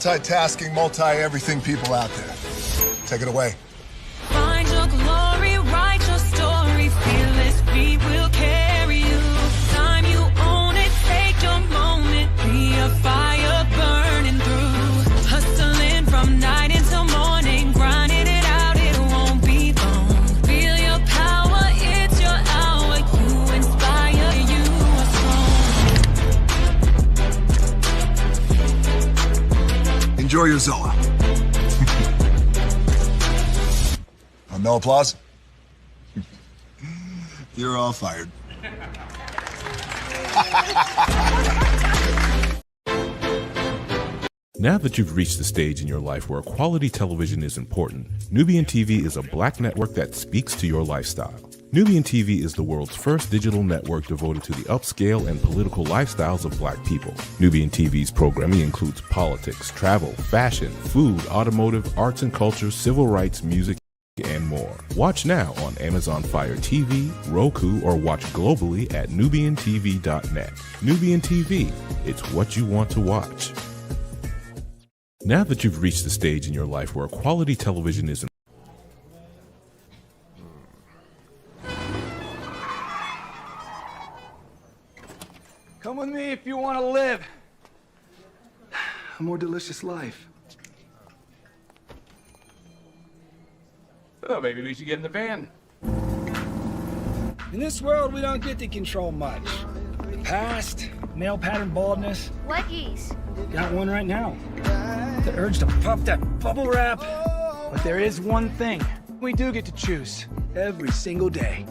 multitasking, multi-everything people out there. Take it away. Find your glory, write your story, fearless feet will carry you. Time you own it, take your moment, be a fire burning through. Hustling from night until morning, grinding it out, it won't be long. Feel your power, it's your hour, you inspire, you are strong. Enjoy your Zoa. No applause? You're all fired. Now that you've reached the stage in your life where quality television is important, Nubian TV is a black network that speaks to your lifestyle. Nubian TV is the world's first digital network devoted to the upscale and political lifestyles of black people. Nubian TV's programming includes politics, travel, fashion, food, automotive, arts and culture, civil rights, music, and more. Watch now on Amazon Fire TV, Roku, or watch globally at nubiantv.net. Nubian TV, it's what you want to watch. Now that you've reached the stage in your life where quality television is Come with me if you want to live a more delicious life. Oh, maybe we should get in the van. In this world, we don't get to control much. The past, male pattern baldness. What geese? Got one right now. The urge to puff that bubble wrap. But there is one thing we do get to choose every single day: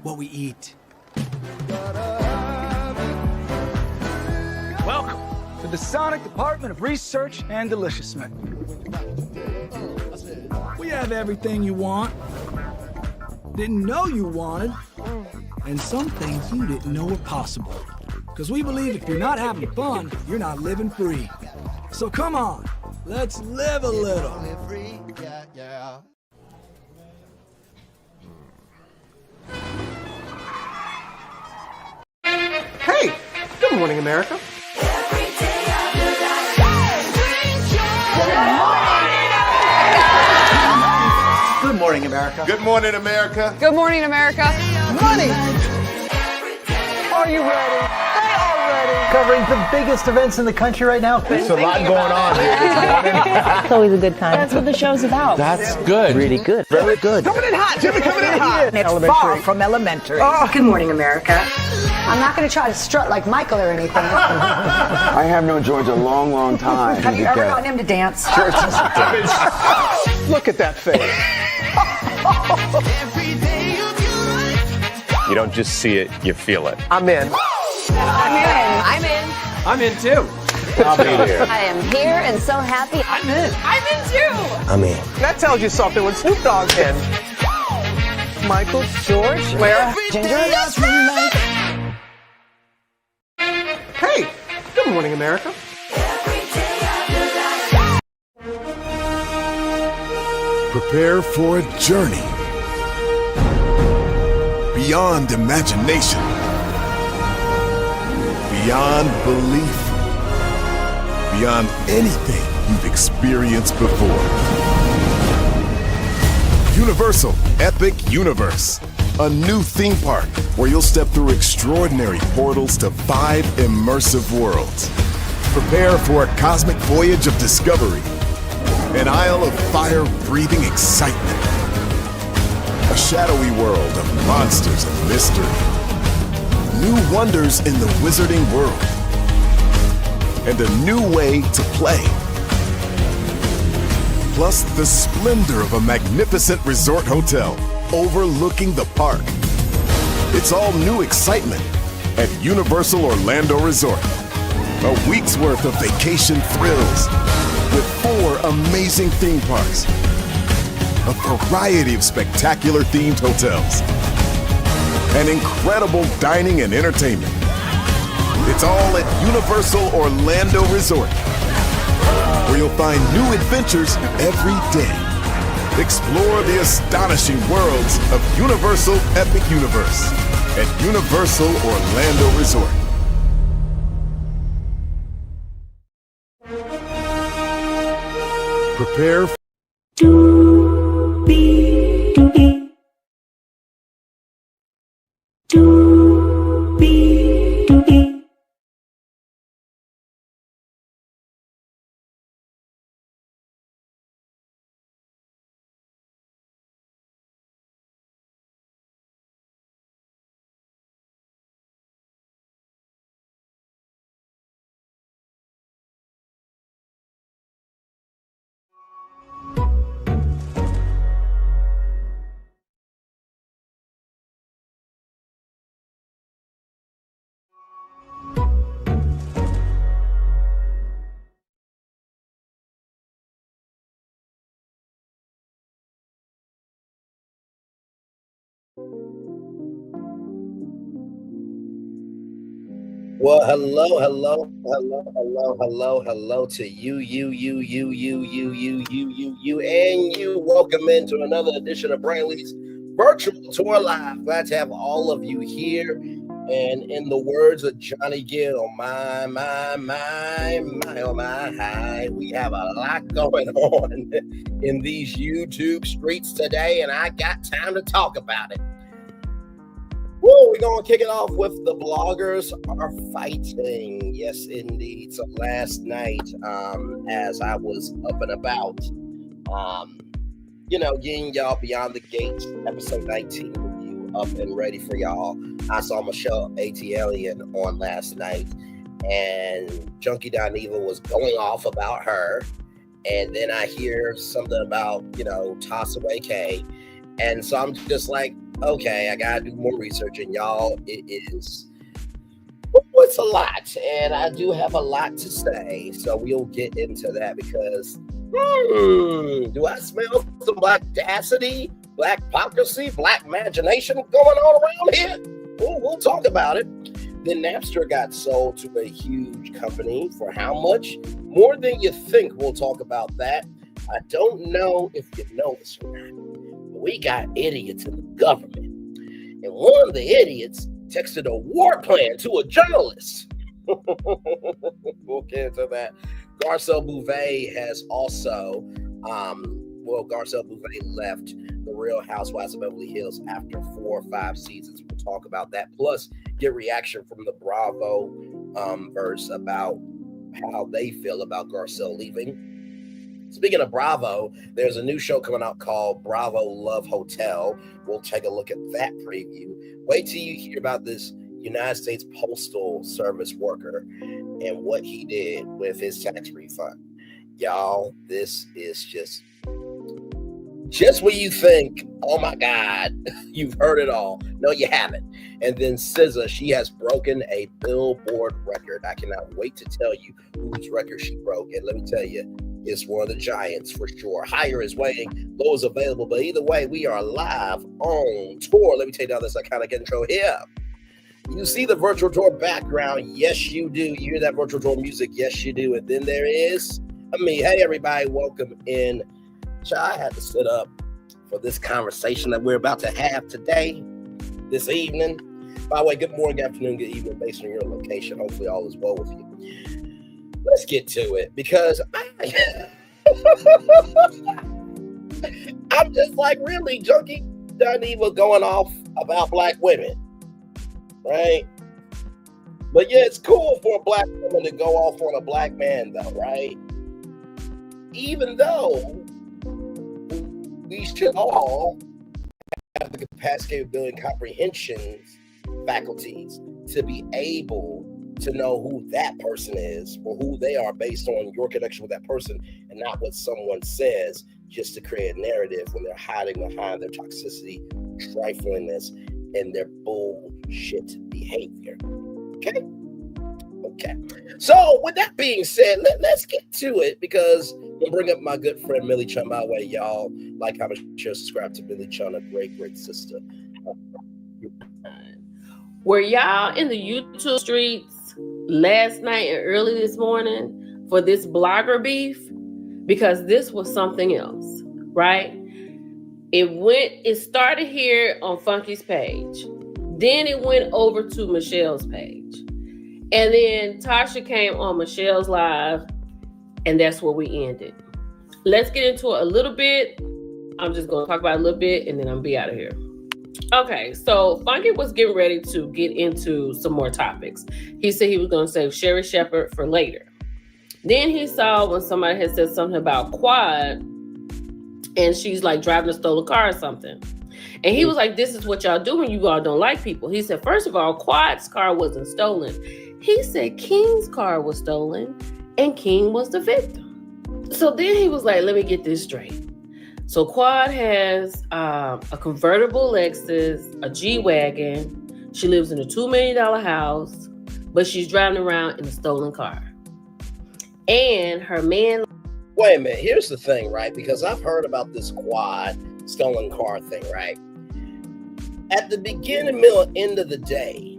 what we eat. Welcome to the Sonic Department of Research and Deliciousment. We have everything you want, didn't know you wanted, and some things you didn't know were possible. Because we believe if you're not having fun, you're not living free. So come on, let's live a little. Hey, good morning, America. Good morning, America. Good morning, America. Good morning, America. Money! Are you ready? They are ready. Covering the biggest events in the country right now. There's a lot going on here. It's always a good time. That's what the show's about. That's good. Really good. Very good. Coming in hot, Jimmy, coming in hot. It's far from elementary. Oh. Good morning, America. I'm not going to try to strut like Michael or anything. I have known George a long, long time. Have you ever gotten him to dance? Look at that face. You don't just see it, you feel it. I'm in. I'm in. I'm in. I'm in too. I'll be here. I am here and so happy. I'm in. I'm in too. I'm in. That tells you something when Snoop Dogg's in. Michael, George, Lara, Ginger. Hey, good morning, America. Prepare for a journey beyond imagination, beyond belief, beyond anything you've experienced before. Universal Epic Universe, a new theme park where you'll step through extraordinary portals to 5 immersive worlds. Prepare for a cosmic voyage of discovery, an isle of fire-breathing excitement, a shadowy world of monsters and mystery, new wonders in the wizarding world, and a new way to play. Plus the splendor of a magnificent resort hotel overlooking the park. It's all new excitement at Universal Orlando Resort. A week's worth of vacation thrills with 4 amazing theme parks, a variety of spectacular themed hotels, and incredible dining and entertainment. It's all at Universal Orlando Resort, where you'll find new adventures every day. Explore the astonishing worlds of Universal Epic Universe at Universal Orlando Resort. Prepare Well, hello to you, and you. Welcome into another edition of Brantley's Virtual Tour Live. Glad to have all of you here. And in the words of Johnny Gill, my, oh my, hi. We have a lot going on in these YouTube streets today, and I got time to talk about it. Woo, we're going to kick it off with the bloggers are fighting. Yes, indeed. So last night, as I was up and about, getting y'all Beyond the Gates, episode 19 review up and ready for y'all. I saw Michelle Atlien on last night, and Junkie Diniva was going off about her. And then I hear something about, Toss Away K. And so I'm just like, okay, I gotta do more research, and y'all, it's a lot, and I do have a lot to say, so we'll get into that because, do I smell some black audacity, black hypocrisy, black imagination going on around here? We'll talk about it. Then Napster got sold to a huge company for how much? More than you think. We'll talk about that. I don't know if you know this or not. We got idiots in the government, and one of the idiots texted a war plan to a journalist. We'll get into that. Garcelle Beauvais has also, Garcelle Beauvais left the Real Housewives of Beverly Hills after 4 or 5 seasons. We'll talk about that, plus get reaction from the Bravo verse about how they feel about Garcelle leaving. Speaking of Bravo, there's a new show coming out called Bravo Love Hotel. We'll take a look at that preview. Wait till you hear about this United States Postal Service worker and what he did with his tax refund. Y'all, this is just when you think, oh my God, you've heard it all. No, you haven't. And then SZA, she has broken a Billboard record. I cannot wait to tell you whose record she broke. And let me tell you, it's one of the giants for sure. Higher is waiting, low is available. But either way, we are live on tour. Let me tell you now this iconic intro here. You see the virtual tour background. Yes, you do. You hear that virtual tour music. Yes, you do. And then there is me. Hey, everybody. Welcome in. I had to sit up for this conversation that we're about to have today, this evening. By the way, good morning, good afternoon, good evening, based on your location. Hopefully all is well with you. Let's get to it, because I'm just like, really, Junkie Diniva going off about black women, right? But yeah, it's cool for a black woman to go off on a black man, though, right? Even though we should all have the capacity, capability, and comprehension faculties to be able to know who that person is or who they are based on your connection with that person, and not what someone says just to create a narrative when they're hiding behind their toxicity, triflingness, and their bullshit behavior. Okay? So with that being said, let's get to it, because I'll bring up my good friend Millie Chun. By the way, y'all, like, comment, share, subscribe to Millie Chun, a great sister. Were y'all in the YouTube streets last night and early this morning for this blogger beef? Because this was something else, right? It started here on Funky's page. Then it went over to Michelle's page. And then Tasha came on Michelle's live, and that's where we ended. let's get into it a little bit. I'm just going to talk about it a little bit and then I'm going to be out of here. Okay, so Funky was getting ready to get into some more topics. He said he was going to save Sherry Shepherd for later. Then he saw when somebody had said something about Quad and she's like driving a stolen car or something. And he was like, this is what y'all do when you all don't like people. He said, first of all, Quad's car wasn't stolen. He said King's car was stolen and King was the victim. So then he was like, let me get this straight. So Quad has a convertible Lexus, a G-Wagon. She lives in a $2 million house, but she's driving around in a stolen car. And her man... Wait a minute. Here's the thing, right? Because I've heard about this Quad stolen car thing, right? At the beginning, middle, end of the day,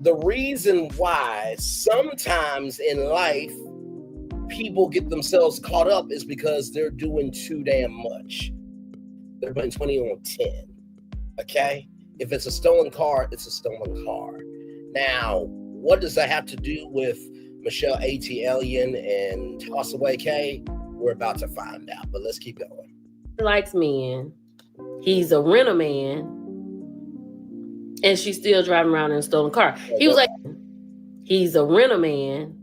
the reason why sometimes in life people get themselves caught up is because they're doing too damn much. They're putting 20 on 10. Okay? If it's a stolen car, it's a stolen car. Now, what does that have to do with Michelle Atlien and Tossaway K? We're about to find out, but let's keep going. He likes men. He's a renter man. And she's still driving around in a stolen car. He was like, he's a renter man.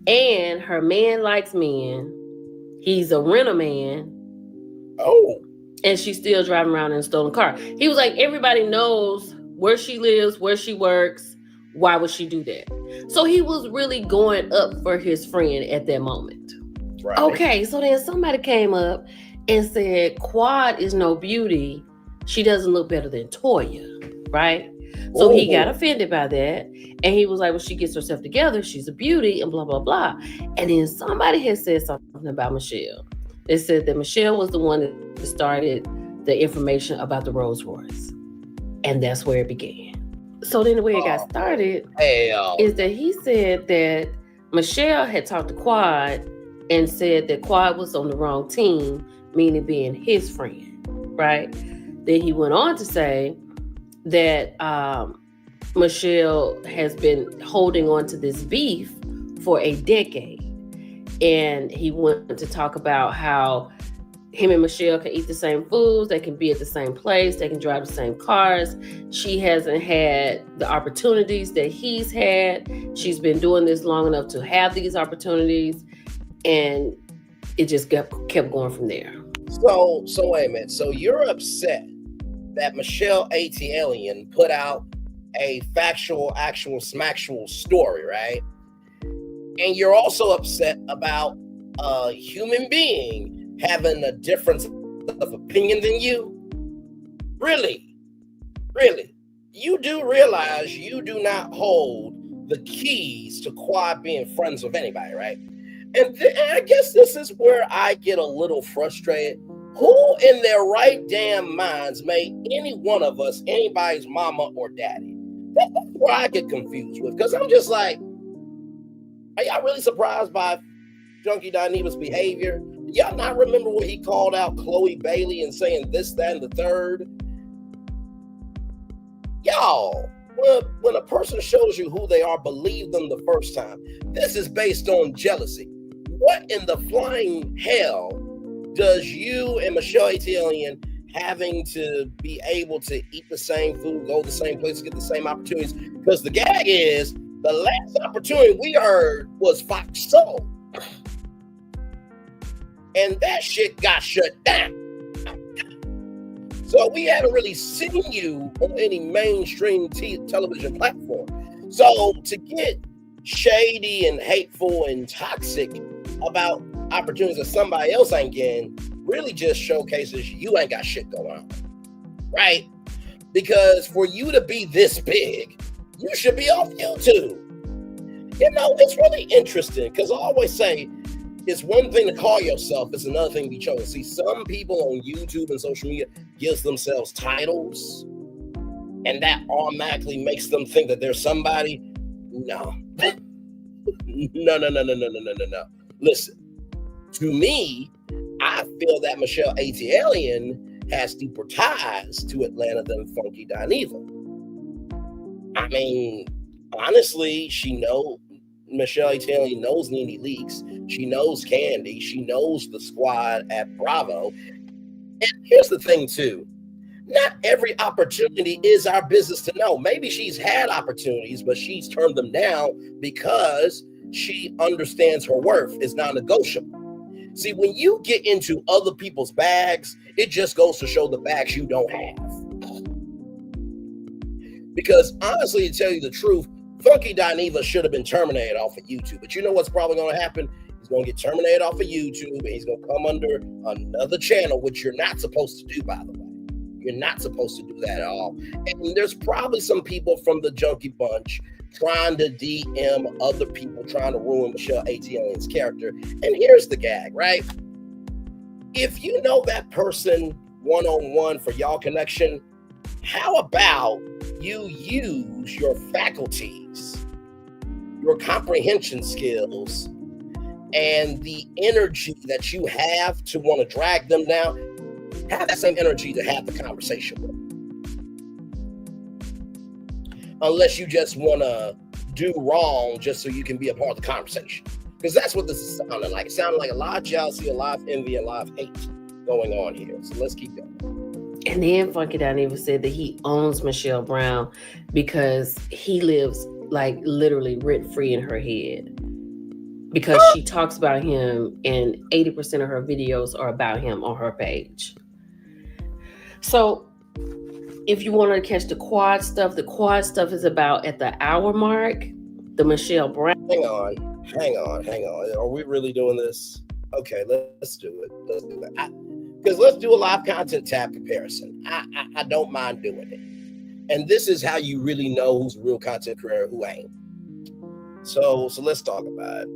And her man likes men. He's a renter man. Oh. And she's still driving around in a stolen car. He was like, everybody knows where she lives, where she works. Why would she do that? So he was really going up for his friend at that moment. Right. Okay, so then somebody came up and said, Quad is no beauty. She doesn't look better than Toya, right? So he got offended by that. And he was like, well, she gets herself together. She's a beauty and blah, blah, blah. And then somebody had said something about Michelle. They said that Michelle was the one that started the information about the Rolls Royce. And that's where it began. So then the way it got started is that he said that Michelle had talked to Quad and said that Quad was on the wrong team, meaning being his friend, right? Then he went on to say that Michelle has been holding on to this beef for a decade. And he went to talk about how him and Michelle can eat the same foods, they can be at the same place, they can drive the same cars. She hasn't had the opportunities that he's had. She's been doing this long enough to have these opportunities. And it just kept going from there. So wait a minute. So you're upset that Michelle Atlien put out a factual, actual, smactual story, right? And you're also upset about a human being having a difference of opinion than you? Really? Really? You do realize you do not hold the keys to Quad being friends with anybody, right? And I guess this is where I get a little frustrated. Who in their right damn minds made any one of us anybody's mama or daddy? That's where I get confused with. Because I'm just like, are y'all really surprised by Junkie Diniva's behavior? Do y'all not remember when he called out Chloe Bailey and saying this, that, and the third? Y'all, when a person shows you who they are, believe them the first time. This is based on jealousy. What in the flying hell does you and Michelle Atlien having to be able to eat the same food, go to the same place, get the same opportunities? Because the gag is, the last opportunity we heard was Fox Soul. And that shit got shut down. So we haven't really seen you on any mainstream television platform. So to get shady and hateful and toxic about opportunities that somebody else ain't getting really just showcases you ain't got shit going on, right? Because for you to be this big, you should be off YouTube. You know, it's really interesting because I always say it's one thing to call yourself, it's another thing to be chosen. See, some people on YouTube and social media gives themselves titles, and that automatically makes them think that they're somebody. No. No. Listen, to me, I feel that Michelle Atlien has deeper ties to Atlanta than Funky Diniva. I mean, honestly, she Michelle Atlien knows Nene Leakes. She knows Candy. She knows the squad at Bravo. And here's the thing, too. Not every opportunity is our business to know. Maybe she's had opportunities, but she's turned them down because she understands her worth is non-negotiable. See, when you get into other people's bags, it just goes to show the bags you don't have. Because honestly, to tell you the truth, Funky Dineva should have been terminated off of YouTube. But you know what's probably going to happen? He's going to get terminated off of YouTube, and he's going to come under another channel, which you're not supposed to do, by the way. You're not supposed to do that at all. And there's probably some people from the junkie bunch trying to DM other people, trying to ruin Michelle Atlien's character. And here's the gag, right? If you know that person one-on-one for y'all connection, how about you use your faculties, your comprehension skills, and the energy that you have to want to drag them down? Have that same energy to have the conversation with. Unless you just want to do wrong just so you can be a part of the conversation. Because that's what this is sounding like. It sounded like a lot of jealousy, a lot of envy, a lot of hate going on here. So let's keep going. And then Funky Dineva said that he owns Michelle Brown because he lives like literally rent-free in her head. Because she talks about him and 80% of her videos are about him on her page. So if you want to catch the quad stuff is about at the hour mark, the Michelle Brown. Hang on. Are we really doing this? Okay, let's do it. Let's do it. Because let's do a live content tab comparison. I don't mind doing it. And this is how you really know who's a real content creator, who ain't. So let's talk about it.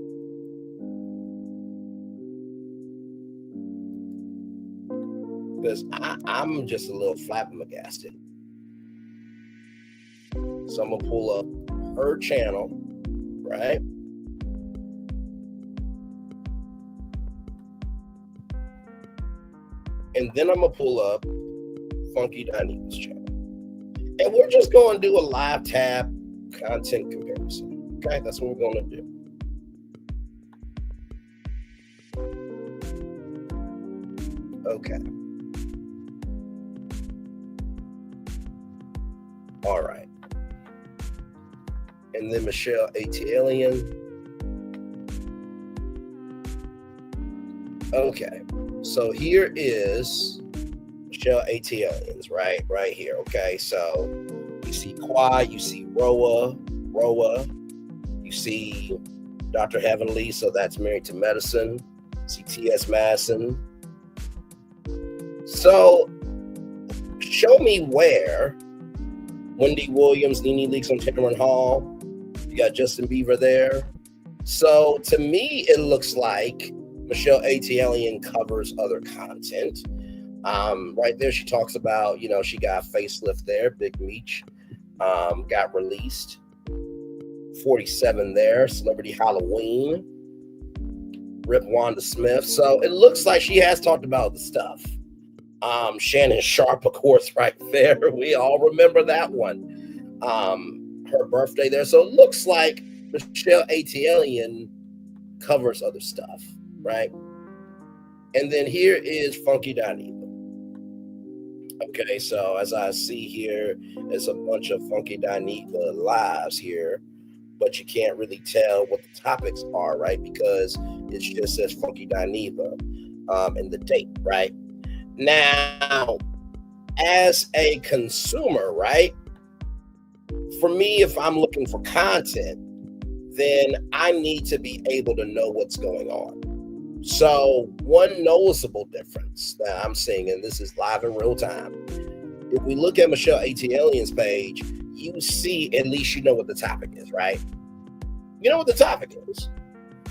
Because I'm just a little flabbergasted. So I'm going to pull up her channel, right? And then I'm going to pull up Funky Dineva's channel. And we're just going to do a live tab content comparison. Okay, that's what we're going to do. Okay. All right. And then Michelle Atlien. Okay. So here is Michelle Atlien's, right here. Okay. So you see Quad, you see Roa, you see Dr. Heavenly. So that's Married to Medicine. You see T.S. Madison. So show me where Wendy Williams, Nene Leakes on Tamron Hall. You got Justin Bieber there. So to me, it looks like Michelle Atlien covers other content. Right there, she talks about, she got a facelift there. Big Meech got released. 47 there. Celebrity Halloween. Rip Wanda Smith. So it looks like she has talked about the stuff. Shannon Sharp, of course, right there. We all remember that one. Her birthday there. So it looks like Michelle Atlien covers other stuff, right? And then here is Funky Dineva. Okay, so as I see here, there's a bunch of Funky Dineva lives here, but you can't really tell what the topics are, right? Because it just says Funky Dineva and the date, right? Now, as a consumer, right? For me, if I'm looking for content, then I need to be able to know what's going on. So one noticeable difference that I'm seeing, and this is live in real time, if we look at Michelle Atlien's page, you see, at least you know what the topic is, right? You know what the topic is.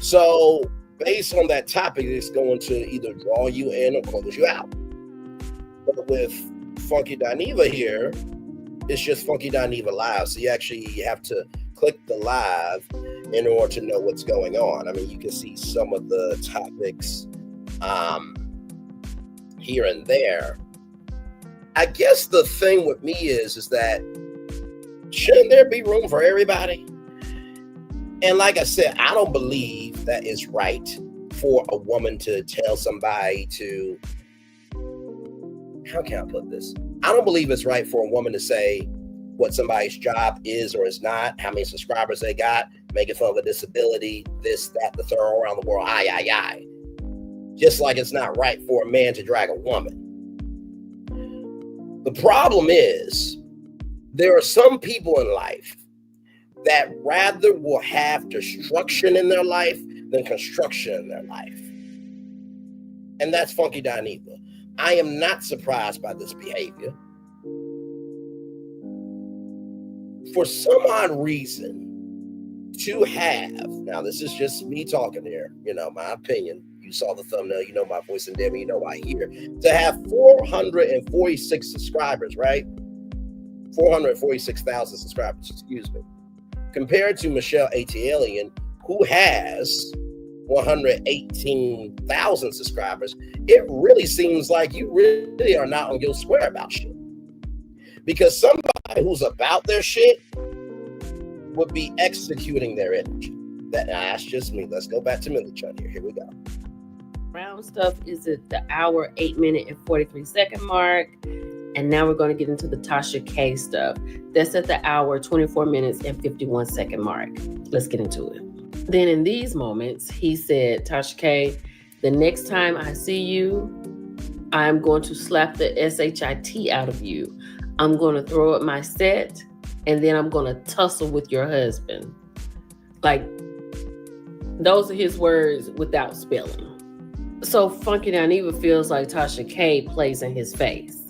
So based on that topic, it's going to either draw you in or close you out. But with Funky Dineva here, it's just Funky Dineva Live. So you actually have to click the live in order to know what's going on. I mean, you can see some of the topics here and there. I guess the thing with me is that shouldn't there be room for everybody? And like I said, I don't believe that it's right for a woman to tell somebody to, how can I put this? I don't believe it's right for a woman to say what somebody's job is or is not, how many subscribers they got, making fun of a disability, this, that, the third, around the world, I. Just like it's not right for a man to drag a woman. The problem is, there are some people in life that rather will have destruction in their life than construction in their life. And that's Funky Dineva. I am not surprised by this behavior. For some odd reason, to have, now this is just me talking here, my opinion. You saw the thumbnail, you know my voice and Demi, you know I hear. To have 446 subscribers, right? 446,000 subscribers, excuse me. Compared to Michelle Atlien, who has 118,000 subscribers, it really seems like you really are not on your square about shit. Because somebody who's about their shit would be executing their energy. That's just me. Let's go back to Millichun here. Here we go. Round stuff is at the hour, 8 minute and 43 second mark. And now we're going to get into the Tasha K stuff. That's at the hour, 24 minutes and 51 second mark. Let's get into it. Then in these moments, he said, Tasha K, the next time I see you, I'm going to slap the SHIT out of you. I'm going to throw up my set, and then I'm going to tussle with your husband. Like, those are his words without spelling. So Funky Dineva feels like Tasha K plays in his face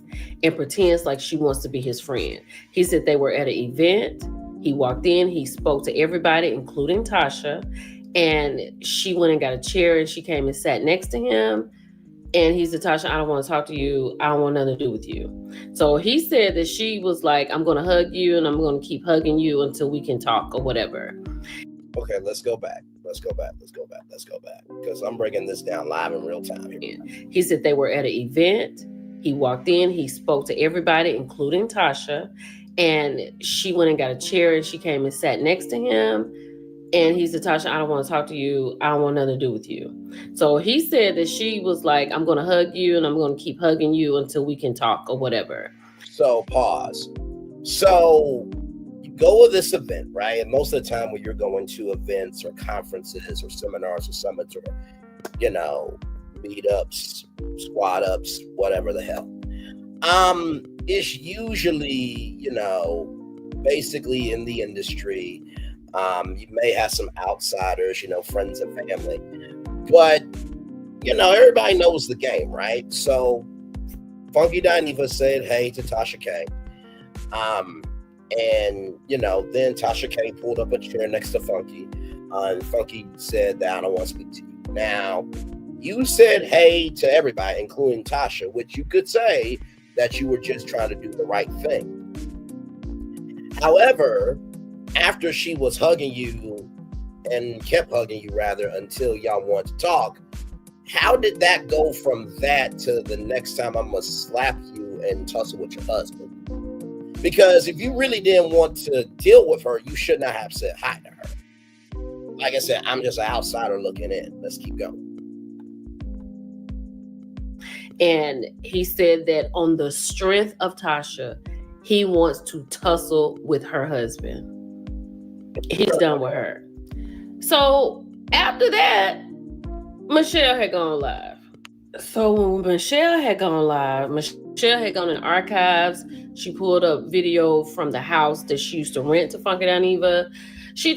and pretends like she wants to be his friend. He said they were at an event. He walked in, he spoke to everybody, including Tasha, and she went and got a chair and she came and sat next to him. And he said, Tasha, I don't want to talk to you. I don't want nothing to do with you. So he said that she was like, I'm going to hug you and I'm going to keep hugging you until we can talk or whatever. Okay, let's go back. Because I'm breaking this down live in real time here. He said they were at an event. He walked in, he spoke to everybody, including Tasha, and she went and got a chair and she came and sat next to him. And he said, Tasha, I don't want to talk to you. I don't want nothing to do with you. So he said that she was like, I'm going to hug you and I'm going to keep hugging you until we can talk or whatever. So pause. So you go to this event, right? And most of the time when you're going to events or conferences or seminars or summits or, meetups, squad ups, whatever the hell. It's usually, basically in the industry, you may have some outsiders, friends and family, but, everybody knows the game, right? So Funky Dineva said, hey, to Tasha K. And, then Tasha K pulled up a chair next to Funky. And Funky said that I don't want to speak to you. Now, you said hey to everybody, including Tasha, which you could say that you were just trying to do the right thing. However, after she was hugging you and kept hugging you rather until y'all wanted to talk, how did that go from that to the next time I'm going to slap you and tussle with your husband? Because if you really didn't want to deal with her, you should not have said hi to her. Like I said, I'm just an outsider looking in. Let's keep going. And he said that on the strength of Tasha, he wants to tussle with her husband. He's done with her. So after that, Michelle had gone live. So when Michelle had gone live, Michelle had gone in archives. She pulled up video from the house that she used to rent to Funky Dineva. She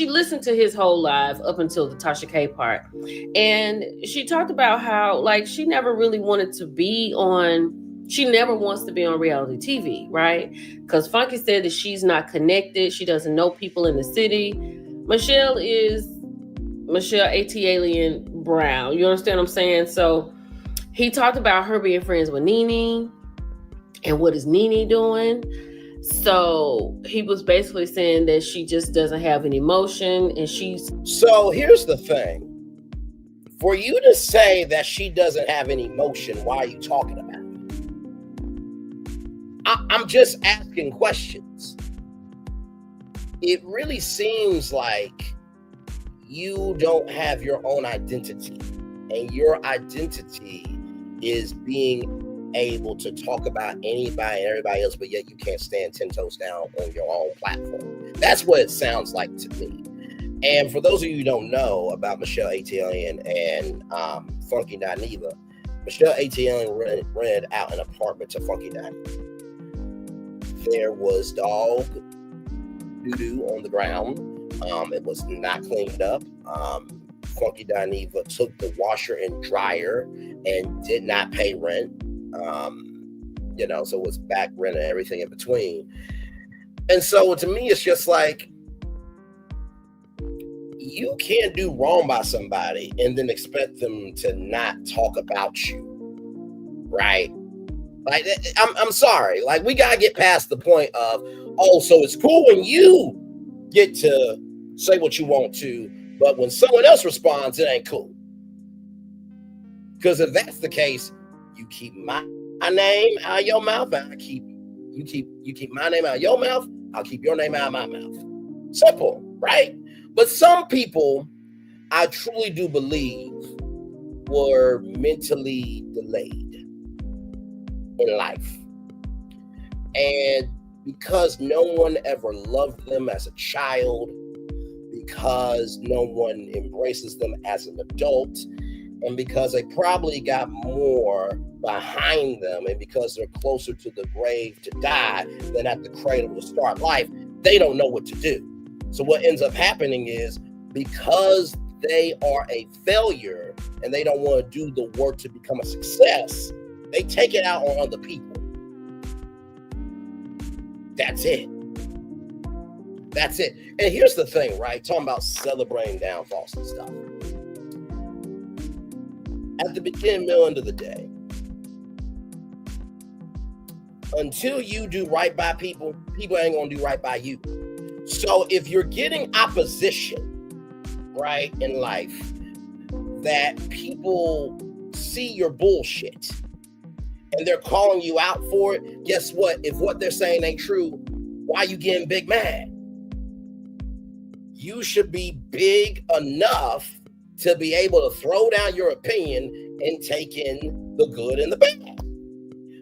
listened to his whole live up until the Tasha K part. And she talked about how, she never really wanted to be she never wants to be on reality TV, right? Because Funky said that she's not connected. She doesn't know people in the city. Michelle is Michelle Atlien Brown. You understand what I'm saying? So he talked about her being friends with Nene and what is Nene doing. So he was basically saying that she just doesn't have any emotion and So here's the thing. For you to say that she doesn't have any emotion, why are you talking about it? I'm just asking questions. it really seems like you don't have your own identity, and your identity is being able to talk about anybody and everybody else, but yet you can't stand 10 toes down on your own platform. That's what it sounds like to me. And for those of you who don't know about Michelle Atlien and Funky Diniva, Michelle Atlien rented out an apartment to Funky Diniva. There was dog doo-doo on the ground. It was not cleaned up. Funky Diniva took the washer and dryer and did not pay rent. So it was back rent and everything in between. And so to me, it's just like, you can't do wrong by somebody and then expect them to not talk about you, right? Like, I'm sorry. Like, we gotta get past the point of, oh, so it's cool when you get to say what you want to, but when someone else responds, it ain't cool. Because if that's the case, you keep my name out of your mouth, and you keep my name out of your mouth, I'll keep your name out of my mouth. Simple, right? But some people, I truly do believe, were mentally delayed in life. And because no one ever loved them as a child, because no one embraces them as an adult, and because they probably got more behind them, and because they're closer to the grave to die than at the cradle to start life, they don't know what to do. So what ends up happening is, because they are a failure and they don't want to do the work to become a success, they take it out on other people. That's it. That's it. And here's the thing, right? Talking about celebrating downfalls and stuff. At the beginning, middle, end of the day, until you do right by people, people ain't gonna do right by you. So if you're getting opposition, right, in life, that people see your bullshit and they're calling you out for it, guess what? If what they're saying ain't true, why are you getting big mad? You should be big enough to be able to throw down your opinion and take in the good and the bad.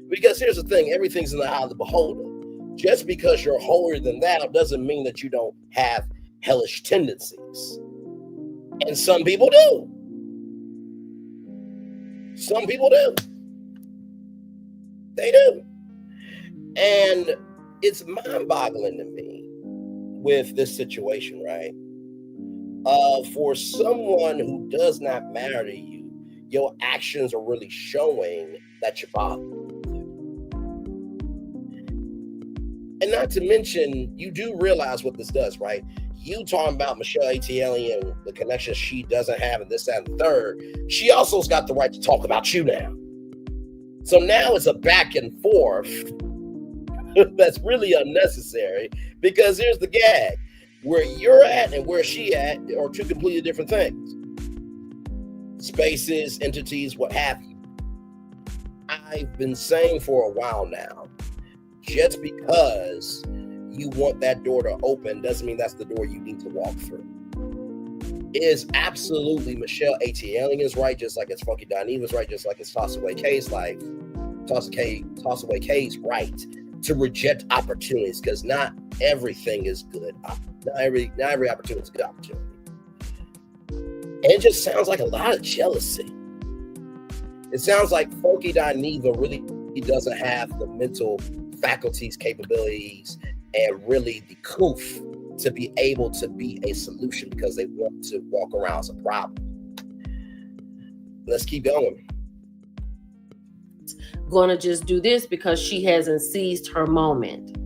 Because here's the thing, everything's in the eye of the beholder. Just because you're holier than thou doesn't mean that you don't have hellish tendencies. And some people do. Some people do. They do. And it's mind-boggling to me with this situation, right? For someone who does not matter to you, your actions are really showing that you're bothered. And not to mention, you do realize what this does, right? You talking about Michelle Atlien and the connection she doesn't have and this, that, and the third. She also's got the right to talk about you now. So now it's a back and forth that's really unnecessary, because here's the gag. Where you're at and where she at are two completely different things. Spaces, entities, what have you. I've been saying for a while now, just because you want that door to open doesn't mean that's the door you need to walk through. It is absolutely Michelle Atlien's right, just like it's Funky Diniva's right, just like it's Tossaway K's life. Tossaway K's right to reject opportunities, because not everything is good. Not every opportunity is a good opportunity. And it just sounds like a lot of jealousy. It sounds like Funky Diniva really doesn't have the mental faculties, capabilities, and really the coof to be able to be a solution, because they want to walk around as a problem. Let's keep going. Gonna just do this because she hasn't seized her moment.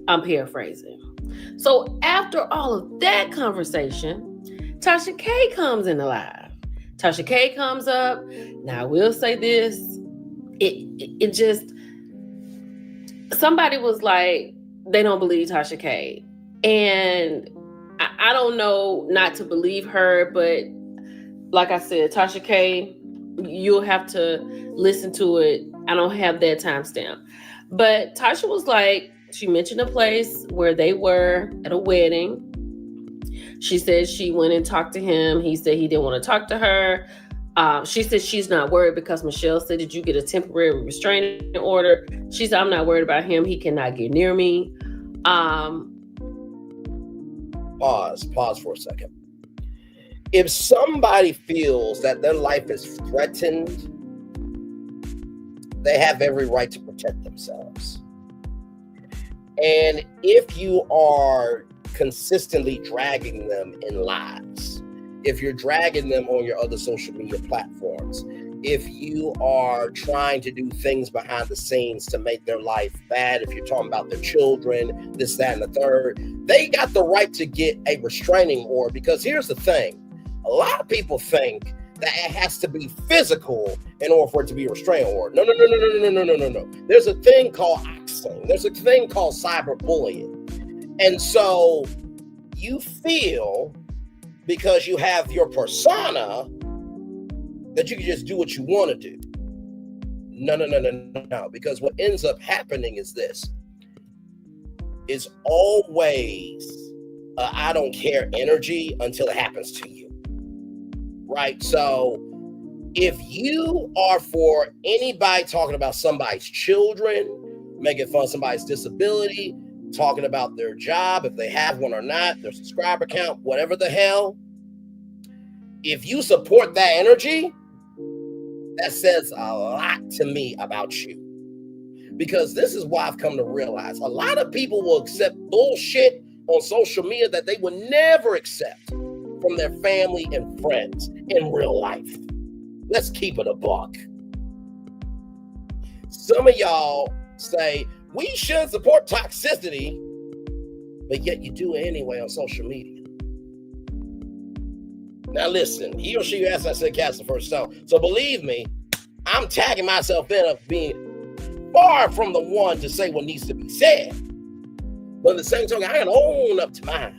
I'm paraphrasing. So after all of that conversation, Tasha K comes in the live. Tasha K comes up. Now I will say this. It just, somebody was like, they don't believe Tasha K. And I don't know not to believe her, but like I said, Tasha K, you'll have to listen to it. I don't have that timestamp. But Tasha was like, She mentioned a place where they were at a wedding. She said she went and talked to him. He said he didn't want to talk to her. She said she's not worried because Michelle said, did you get a temporary restraining order? She said, I'm not worried about him. He cannot get near me. Pause for a second. If somebody feels that their life is threatened, they have every right to protect themselves. And if you are consistently dragging them in lies, if you're dragging them on your other social media platforms, if you are trying to do things behind the scenes to make their life bad, if you're talking about their children, this, that, and the third, they got the right to get a restraining order. Because here's the thing. A lot of people think that it has to be physical in order for it to be a restraining order. No. There's a thing called oxing. There's a thing called cyberbullying. And so you feel, because you have your persona, that you can just do what you want to do. No. Because what ends up happening is this. It's always I don't care energy until it happens to you. Right? So if you are for anybody talking about somebody's children, making fun of somebody's disability, talking about their job, if they have one or not, their subscriber count, whatever the hell, if you support that energy, that says a lot to me about you. Because this is why I've come to realize a lot of people will accept bullshit on social media that they would never accept from their family and friends in real life. Let's keep it a buck. Some of y'all say, we shouldn't support toxicity, but yet you do it anyway on social media. Now listen, he or she who asked, I said, cast the first stone. So believe me, I'm tagging myself in of being far from the one to say what needs to be said. But at the same time, I can own up to mine.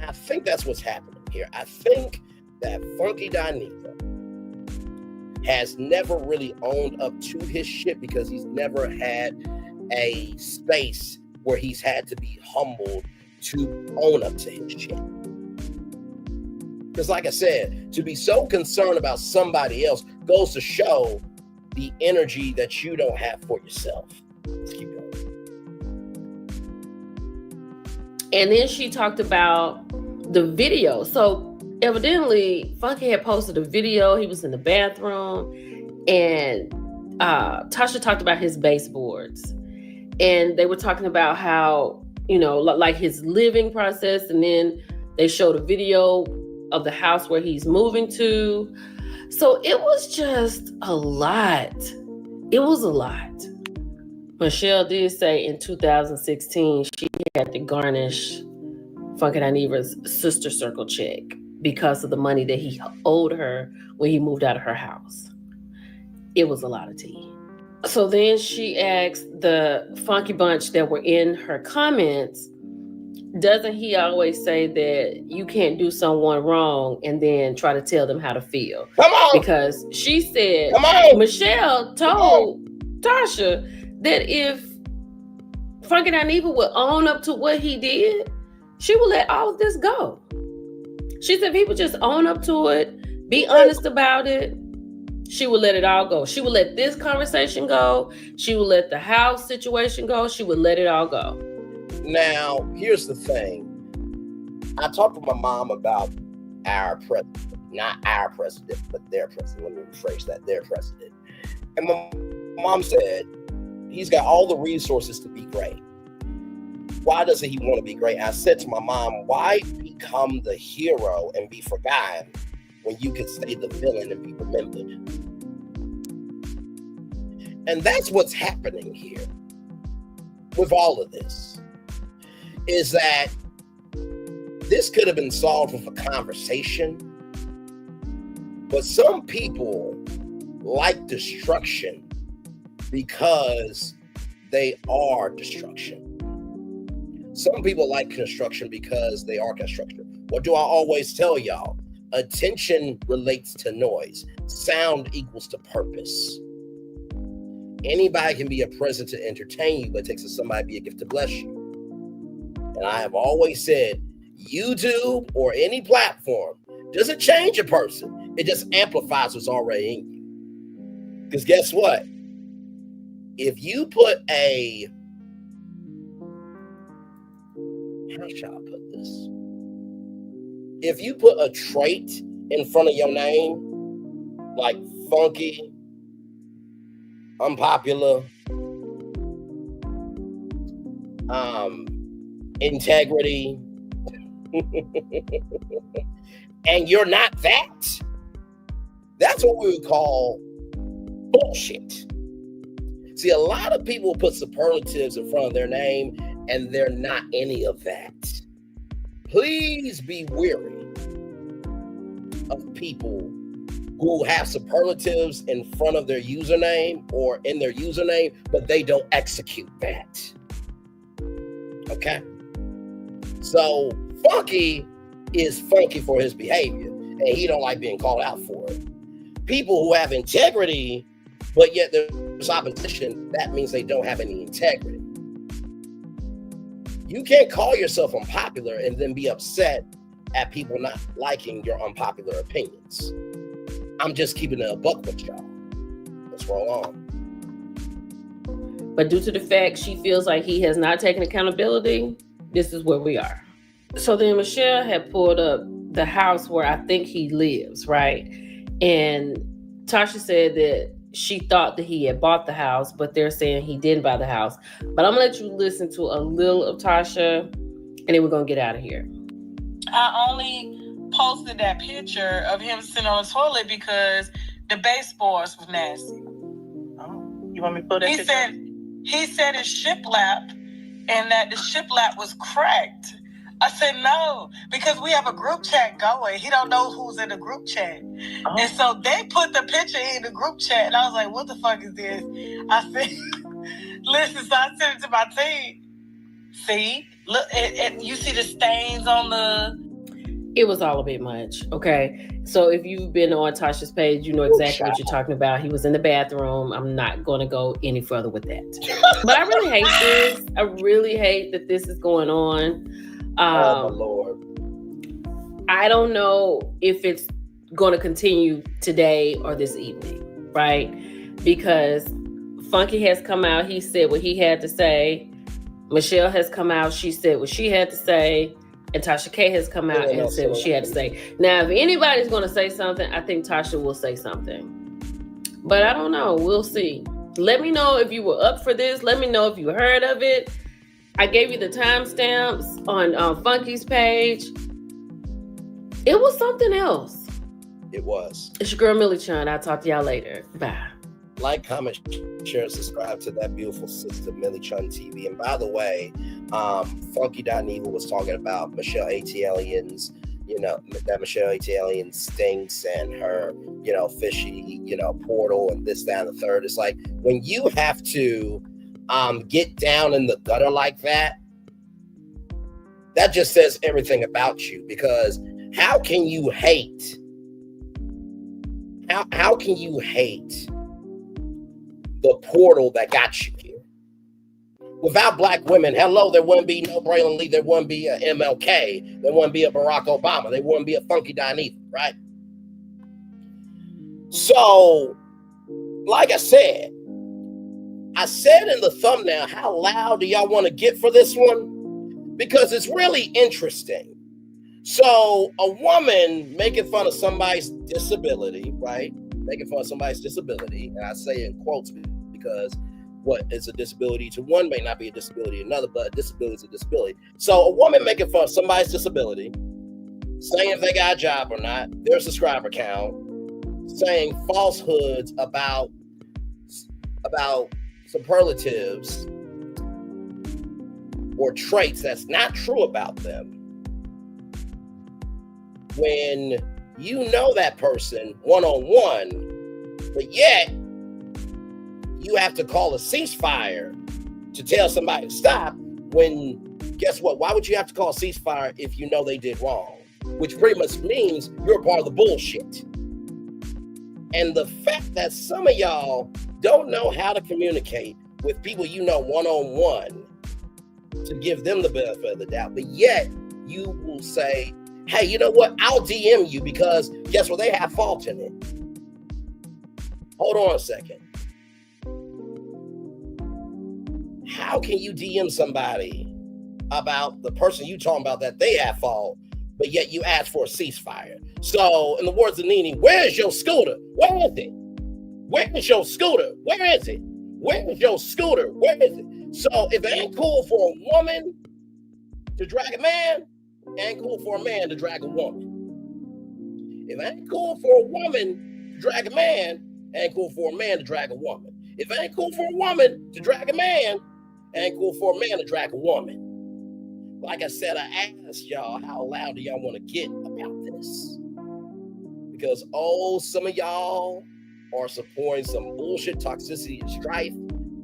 I think that's what's happening here. I think that Funky Diniva has never really owned up to his shit because he's never had a space where he's had to be humbled to own up to his shit. Because like I said, to be so concerned about somebody else goes to show the energy that you don't have for yourself. Let's keep going. And then she talked about the video. So evidently, Funky had posted a video. He was in the bathroom, and Tasha talked about his baseboards. And they were talking about how, you know, like his living process. And then they showed a video of the house where he's moving to. So it was just a lot. It was a lot. Michelle did say in 2016, she had to garnish Funky Diniva's sister circle check because of the money that he owed her when he moved out of her house. It was a lot of tea. So then she asked the Funky Bunch that were in her comments, doesn't he always say that you can't do someone wrong and then try to tell them how to feel? Come on! Because she said, come on! Michelle told Tasha that if Funky Diniva would own up to what he did, she would let all of this go. She said if he would just own up to it, be honest about it, she would let it all go. She would let this conversation go. She would let the house situation go. She would let it all go. Now, here's the thing. I talked with my mom about our president, not our president, but their president. Let me rephrase that, their president. And my mom said, he's got all the resources to be great. Why doesn't he want to be great? I said to my mom, why become the hero and be forgotten when you could stay the villain and be remembered? And that's what's happening here with all of this. Is that this could have been solved with a conversation, but some people like destruction because they are destruction. Some people like construction because they are construction. What do I always tell y'all? Attention relates to noise. Sound equals to purpose. Anybody can be a present to entertain you, but it takes somebody to be a gift to bless you. And I have always said, YouTube or any platform doesn't change a person. It just amplifies what's already in you. Because guess what? If you put a, how shall I put this? If you put a trait in front of your name, like funky, unpopular, integrity, and you're not that, that's what we would call bullshit. See, a lot of people put superlatives in front of their name and they're not any of that. Please be wary of people who have superlatives in front of their username or in their username, but they don't execute that. Okay? So funky is funky for his behavior, and he don't like being called out for it. People who have integrity, but yet there's opposition, that means they don't have any integrity. You can't call yourself unpopular and then be upset at people not liking your unpopular opinions. I'm just keeping it a buck with y'all. What's wrong on? But due to the fact she feels like he has not taken accountability, this is where we are. So then Michelle had pulled up the house where I think he lives, right? And Tasha said that she thought that he had bought the house, but they're saying he didn't buy the house. But I'm gonna let you listen to a little of Tasha, and then we're gonna get out of here. I only posted that picture of him sitting on the toilet because the baseboards was nasty. Oh, you want me to put that picture? He said his shiplap and that the shiplap was cracked. I said no, because we have a group chat going. He don't know who's in the group chat. Oh. And so they put the picture in the group chat and I was like, what the fuck is this? I said, listen, so I sent it to my team. See, look, and you see the stains on the... It was all a bit much, okay? So if you've been on Tasha's page, you know exactly what you're talking about. He was in the bathroom. I'm not going to go any further with that. But I really hate this. I really hate that this is going on. Oh, my Lord. I don't know if it's going to continue today or this evening, right? Because Funky has come out. He said what he had to say. Michelle has come out. She said what she had to say. And Tasha K has come out and said what she had to say. Now, if anybody's going to say something, I think Tasha will say something. But I don't know. We'll see. Let me know if you were up for this. Let me know if you heard of it. I gave you the timestamps on Funky's page. It was something else. It was. It's your girl, Millie Chun. I'll talk to y'all later. Bye. Like, comment, share, subscribe to that beautiful sister, Millie Chun TV. And by the way, Funky Diniva was talking about Michelle Atlien's, that Michelle Atlien stinks and her, fishy, portal and this, that, and the third. It's like when you have to get down in the gutter like that, that just says everything about you. Because how can you hate? How can you hate the portal that got you here? Without black women, hello, there wouldn't be no Braylon Lee, there wouldn't be a MLK, there wouldn't be a Barack Obama, there wouldn't be a Funky Diniva, right? So, like I said in the thumbnail, how loud do y'all want to get for this one? Because it's really interesting. So, a woman making fun of somebody's disability, right? Making fun of somebody's disability, and I say in quotes because what is a disability to one may not be a disability to another, but a disability is a disability. So a woman making fun of somebody's disability, saying if they got a job or not, their subscriber count, saying falsehoods about superlatives or traits that's not true about them. When you know that person one-on-one, but yet you have to call a ceasefire to tell somebody to stop, when, guess what? Why would you have to call a ceasefire if you know they did wrong? Which pretty much means you're a part of the bullshit. And the fact that some of y'all don't know how to communicate with people you know one-on-one to give them the benefit of the doubt, but yet you will say, hey, you know what? I'll DM you because guess what? They have fault in it. Hold on a second. How can you DM somebody about the person you talking about that they have fault, but yet you ask for a ceasefire? So, in the words of Nene, where's your scooter? Where is it? Where is your scooter? Where is it? Where is your scooter? Where is it? So, if it ain't cool for a woman to drag a man, it ain't cool for a man to drag a woman. If it ain't cool for a woman to drag a man, it ain't cool for a man to drag a woman. If it ain't cool for a woman to drag a man, it ain't cool for a man to drag a woman. Like I said, I asked y'all, how loud do y'all want to get about this? Because, some of y'all are supporting some bullshit, toxicity, and strife.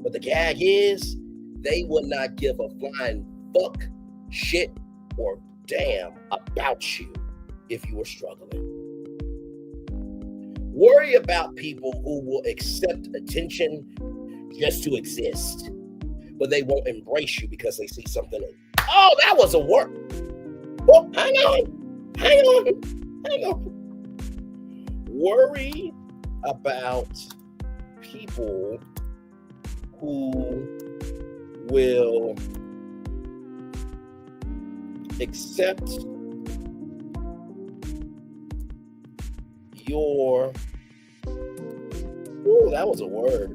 But the gag is, they would not give a flying fuck, shit, or damn about you if you were struggling. Worry about people who will accept attention just to exist, but they won't embrace you because they see something in. Oh, that was a word. Oh, hang on. Worry about people who will accept your. Oh, that was a word.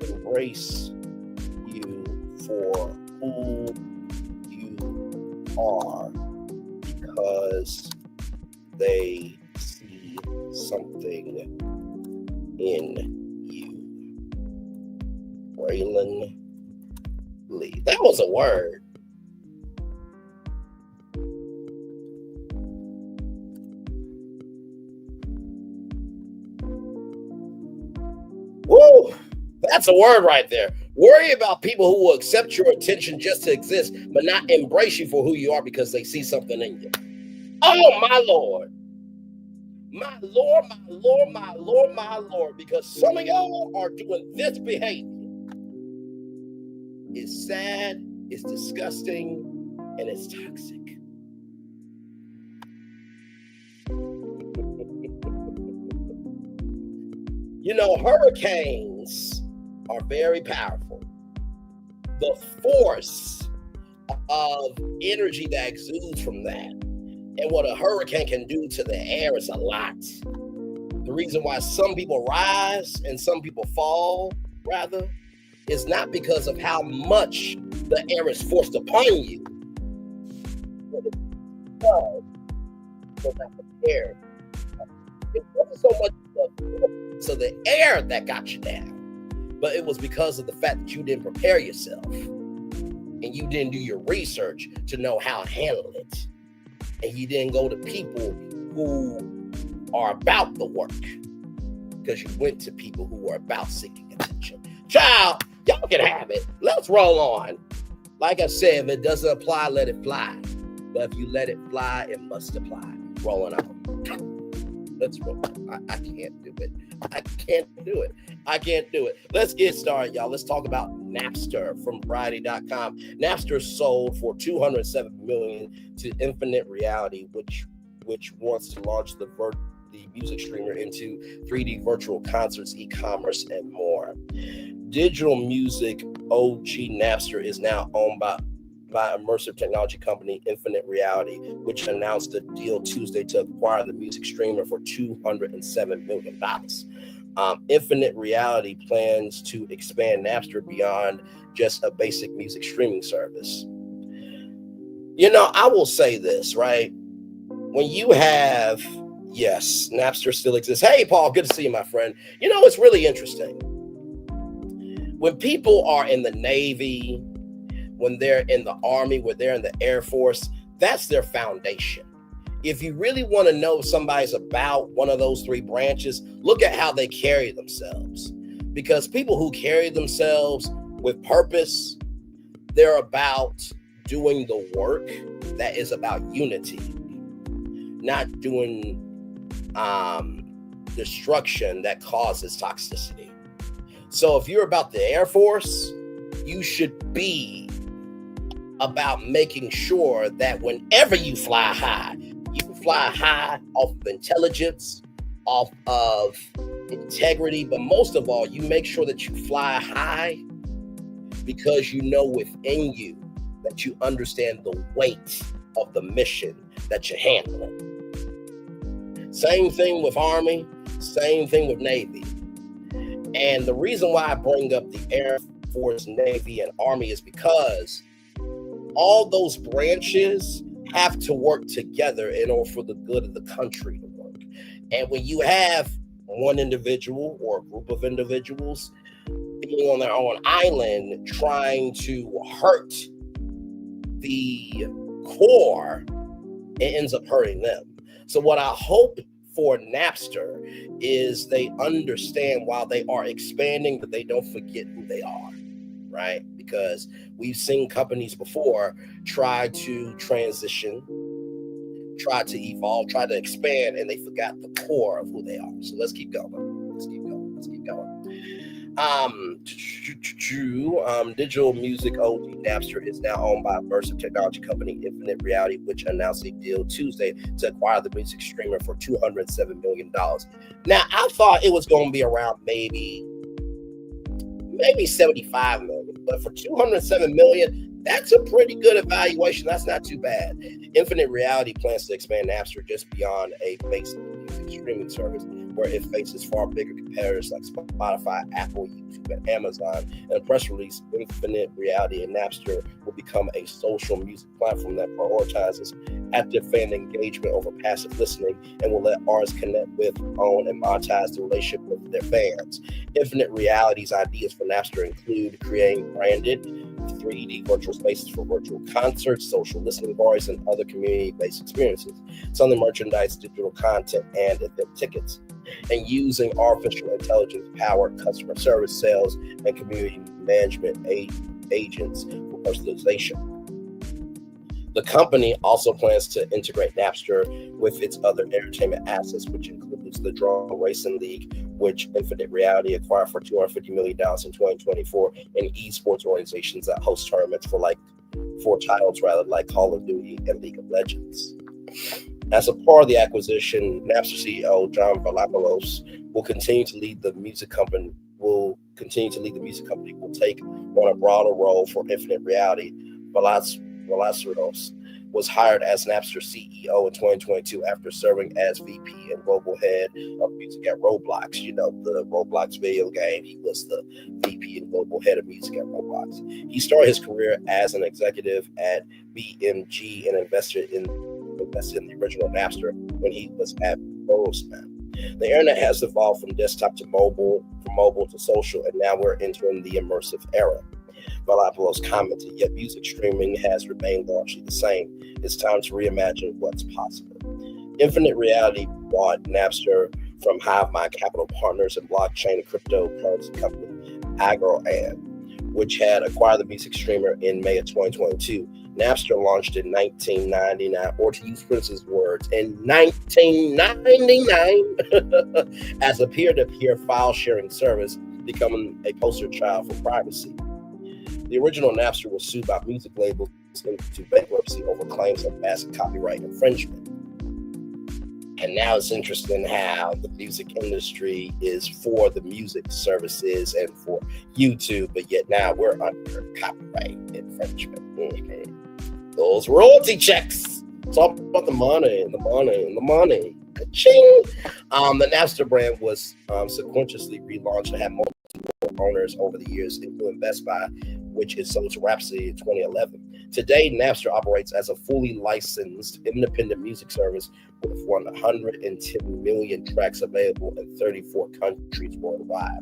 Embrace you for who you are because they see something in you. Braylon Lee. That was a word. Woo! That's a word right there. Worry about people who will accept your attention just to exist, but not embrace you for who you are because they see something in you. Oh, my Lord. My Lord, my Lord, my Lord, my Lord. Because some of y'all are doing this behavior. It's sad, it's disgusting, and it's toxic. You know, hurricanes are very powerful. The force of energy that exudes from that and what a hurricane can do to the air is a lot. The reason why some people rise and some people fall, rather, is not because of how much the air is forced upon you, but it's because of the air. It wasn't so much the air that got you down, but it was because of the fact that you didn't prepare yourself and you didn't do your research to know how to handle it, and you didn't go to people who are about the work because you went to people who are about seeking attention. Child, y'all can have it. Let's roll on. Like I said, if it doesn't apply, let it fly. But if you let it fly, it must apply. Rolling on. Let's roll. I can't do it. I can't do it. Let's get started, y'all. Let's talk about Napster from Variety.com. Napster sold for $207 million to Infinite Reality, which wants to launch the music streamer into 3D virtual concerts, e-commerce, and more. Digital music OG Napster is now owned by immersive technology company Infinite Reality, which announced a deal Tuesday to acquire the music streamer for $207 million. Infinite Reality plans to expand Napster beyond just a basic music streaming service. You know, I will say this, right? When you have, yes, Napster still exists. Hey, Paul, good to see you, my friend. You know, it's really interesting. When people are in the Navy, when they're in the Army, when they're in the Air Force, that's their foundation. If you really want to know if somebody's about one of those three branches, look at how they carry themselves. Because people who carry themselves with purpose, They're about doing the work that is about unity, not doing destruction that causes toxicity. So if you're about the Air Force, you should be about making sure that whenever you fly high off of intelligence, off of integrity, but most of all, you make sure that you fly high because you know within you that you understand the weight of the mission that you're handling. Same thing with Army, same thing with Navy. And the reason why I bring up the Air Force, Navy, and Army is because all those branches have to work together in order for the good of the country to work. And when you have one individual or a group of individuals being on their own island trying to hurt the core, it ends up hurting them. So what I hope for Napster is they understand while they are expanding, that they don't forget who they are, right? Because we've seen companies before try to transition, try to evolve, try to expand, and they forgot the core of who they are. So let's keep going. Digital music OG Napster is now owned by immersive technology company Infinite Reality, which announced a deal Tuesday to acquire the music streamer for $207 million. Now, I thought it was going to be around maybe 75 million, but for $207 million, that's a pretty good evaluation. That's not too bad. Infinite Reality plans to expand Napster just beyond a basic music streaming service, where it faces far bigger competitors like Spotify, Apple, YouTube, and Amazon. In a press release, Infinite Reality and Napster will become a social music platform that prioritizes active fan engagement over passive listening and will let artists connect with, own, and monetize the relationship with their fans. Infinite Reality's ideas for Napster include creating branded 3D virtual spaces for virtual concerts, social listening bars, and other community-based experiences, selling merchandise, digital content, and event tickets, and using artificial intelligence-powered customer service, sales, and community management agents for personalization. The company also plans to integrate Napster with its other entertainment assets, which includes the Drone Racing League, which Infinite Reality acquired for $250 million in 2024, and esports organizations that host tournaments for titles like Call of Duty and League of Legends. As a part of the acquisition, Napster CEO John Valopoulos will continue to lead the music company. Will take on a broader role for Infinite Reality. Valopoulos was hired as Napster CEO in 2022 after serving as VP and global head of music at Roblox. You know, the Roblox video game. He was the VP and global head of music at Roblox. He started his career as an executive at BMG and invested in the original Napster when he was at Bozoma. The internet has evolved from desktop to mobile, from mobile to social, and now we're entering the immersive era. Valopoulos commented, yet music streaming has remained largely the same. It's time to reimagine what's possible. Infinite Reality bought Napster from HiveMind Capital Partners and blockchain and cryptocurrency company Atlien, which had acquired the music streamer in May of 2022. Napster launched in 1999, or to use Prince's words, in 1999, as a peer-to-peer file sharing service, becoming a poster child for privacy. The original Napster was sued by music labels into bankruptcy over claims of massive copyright infringement. And now it's interesting how the music industry is for the music services and for YouTube, but yet now we're under copyright infringement. Those royalty checks. It's all about the money. Ka-ching! The Napster brand was sequentially relaunched and had multiple owners over the years, including Best Buy, which is sold to Rhapsody in 2011. Today, Napster operates as a fully licensed independent music service with 110 million tracks available in 34 countries worldwide.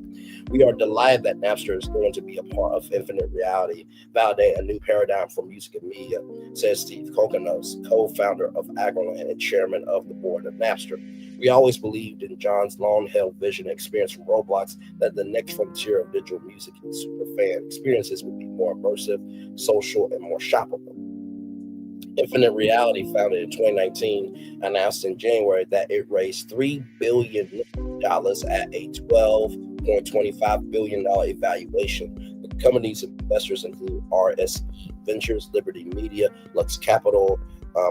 We are delighted that Napster is going to be a part of Infinite Reality, validating a new paradigm for music and media, says Steve Kokonos, co-founder of Atlien and chairman of the board of Napster. We always believed in John's long-held vision and experience from Roblox that the next frontier of digital music and superfan experiences would be more immersive, social, and more shoppable. Infinite Reality, founded in 2019, announced in January that it raised $3 billion at a $12.25 billion evaluation. The company's investors include RS Ventures, Liberty Media, Lux Capital,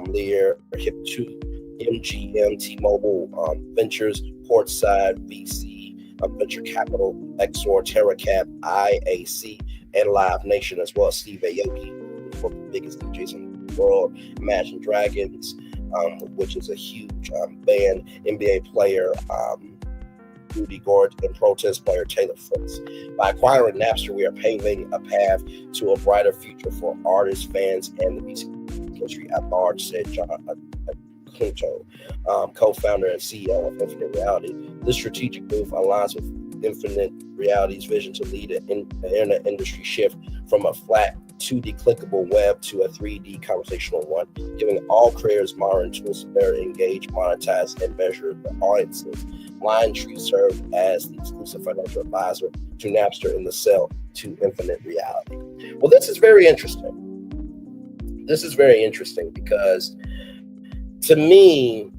Lear, Hip2, MGM, T-Mobile Ventures, Portside, VC, Venture Capital, Exor, TerraCap, IAC, and Live Nation, as well as Steve Aoki, one of the biggest DJs in the world, Imagine Dragons, which is a huge band, NBA player, Rudy Gord, and protest player Taylor Fritz. By acquiring Napster, we are paving a path to a brighter future for artists, fans, and the music industry at large, said John Quinto, co-founder and CEO of Infinite Reality. This strategic move aligns with Infinite Reality's vision to lead an internet industry shift from a flat 2D clickable web to a 3D conversational one, giving all creators modern tools to better engage, monetize, and measure the audiences. LionTree served as the exclusive financial advisor to Napster in the sale to Infinite Reality. Well, this is very interesting. This is very interesting because, to me,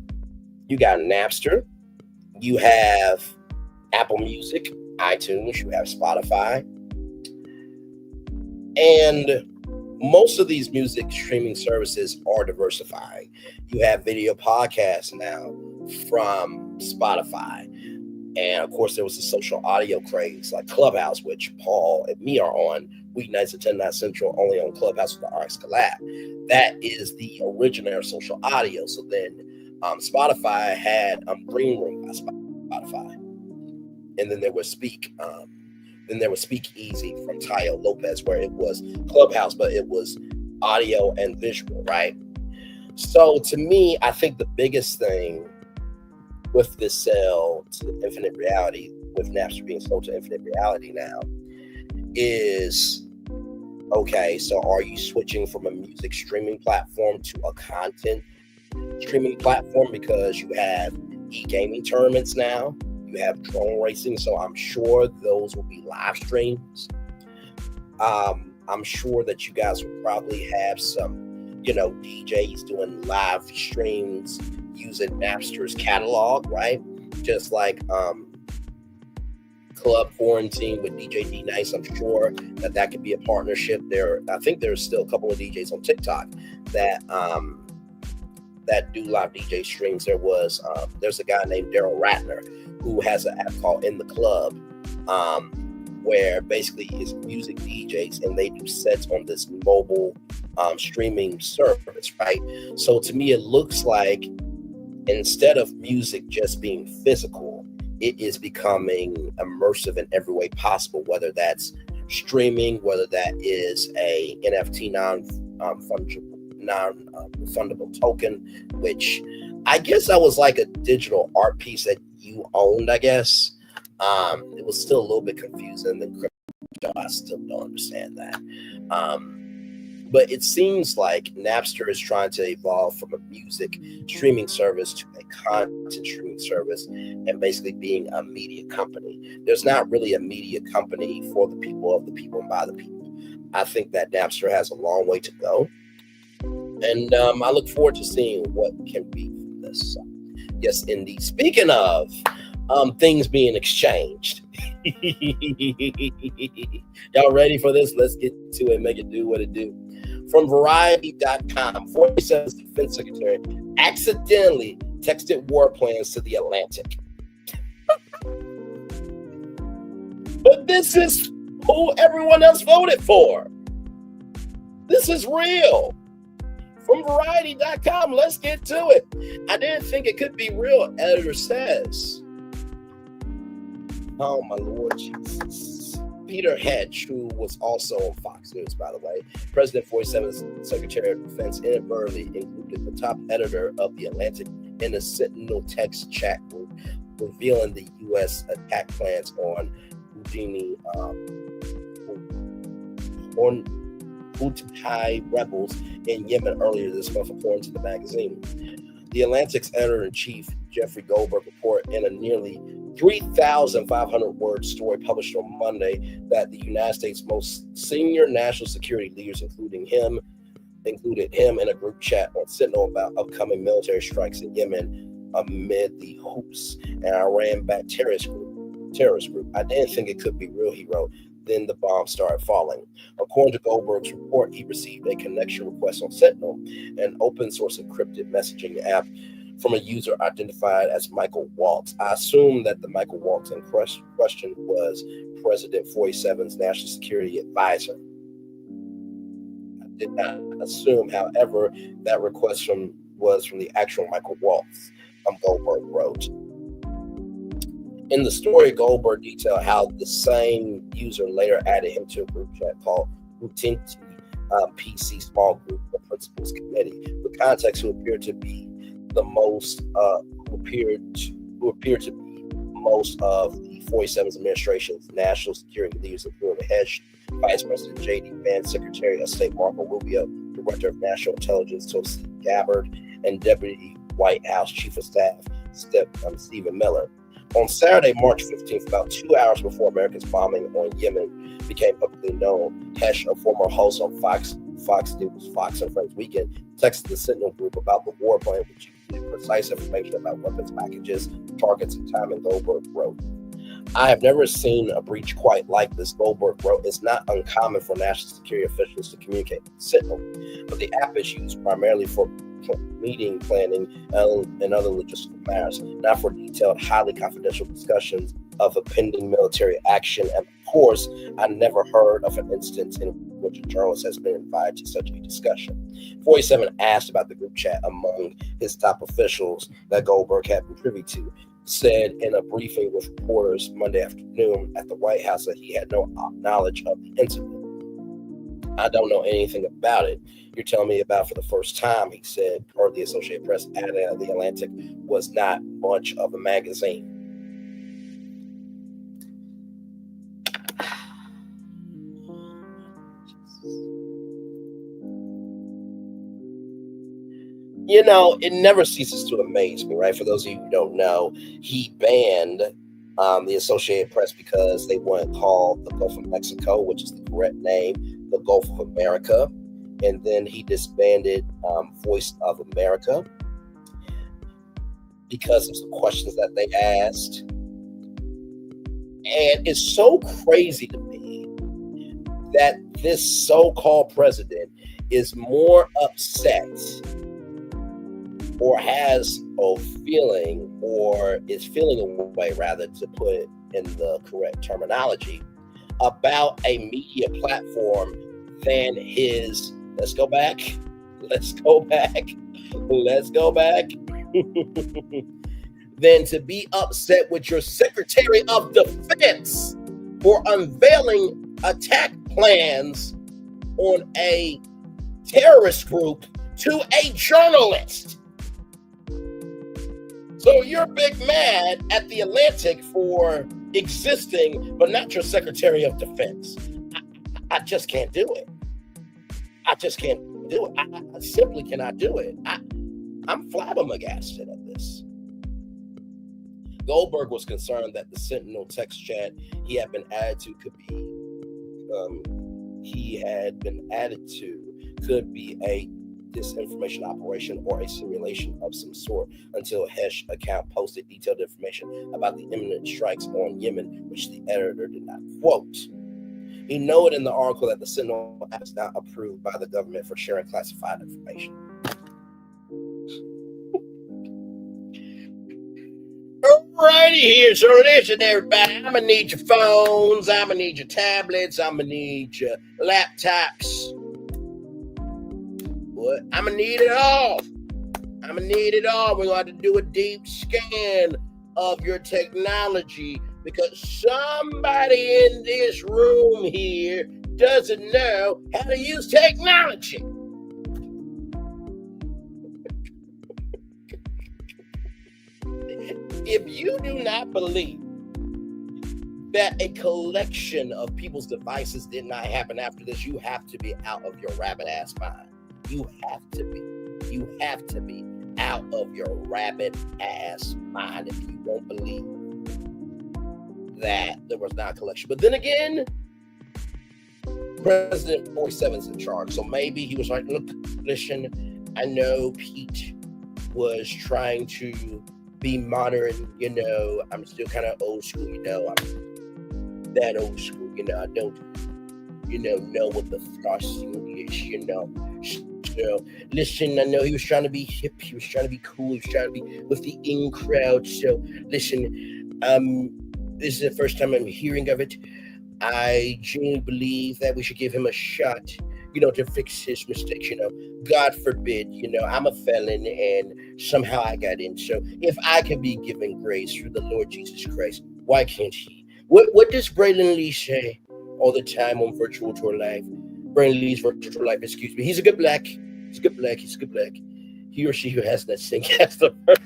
you got Napster, you have Apple Music, iTunes, you have Spotify, and most of these music streaming services are diversifying. You have video podcasts now from Spotify. And of course, there was the social audio craze like Clubhouse, which Paul and me are on weeknights at 10 Central, only on Clubhouse with the RX Collab. That is the originator of social audio. So then Spotify had Green Room by Spotify. And then there was Speak. Then there was Speak Easy from Tayo Lopez, where it was Clubhouse, but it was audio and visual, right? So to me, I think the biggest thing with this sale to Infinite Reality, with Napster being sold to Infinite Reality now, is, okay, so are you switching from a music streaming platform to a content streaming platform? Because you have e-gaming tournaments now, you have drone racing, so I'm sure those will be live streams. I'm sure that you guys will probably have some, DJs doing live streams using Napster's catalog, right? Just like Club Quarantine with DJ D Nice. I'm sure that could be a partnership there. I think there's still a couple of DJs on TikTok that do live DJ streams. There's a guy named Daryl Ratner who has an app called In the Club, where basically it's music DJs and they do sets on this mobile streaming service, right? So to me, it looks like instead of music just being physical, it is becoming immersive in every way possible, whether that's streaming, whether that is a NFT non-refundable token, which I guess that was like a digital art piece that you owned, I guess. It was still a little bit confusing than crypto. I still don't understand that. But it seems like Napster is trying to evolve from a music streaming service to a content streaming service and basically being a media company. There's not really a media company for the people, of the people, and by the people. I think that Napster has a long way to go. And I look forward to seeing what can be from this. So, yes, indeed. Speaking of things being exchanged. Y'all ready for this? Let's get to it. Make it do what it do. From Variety.com, 47th Defense Secretary accidentally texted war plans to the Atlantic. But this is who everyone else voted for. This is real. From Variety.com, let's get to it. I didn't think it could be real, editor says. Oh, my Lord Jesus. Peter Hedge, who was also on Fox News, by the way, President 47th Secretary of Defense, inadvertently included the top editor of The Atlantic in a Sentinel text chat group revealing the U.S. attack plans on Houthi rebels in Yemen earlier this month, according to the magazine. The Atlantic's editor-in-chief, Jeffrey Goldberg, reported in a nearly 3,500-word story published on Monday that the United States' most senior national security leaders, included him in a group chat on Sentinel about upcoming military strikes in Yemen amid the Houthis, an Iran-backed terrorist group. I didn't think it could be real, he wrote. Then the bomb started falling. According to Goldberg's report, he received a connection request on Sentinel, an open-source encrypted messaging app, from a user identified as Michael Waltz. I assume that the Michael Waltz in question was President 47's national security advisor. I did not assume, however, that request was from the actual Michael Waltz, Goldberg wrote. In the story, Goldberg detailed how the same user later added him to a group chat called Utinti PC Small Group, the Principals Committee, with contacts who appeared to be most of the 47's administration's national security leaders, including Hesh, Vice President J.D. Vance, Secretary of State Marco Rubio, Director of National Intelligence Tulsi Gabbard, and Deputy White House Chief of Staff Stephen Miller. On Saturday, March 15th, about 2 hours before America's bombing on Yemen became publicly known, Hesh, a former host on Fox News' Fox and Friends Weekend, texted the Sentinel group about the war plan, which included precise information about weapons packages, targets, and timing. Goldberg wrote, I have never seen a breach quite like this, Goldberg wrote. It's not uncommon for national security officials to communicate with Sentinel, but the app is used primarily for meeting planning and other logistical matters, not for detailed, highly confidential discussions of a pending military action. And of course, I never heard of an instance in which a journalist has been invited to such a discussion. 47 asked about the group chat among his top officials that Goldberg had been privy to, said in a briefing with reporters Monday afternoon at the White House that he had no knowledge of the incident. I don't know anything about it. You're telling me about it for the first time, he said, or the Associated Press added that the Atlantic was not much of a magazine. You know, it never ceases to amaze me, right? For those of you who don't know, he banned the Associated Press because they wouldn't call the Gulf of Mexico, which is the correct name, the Gulf of America. And then he disbanded Voice of America because of some questions that they asked. And it's so crazy to me that this so-called president is more upset or has a feeling, or is feeling a way, rather, to put it in the correct terminology, about a media platform than his, let's go back, than to be upset with your Secretary of Defense for unveiling attack plans on a terrorist group to a journalist. So you're big mad at the Atlantic for existing, but not your Secretary of Defense. I just can't do it. I simply cannot do it. I'm flabbergasted at this. Goldberg was concerned that the Sentinel text chat he had been added to could be a disinformation operation or a simulation of some sort, until Hesh account posted detailed information about the imminent strikes on Yemen, which the editor did not quote. He noted in the article that the Sentinel app is not approved by the government for sharing classified information. Alrighty here, so listen everybody, I'm gonna need your phones, I'm gonna need your tablets, I'm gonna need your laptops. What? I'm gonna need it all. We're gonna have to do a deep scan of your technology because somebody in this room here doesn't know how to use technology. if you do not believe that a collection of people's devices did not happen after this, you have to be out of your rabbit ass mind. You have to be out of your rabbit ass mind if you don't believe that there was not a collection. But then again, President 47 is in charge, so maybe he was like, look, listen, I know Pete was trying to be modern, I'm still kind of old school, I'm that old school, I don't, know what the frosting is, So, listen, I know he was trying to be hip, he was trying to be cool, he was trying to be with the in crowd, so, listen, this is the first time I'm hearing of it. I genuinely believe that we should give him a shot, to fix his mistakes, God forbid, I'm a felon and somehow I got in. So if I can be given grace through the Lord Jesus Christ, why can't he? What does Braylon Lee say all the time on Virtual Tour Live? Braylon Lee's Virtual Tour Live, excuse me. He's a good black. He's a good black. He's a good black. He or she who has that sing has the first.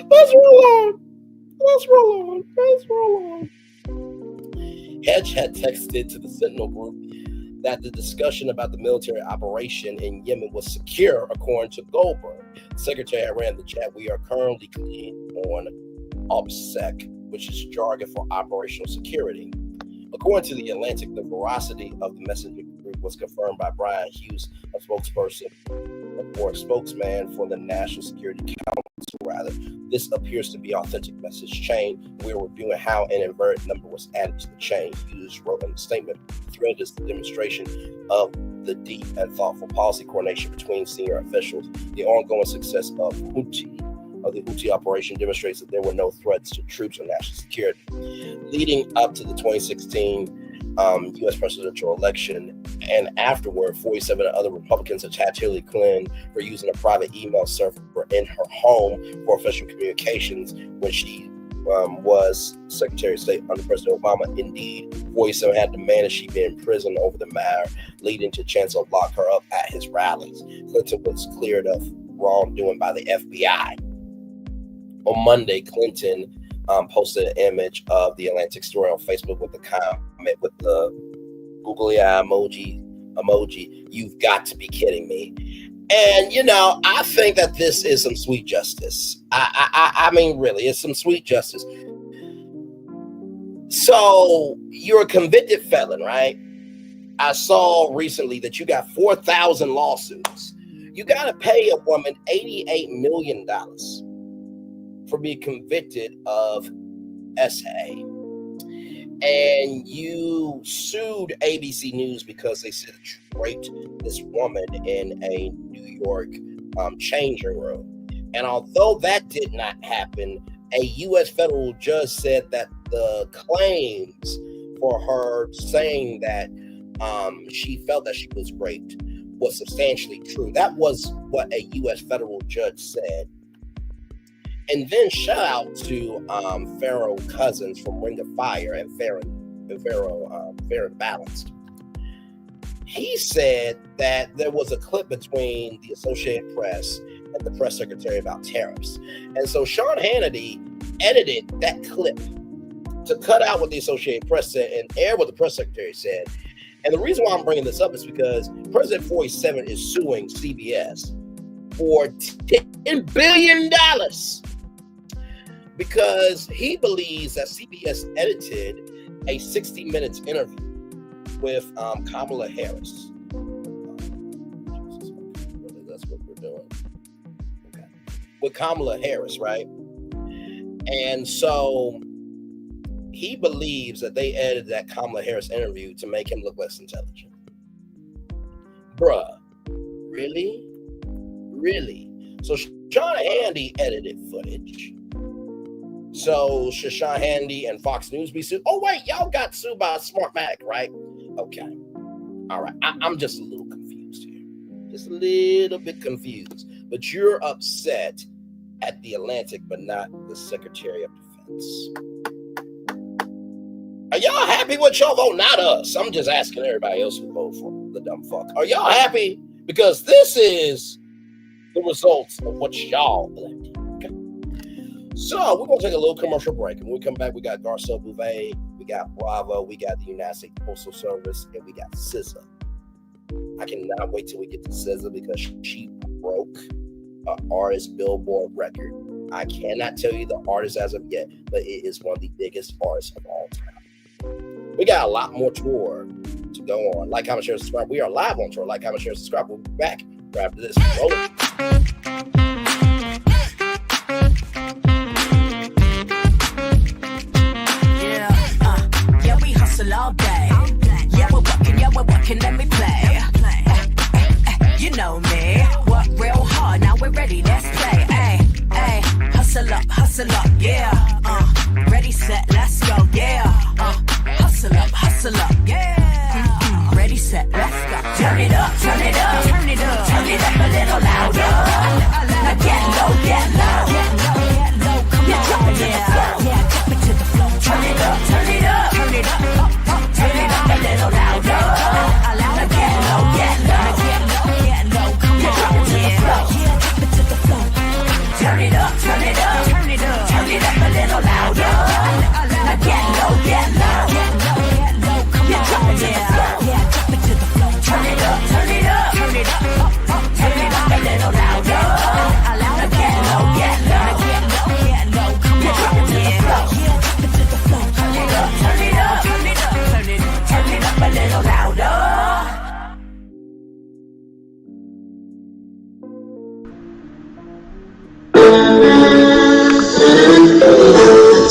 Let's roll on. Hedge had texted to the Sentinel group that the discussion about the military operation in Yemen was secure, according to Goldberg. Secretary ran the chat. We are currently clean on OPSEC, which is jargon for operational security. According to The Atlantic, the veracity of the messenger group was confirmed by Brian Hughes, a spokesperson or a spokesman for the National Security Council. This appears to be authentic message chain. We are reviewing how an inverted number was added to the chain. Hughes wrote in a statement, the thread is the demonstration of the deep and thoughtful policy coordination between senior officials. The ongoing success of the Houthi operation demonstrates that there were no threats to troops or national security. Leading up to the 2016 U.S. presidential election and afterward, 47 other Republicans attacked Hillary Clinton for using a private email server in her home for official communications when she was Secretary of State under President Obama. Indeed, 47 had demanded she be in prison over the matter, leading to Chancellor lock her up at his rallies. Clinton was cleared of wrongdoing by the FBI. On Monday, Clinton posted an image of the Atlantic story on Facebook with the comment with the googly eye emoji. You've got to be kidding me. And, I think that this is some sweet justice. I mean, really, it's some sweet justice. So you're a convicted felon, right? I saw recently that you got 4,000 lawsuits. You got to pay a woman $88 million for being convicted of SZA. And you sued ABC News because they said that you raped this woman in a New York changing room. And although that did not happen, a U.S. federal judge said that the claims for her saying that she felt that she was raped was substantially true. That was what a U.S. federal judge said. And then shout out to Pharaoh Cousins from Ring of Fire and Fair and Balanced. He said that there was a clip between the Associated Press and the press secretary about tariffs. And so Sean Hannity edited that clip to cut out what the Associated Press said and air what the press secretary said. And the reason why I'm bringing this up is because President 47 is suing CBS for $10 billion. Because he believes that CBS edited a 60 Minutes interview with Kamala Harris. That's what we're doing. Okay. With Kamala Harris, right? And so he believes that they edited that Kamala Harris interview to make him look less intelligent. Bruh, really? Really? So Sean Hannity edited footage. So should Sean Hannity and Fox News be sued? Oh, wait, y'all got sued by Smartmatic, right? Okay. All right. I'm just a little confused here. Just a little bit confused. But you're upset at the Atlantic, but not the Secretary of Defense. Are y'all happy with y'all vote? Not us. I'm just asking everybody else who vote for the dumb fuck. Are y'all happy? Because this is the results of what y'all elected. Okay. So we're gonna take a little commercial break, and when we come back, we got Garcelle Beauvais, we got Bravo, we got the United States Postal Service, and we got SZA. I cannot wait till we get to SZA because she broke an artist Billboard record. I cannot tell you the artist as of yet, but it is one of the biggest artists of all time. We got a lot more tour to go on. Like, comment, share, subscribe. We are live on tour. Like, comment, share, subscribe. We'll be back right after this. Roll it. Yeah, we hustle all day. Yeah, we're working, let me play. You know me, work real hard, now we're ready, let's play. Hustle up, yeah. Ready, set, let's go, yeah. Hustle up, yeah. Ready, set, let's go. Turn it up, turn it up, turn it up, turn it up a little louder. Now get low, come on, yeah. Drop it to the floor. Turn it up, turn it up, turn it up, turn it up a little louder. Now get low, come on, yeah. Drop it to the floor. Turn it up, turn it up, turn it up, turn it up a little louder. Now get low, come on, yeah. Drop it to the floor. Turn it up, turn it up, turn it up, turn it up a little louder. Now get low, come on, yeah. Drop it to the floor. Turn it up, turn it up, turn it up, turn it up a little louder.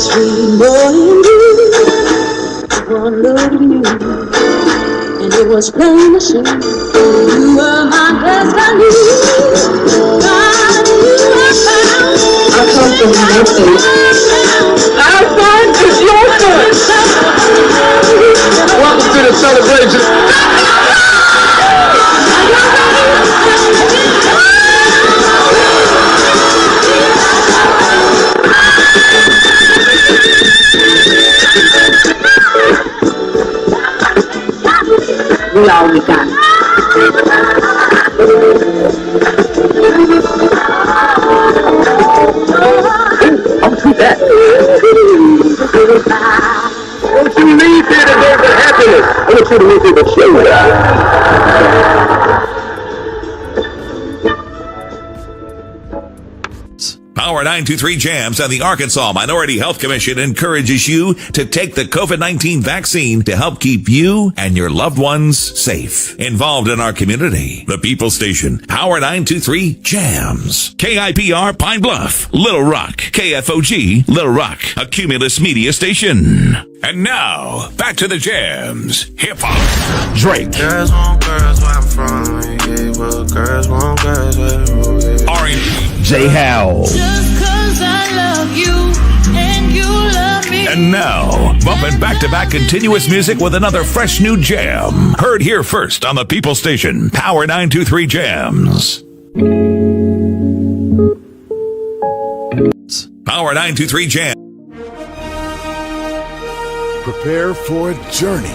Sweet boy and you, one look at you, and it was plain to see you were my destiny. God, you are found. I come from nothing. Our son is your son. Welcome to the celebration. We all we got. I'll do that. Don't you leave here to go for happiness. I want you to leave here to show it. Power 923 Jams and the Arkansas Minority Health Commission encourages you to take the COVID-19 vaccine to help keep you and your loved ones safe. Involved in our community, the People Station, Power 923 Jams. KIPR Pine Bluff, Little Rock, KFOG, Little Rock, a Cumulus media station. And now, back to the jams. Hip-hop. Drake. Girls want girls where I'm from. Yeah, well, girls want girls where I'm R&B. J. Howell. Just 'cause I love you and you love me. And now, bumping back-to-back continuous music with another fresh new jam. Heard here first on the People Station, Power 923 Jams. Power 923 Jams. Prepare for a journey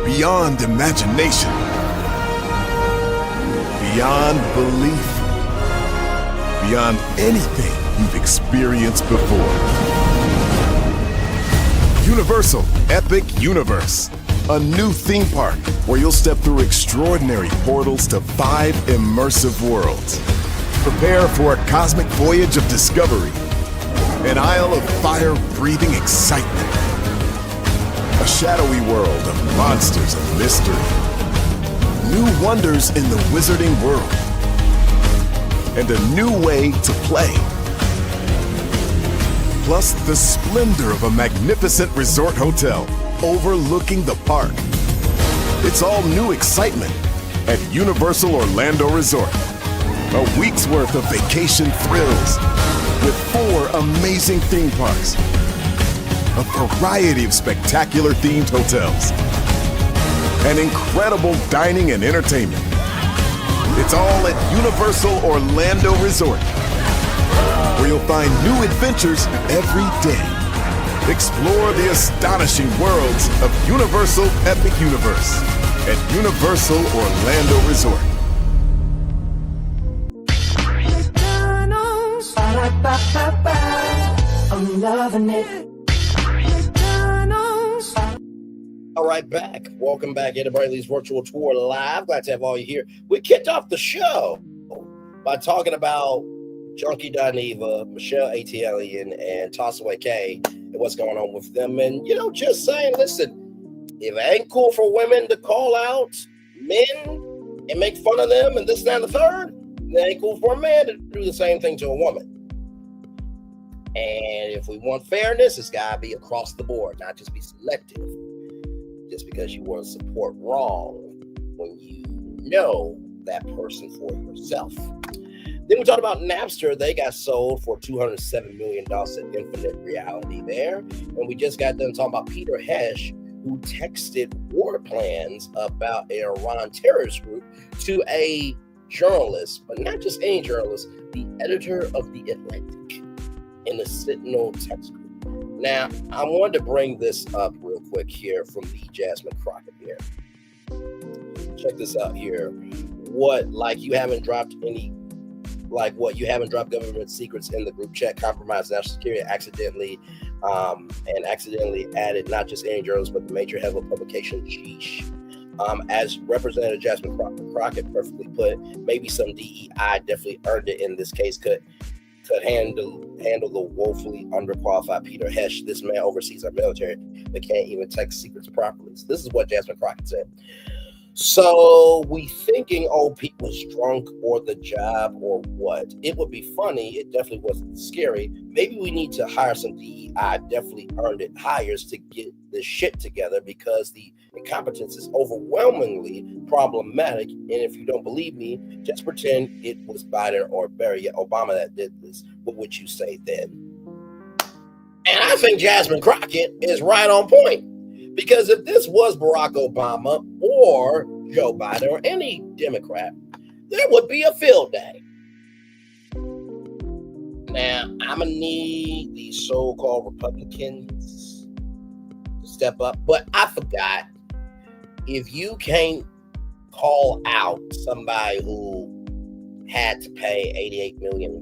beyond imagination, beyond belief, beyond anything you've experienced before. Universal Epic Universe, a new theme park where you'll step through extraordinary portals to 5 immersive worlds. Prepare for a cosmic voyage of discovery. An isle of fire-breathing excitement. A shadowy world of monsters and mystery. New wonders in the wizarding world. And a new way to play. Plus the splendor of a magnificent resort hotel overlooking the park. It's all new excitement at Universal Orlando Resort. A week's worth of vacation thrills. With 4 amazing theme parks, a variety of spectacular themed hotels, and incredible dining and entertainment. It's all at Universal Orlando Resort, where you'll find new adventures every day. Explore the astonishing worlds of Universal Epic Universe at Universal Orlando Resort. I'm loving it. All right, back. Welcome back into Brayley's Virtual Tour Live. Glad to have all you here. We kicked off the show by talking about Junkie Diniva, Michelle Atlien, and Tossaway K, and what's going on with them. And, you know, just saying, listen, if it ain't cool for women to call out men and make fun of them and this, that, and the third, it ain't cool for a man to do the same thing to a woman. And if we want fairness, it's got to be across the board, not just be selective. Just because you want to support wrong when you know that person for yourself. Then we talked about Napster. They got sold for $207 million at Infinite Reality there. And we just got done talking about Peter Hesh, who texted war plans about an Iran terrorist group to a journalist, but not just any journalist, the editor of The Atlantic in the Sentinel text group. Now, I wanted to bring this up real quick here from the Jasmine Crockett here. Check this out here. What, like you haven't dropped any, like what, you haven't dropped government secrets in the group chat, compromised national security accidentally, and accidentally added not just any journalists, but the major head of publication, Sheesh. As Representative Jasmine Crockett perfectly put, maybe some DEI definitely earned it in this case, could handle the woefully underqualified Peter Hesh. This man oversees our military, but can't even text secrets properly. So this is what Jasmine Crockett said. So we thinking, oh, Pete was drunk or the job or what? It would be funny. It definitely wasn't scary. Maybe we need to hire some DEI, definitely earned it hires to get this shit together because the incompetence is overwhelmingly problematic. And if you don't believe me, just pretend it was Biden or Obama that did this. What would you say then? And I think Jasmine Crockett is right on point. Because if this was Barack Obama or Joe Biden or any Democrat, there would be a field day. Now, I'm going to need these so-called Republicans to step up. But I forgot, if you can't call out somebody who had to pay $88 million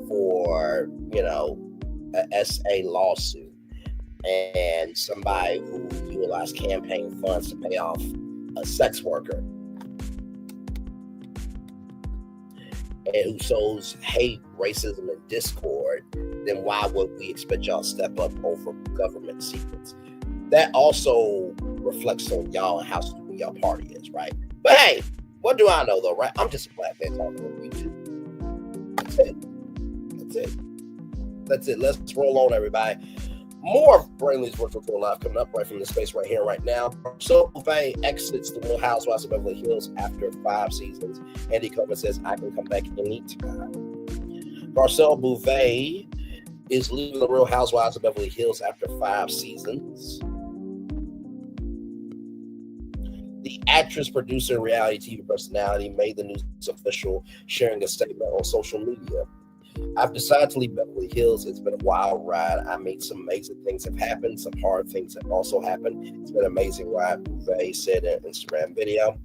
for, you know, a SA lawsuit, and somebody who utilized campaign funds to pay off a sex worker and who sows hate, racism, and discord, then why would we expect y'all to step up over government secrets? That also reflects on y'all and how stupid y'all party is, right? But hey, what do I know though, right? I'm just a black man talking on YouTube. That's it. Let's roll on, everybody. More of Brayley's Virtual Tour Live coming up right from the space right here, right now. Garcelle Beauvais exits the Real Housewives of Beverly Hills after 5 seasons. Andy Coleman says, I can come back anytime. Garcelle Beauvais is leaving the Real Housewives of Beverly Hills after 5 seasons. The actress, producer, and reality TV personality made the news official, sharing a statement on social media. I've decided to leave Beverly Hills. It's been a wild ride. I mean, some amazing things have happened. Some hard things have also happened. It's been an amazing ride, Beauvais said in an Instagram video.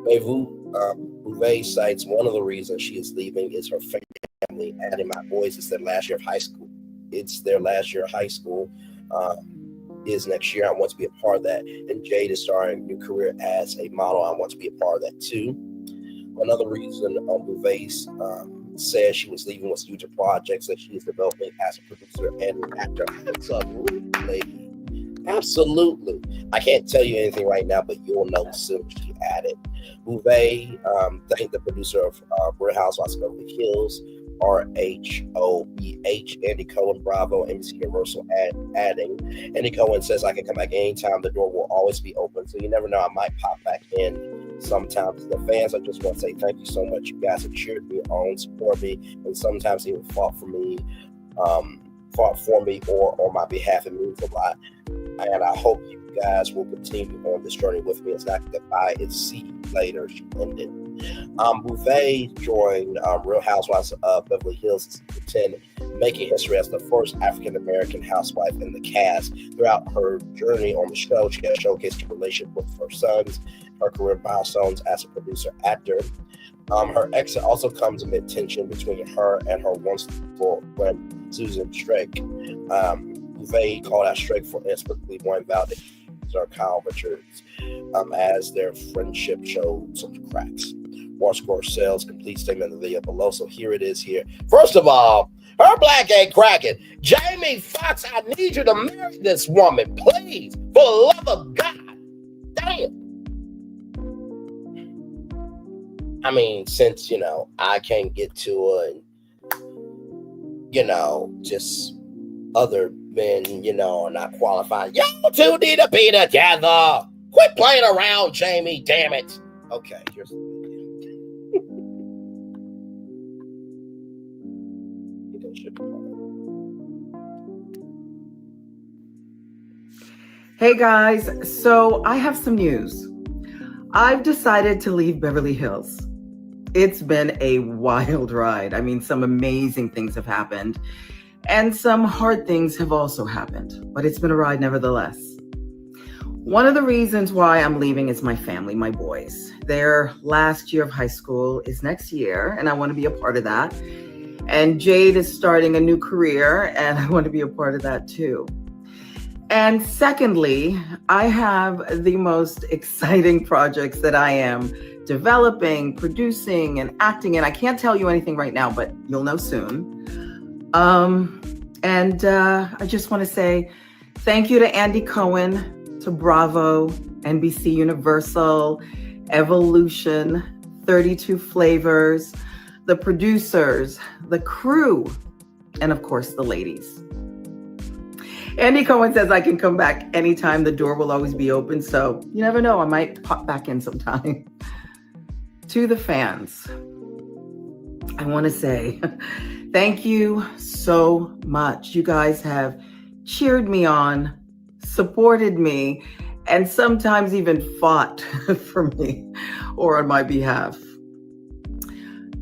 Beauvais cites one of the reasons she is leaving is her family, adding, my boys, it's their last year of high school. Is next year. I want to be a part of that. And Jade is starting a new career as a model. I want to be a part of that too. Another reason Beauvais says she was leaving was due to projects that she is developing as a producer and an actor. Absolutely. Absolutely. I can't tell you anything right now, but you'll know soon, she added. Beauvais thanked the producer of Real Housewives of Beverly Hills, RHOBH, Andy Cohen, Bravo, NBC Universal, adding, Andy Cohen says, I can come back anytime. The door will always be open. So you never know, I might pop back in sometimes. The fans, I just want to say thank you so much. You guys have cheered me on, support me, and sometimes even fought for me or on my behalf. It means a lot. And I hope you guys will continue on this journey with me. It's not goodbye, it's see you later. She ended. Beauvais joined Real Housewives of Beverly Hills in 10, making history as the first African-American housewife in the cast. Throughout her journey on the show, she has showcased her relationship with her sons, her career milestones as a producer-actor. Her exit also comes amid tension between her and her once girlfriend, Susan Strake. Beauvais called out Strake for inexplicably one validating Kyle Richards as their friendship showed some cracks. Watch Garcelle's complete statement in the video below. So here it is here. First of all, her black ain't cracking. Jamie Foxx, I need you to marry this woman, please, for the love of God. Damn. I mean, since, I can't get to just other men, are not qualified. Y'all two need to be together. Quit playing around, Jamie. Damn it. Okay, here's the video. Hey guys, so I have some news. I've decided to leave Beverly Hills. It's been a wild ride. I mean, some amazing things have happened. And some hard things have also happened, but it's been a ride nevertheless. One of the reasons why I'm leaving is my family, my boys. Their last year of high school is next year, and I want to be a part of that. And Jade is starting a new career, and I want to be a part of that too. And secondly, I have the most exciting projects that I am developing, producing, and acting in. I can't tell you anything right now, but you'll know soon. I just want to say thank you to Andy Cohen, to Bravo, NBC Universal, Evolution, 32 Flavors, the producers, the crew, and of course the ladies. Andy Cohen says I can come back anytime. The door will always be open. So you never know, I might pop back in sometime. To the fans, I want to say thank you so much. You guys have cheered me on, supported me, and sometimes even fought for me or on my behalf.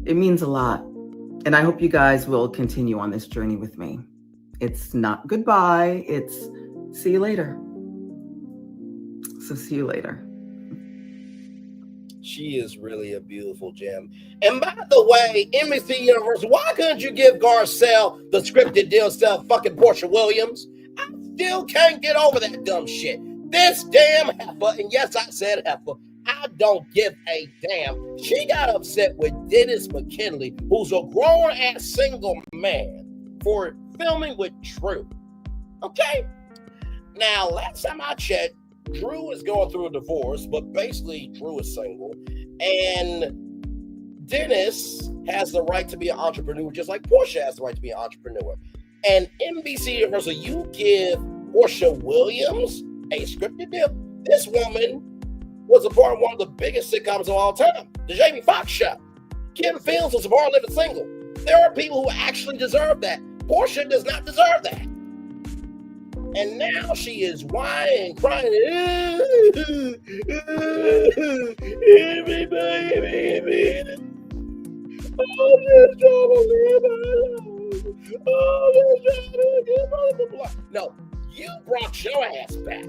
It means a lot. And I hope you guys will continue on this journey with me. It's not goodbye, it's see you later. So see you later. She is really a beautiful gem. And by the way, NBC Universal, why couldn't you give Garcelle the scripted deal instead of fucking Portia Williams? I still can't get over that dumb shit. This damn heifer, and yes, I said heifer, I don't give a damn. She got upset with Dennis McKinley, who's a grown-ass single man, for filming with Drew. Okay? Now, last time I checked, Drew is going through a divorce, but basically Drew is single. And Dennis has the right to be an entrepreneur, just like Portia has the right to be an entrepreneur. And NBC Universal, you give Portia Williams a scripted deal. This woman was a part of one of the biggest sitcoms of all time, The Jamie Foxx Show. Kim Fields was a part of Living Single. There are people who actually deserve that. Portia does not deserve that. And now she is whining and crying. Everybody, I'm just trying to live my life. I'm just trying to get on the block. No, you brought your ass back.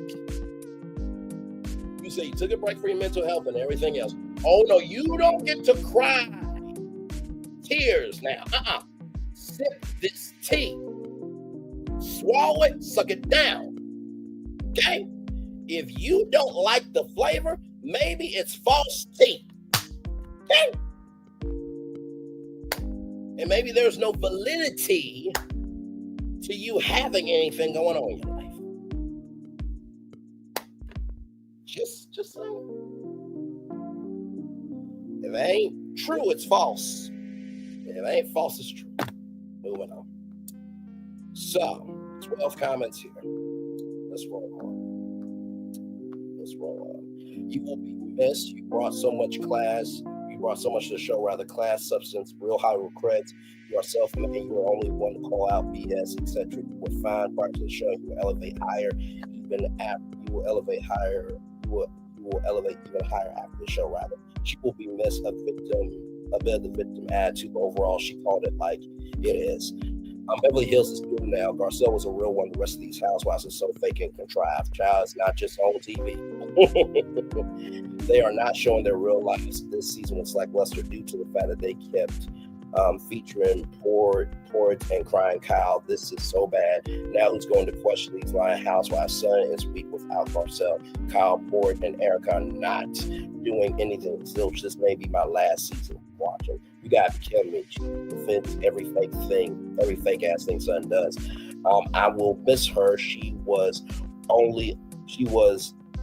You say you took a break for your mental health and everything else. Oh no, you don't get to cry tears now. Sip this tea. Swallow it, suck it down. Okay? If you don't like the flavor, maybe it's false tea. Okay? And maybe there's no validity to you having anything going on in your life. Just saying. If it ain't true, it's false. If it ain't false, it's true. Moving on. So, 12 comments here. Let's roll on. You will be missed. You brought so much class. You brought so much to the show, rather class, substance, real Hollywood creds. You are self-made. You are only one to call out BS, etc. You were fine prior to the show. You will elevate higher. Even after you will elevate higher. You will elevate even higher after the show, rather. She will be missed, a bit of the victim attitude, but overall, she called it like it is. Beverly Hills is new now. Garcelle was a real one. The rest of these housewives are so fake and contrived. Child, it's not just on TV. They are not showing their real lives. This season was lackluster due to the fact that they kept featuring poor and crying Kyle. This is so bad. Now who's going to question these lying housewives? Son is weak without Garcelle. Kyle, Port, and Erica are not doing anything. Still, this may be my last season watching. You gotta be kidding me. She defends every fake thing, every fake ass thing Son does. I will miss her. She was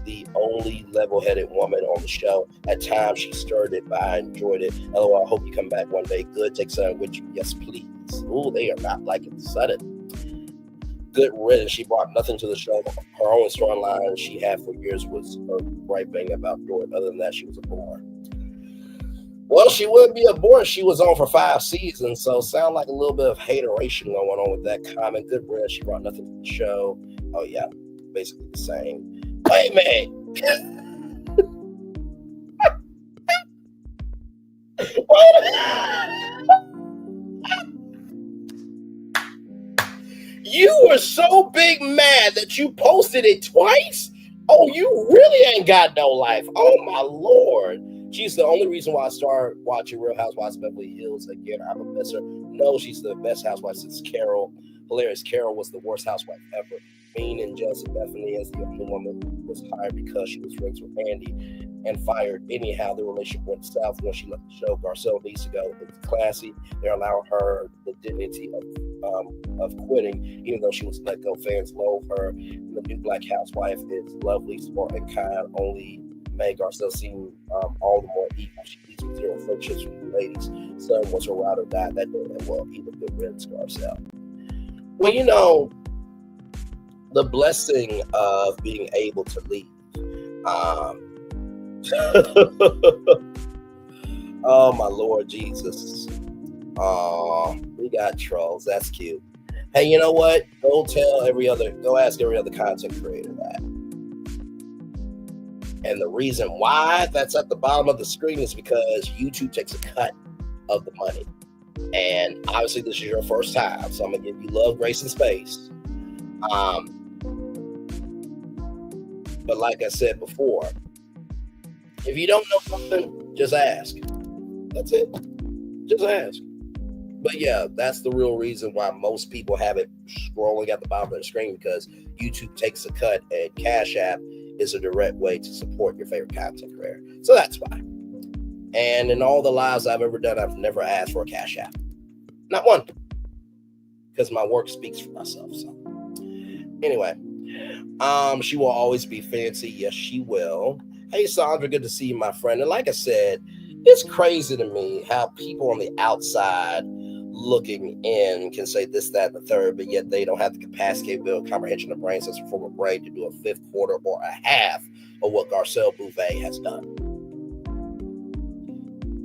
the only level-headed woman on the show. At times, she stirred it, but I enjoyed it. LOL, I hope you come back one day. Good, take Son with you. Yes, please. Ooh, they are not liking Sudden. Good riddance. She brought nothing to the show. Her only storyline she had for years was her griping about Jordan. Other than that, she was a bore. Well, she wouldn't be a bore. She was on for 5 seasons, so sound like a little bit of hateration going on with that comment. Good riddance. She brought nothing to the show. Oh, yeah, basically the same. Wait a minute. You were so big mad that you posted it twice? Oh, you really ain't got no life. Oh, my Lord. She's the only reason why I started watching Real Housewives of Beverly Hills again. I'm a misser. No, she's the best housewife since Carol. Hilarious. Carol was the worst housewife ever. Mean and jealous of Bethany as the only woman who was hired because she was friends with Andy and fired. Anyhow, the relationship went south when she left the show. Garcelle needs to go. It's classy. They're allowing her the dignity of quitting, even though she was let go. Fans loathe her. And the new black housewife is lovely, smart, and kind. Only made Garcelle seem all the more equal. She leads with zero friendships with the ladies. Son was her ride or die. That didn't end well. Either good riddance, Garcelle. Well, you know, the blessing of being able to leave. Oh, my Lord Jesus. We got trolls. That's cute. Hey, you know what? Go ask every other content creator that. And the reason why that's at the bottom of the screen is because YouTube takes a cut of the money. And obviously this is your first time, so I'm gonna give you love, grace, and space. But like I said before, if you don't know something, just ask. That's it. Just ask. But yeah, that's the real reason why most people have it scrolling at the bottom of the screen, because YouTube takes a cut and Cash App is a direct way to support your favorite content creator. So that's why. And in all the lives I've ever done, I've never asked for a Cash App. Not one. Because my work speaks for myself. So anyway, she will always be fancy. Yes, she will. Hey, Sandra, good to see you, my friend. And like I said, it's crazy to me how people on the outside looking in can say this, that, and the third, but yet they don't have the capacity, build comprehension of brain system from a brain to do a fifth, quarter, or a half of what Garcelle Beauvais has done.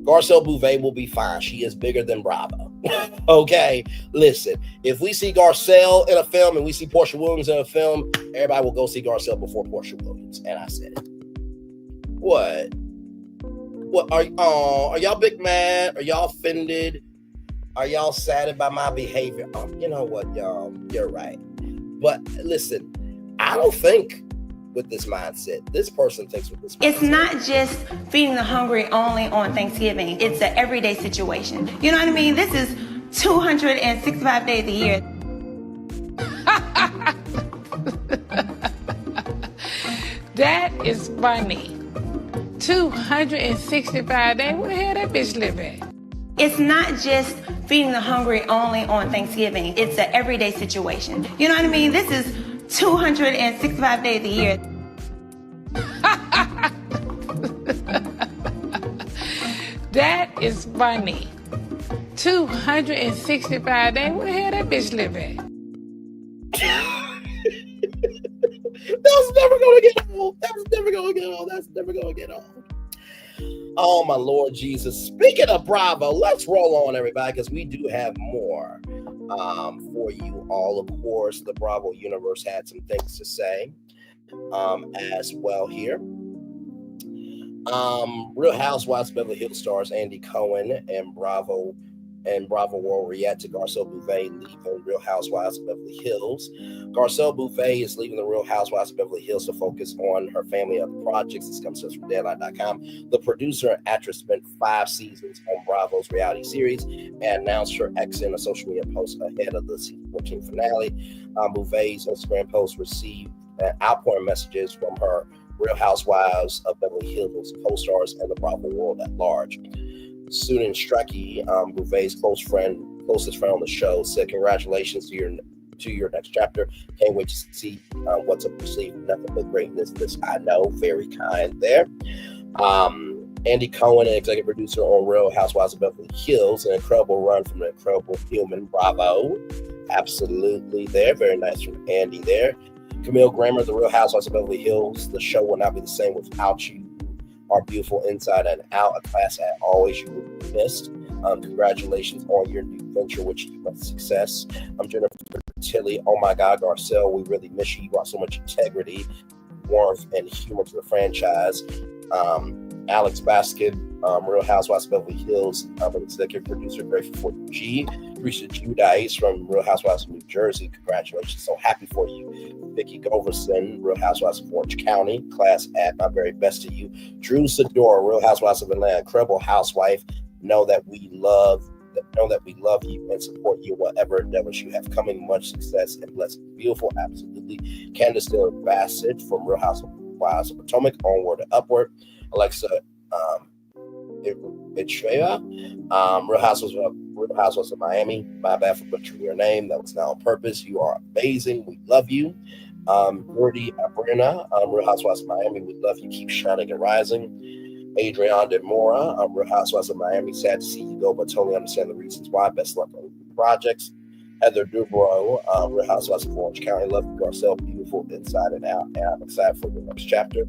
Garcelle Beauvais will be fine. She is bigger than Bravo. Okay, listen, if we see Garcelle in a film and we see Portia Williams in a film, everybody will go see Garcelle before Portia Williams. And I said it. What are y'all big mad? Are y'all offended? Are y'all saddened by my behavior? You know what, y'all, you're right. But listen, I don't think with this mindset. This person thinks with this mindset. It's not just feeding the hungry only on Thanksgiving. It's an everyday situation. You know what I mean? This is 265 days a year. That is funny. 265 days? Where the hell that bitch live at? It's not just feeding the hungry only on Thanksgiving. It's an everyday situation. You know what I mean? This is 265 days a year. That is funny. 265 days? Where the hell that bitch live at? That's never gonna get old. That's never gonna get old. That's never gonna get old. Oh, my Lord Jesus. Speaking of Bravo, let's roll on, everybody, because we do have more for you all. Of course, the Bravo universe had some things to say as well here. Real Housewives of Beverly Hills stars Andy Cohen and Bravo World react to Garcelle Beauvais leaving Real Housewives of Beverly Hills. Garcelle Beauvais is leaving the Real Housewives of Beverly Hills to focus on her family and other projects. This comes to us from Deadline.com. The producer and actress spent 5 seasons on Bravo's reality series and announced her exit in a social media post ahead of the season 14 finale. Beauvais' Instagram post received outpouring messages from her Real Housewives of Beverly Hills co-stars and the Bravo world at large. Susan Strachey, Beauvais' closest friend on the show, said, "Congratulations to your next chapter. Can't wait to see what's up your sleeve. Nothing but greatness. This I know." Very kind there. Andy Cohen, an executive producer on Real Housewives of Beverly Hills, an incredible run from an incredible human. Bravo. Absolutely there. Very nice from Andy there. Camille Grammer, The Real Housewives of Beverly Hills. The show will not be the same without you. Are beautiful inside and out. A class at always. You will be missed. Congratulations on your new venture, which you much success. I'm Jennifer Tilly. Oh my God, Garcelle, we really miss you. You brought so much integrity, warmth, and humor to the franchise. Alex Baskin, Real Housewives of Beverly Hills, an executive producer, grateful for you. Teresa Giudice from Real Housewives of New Jersey, congratulations, so happy for you. Vicky Goverson, Real Housewives of Orange County, class at my very best to you. Drew Sidora, Real Housewives of Atlanta, incredible housewife. Know that we love you and support you whatever endeavors you have coming. Much success and blessings. Beautiful, absolutely. Candace Dillon Bassett from Real Housewives of Potomac, onward and upward. Alexa Itcheva, Real Housewives of Miami. My bad for butchering your name. That was not on purpose. You are amazing. We love you. Gertie Abrina, Real Housewives of Miami. We love you. Keep shining and rising. Adrienne De Mora, Real Housewives of Miami. Sad to see you go, but totally understand the reasons why. Best luck on projects. Heather Dubrow, Real Housewives of Orange County. Love you, Garcelle. Beautiful inside and out. And I'm excited for the next chapter.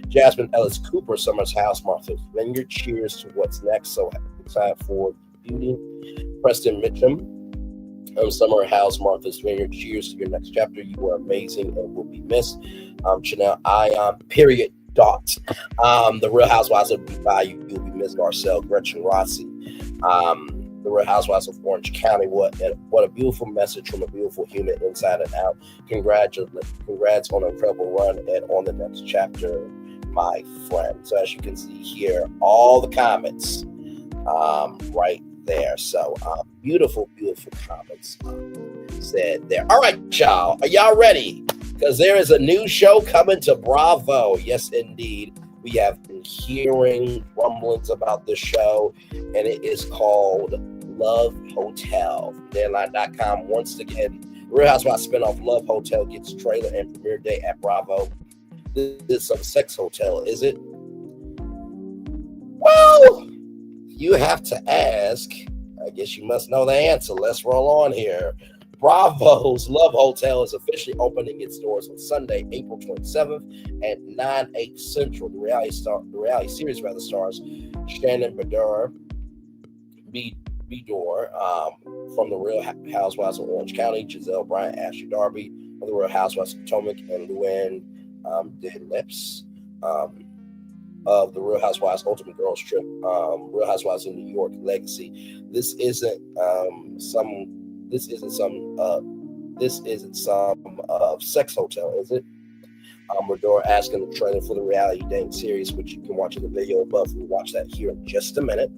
Jasmine Ellis Cooper, Summer's House, Martha's Vineyard. Cheers to what's next. So excited for beauty. Preston Mitchum, Summer House, Martha's Vineyard. Cheers to your next chapter. You were amazing and will be missed. Chanel Ion, period. Dot. The Real Housewives of Beverly, you'll be missed. Garcelle. Gretchen Rossi, The Real Housewives of Orange County. What a beautiful message from a beautiful human inside and out. Congrats on an incredible run and on the next chapter, my friend. So as you can see here, all the comments right there. So beautiful comments said there. All right, y'all. Are y'all ready? Because there is a new show coming to Bravo. Yes, indeed. We have been hearing rumblings about this show, and it is called Love Hotel. Deadline.com. Once again, Real Housewives spinoff Love Hotel gets trailer and premiere day at Bravo. This is some sex hotel, is it? Well, you have to ask. I guess you must know the answer. Let's roll on here. Bravo's Love Hotel is officially opening its doors on Sunday, April 27th at 9/8 Central. The reality series stars Shannon Bedore from the Real Housewives of Orange County, Giselle Bryant, Ashley Darby of the Real Housewives of Potomac, and Luann DeLips of the Real Housewives Ultimate Girls Trip, Real Housewives of New York Legacy. This isn't some sex hotel, is it? Redor asking the trailer for the reality dating series, which you can watch in the video above. We'll watch that here in just a minute.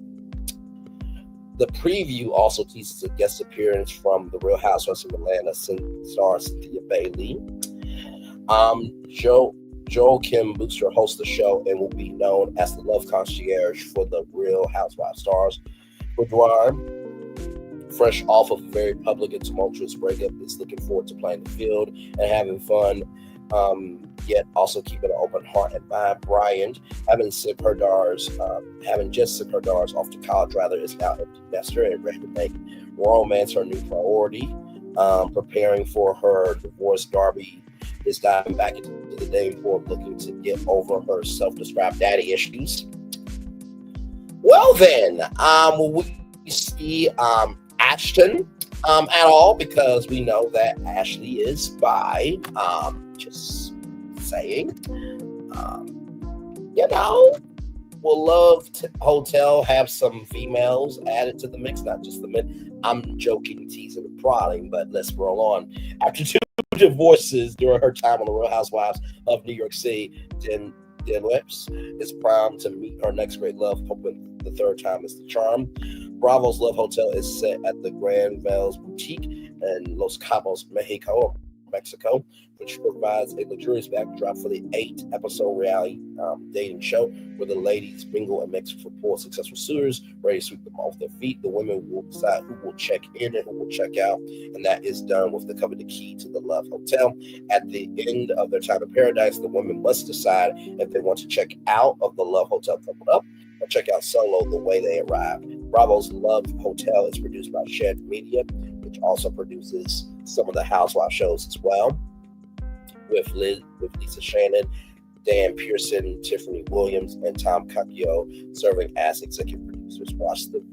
The preview also teases a guest appearance from the Real Housewives of Atlanta star Cynthia Bailey. Joel Kim Booster hosts the show and will be known as the love concierge for the Real Housewives stars. Boudoir, fresh off of a very public and tumultuous breakup, is looking forward to playing the field and having fun, yet also keeping an open heart and mind. Bryant, having just sipped her dars off to college, rather, is now empty nester and ready to make romance her new priority. Preparing for her divorce, Darby is diving back into the dating pool, looking to get over her self-described daddy issues. Well then, will we see Ashton at all? Because we know that Ashley is bi. Just saying. will Love Hotel have some females added to the mix, not just the men? I'm joking, teasing, and prodding, but let's roll on. After 2 divorces during her time on the Real Housewives of New York City, dinva is primed to meet her next great love, hoping the third time is the charm. Bravo's Love Hotel is set at the Grand Vales Boutique in Los Cabos, Mexico, which provides a luxurious backdrop for the 8-episode reality dating show where the ladies mingle and mix for poor successful suitors, ready to sweep them off their feet. The women will decide who will check in and who will check out, and that is done with the coveted key to the Love Hotel. At the end of their time in paradise, the women must decide if they want to check out of the Love Hotel coupled up or check out solo the way they arrived. Bravo's Love Hotel is produced by Shed Media, which also produces some of the Housewives shows as well, with Lisa Shannon, Dan Pearson, Tiffany Williams, and Tom Cacchio serving as executive producers. Watch the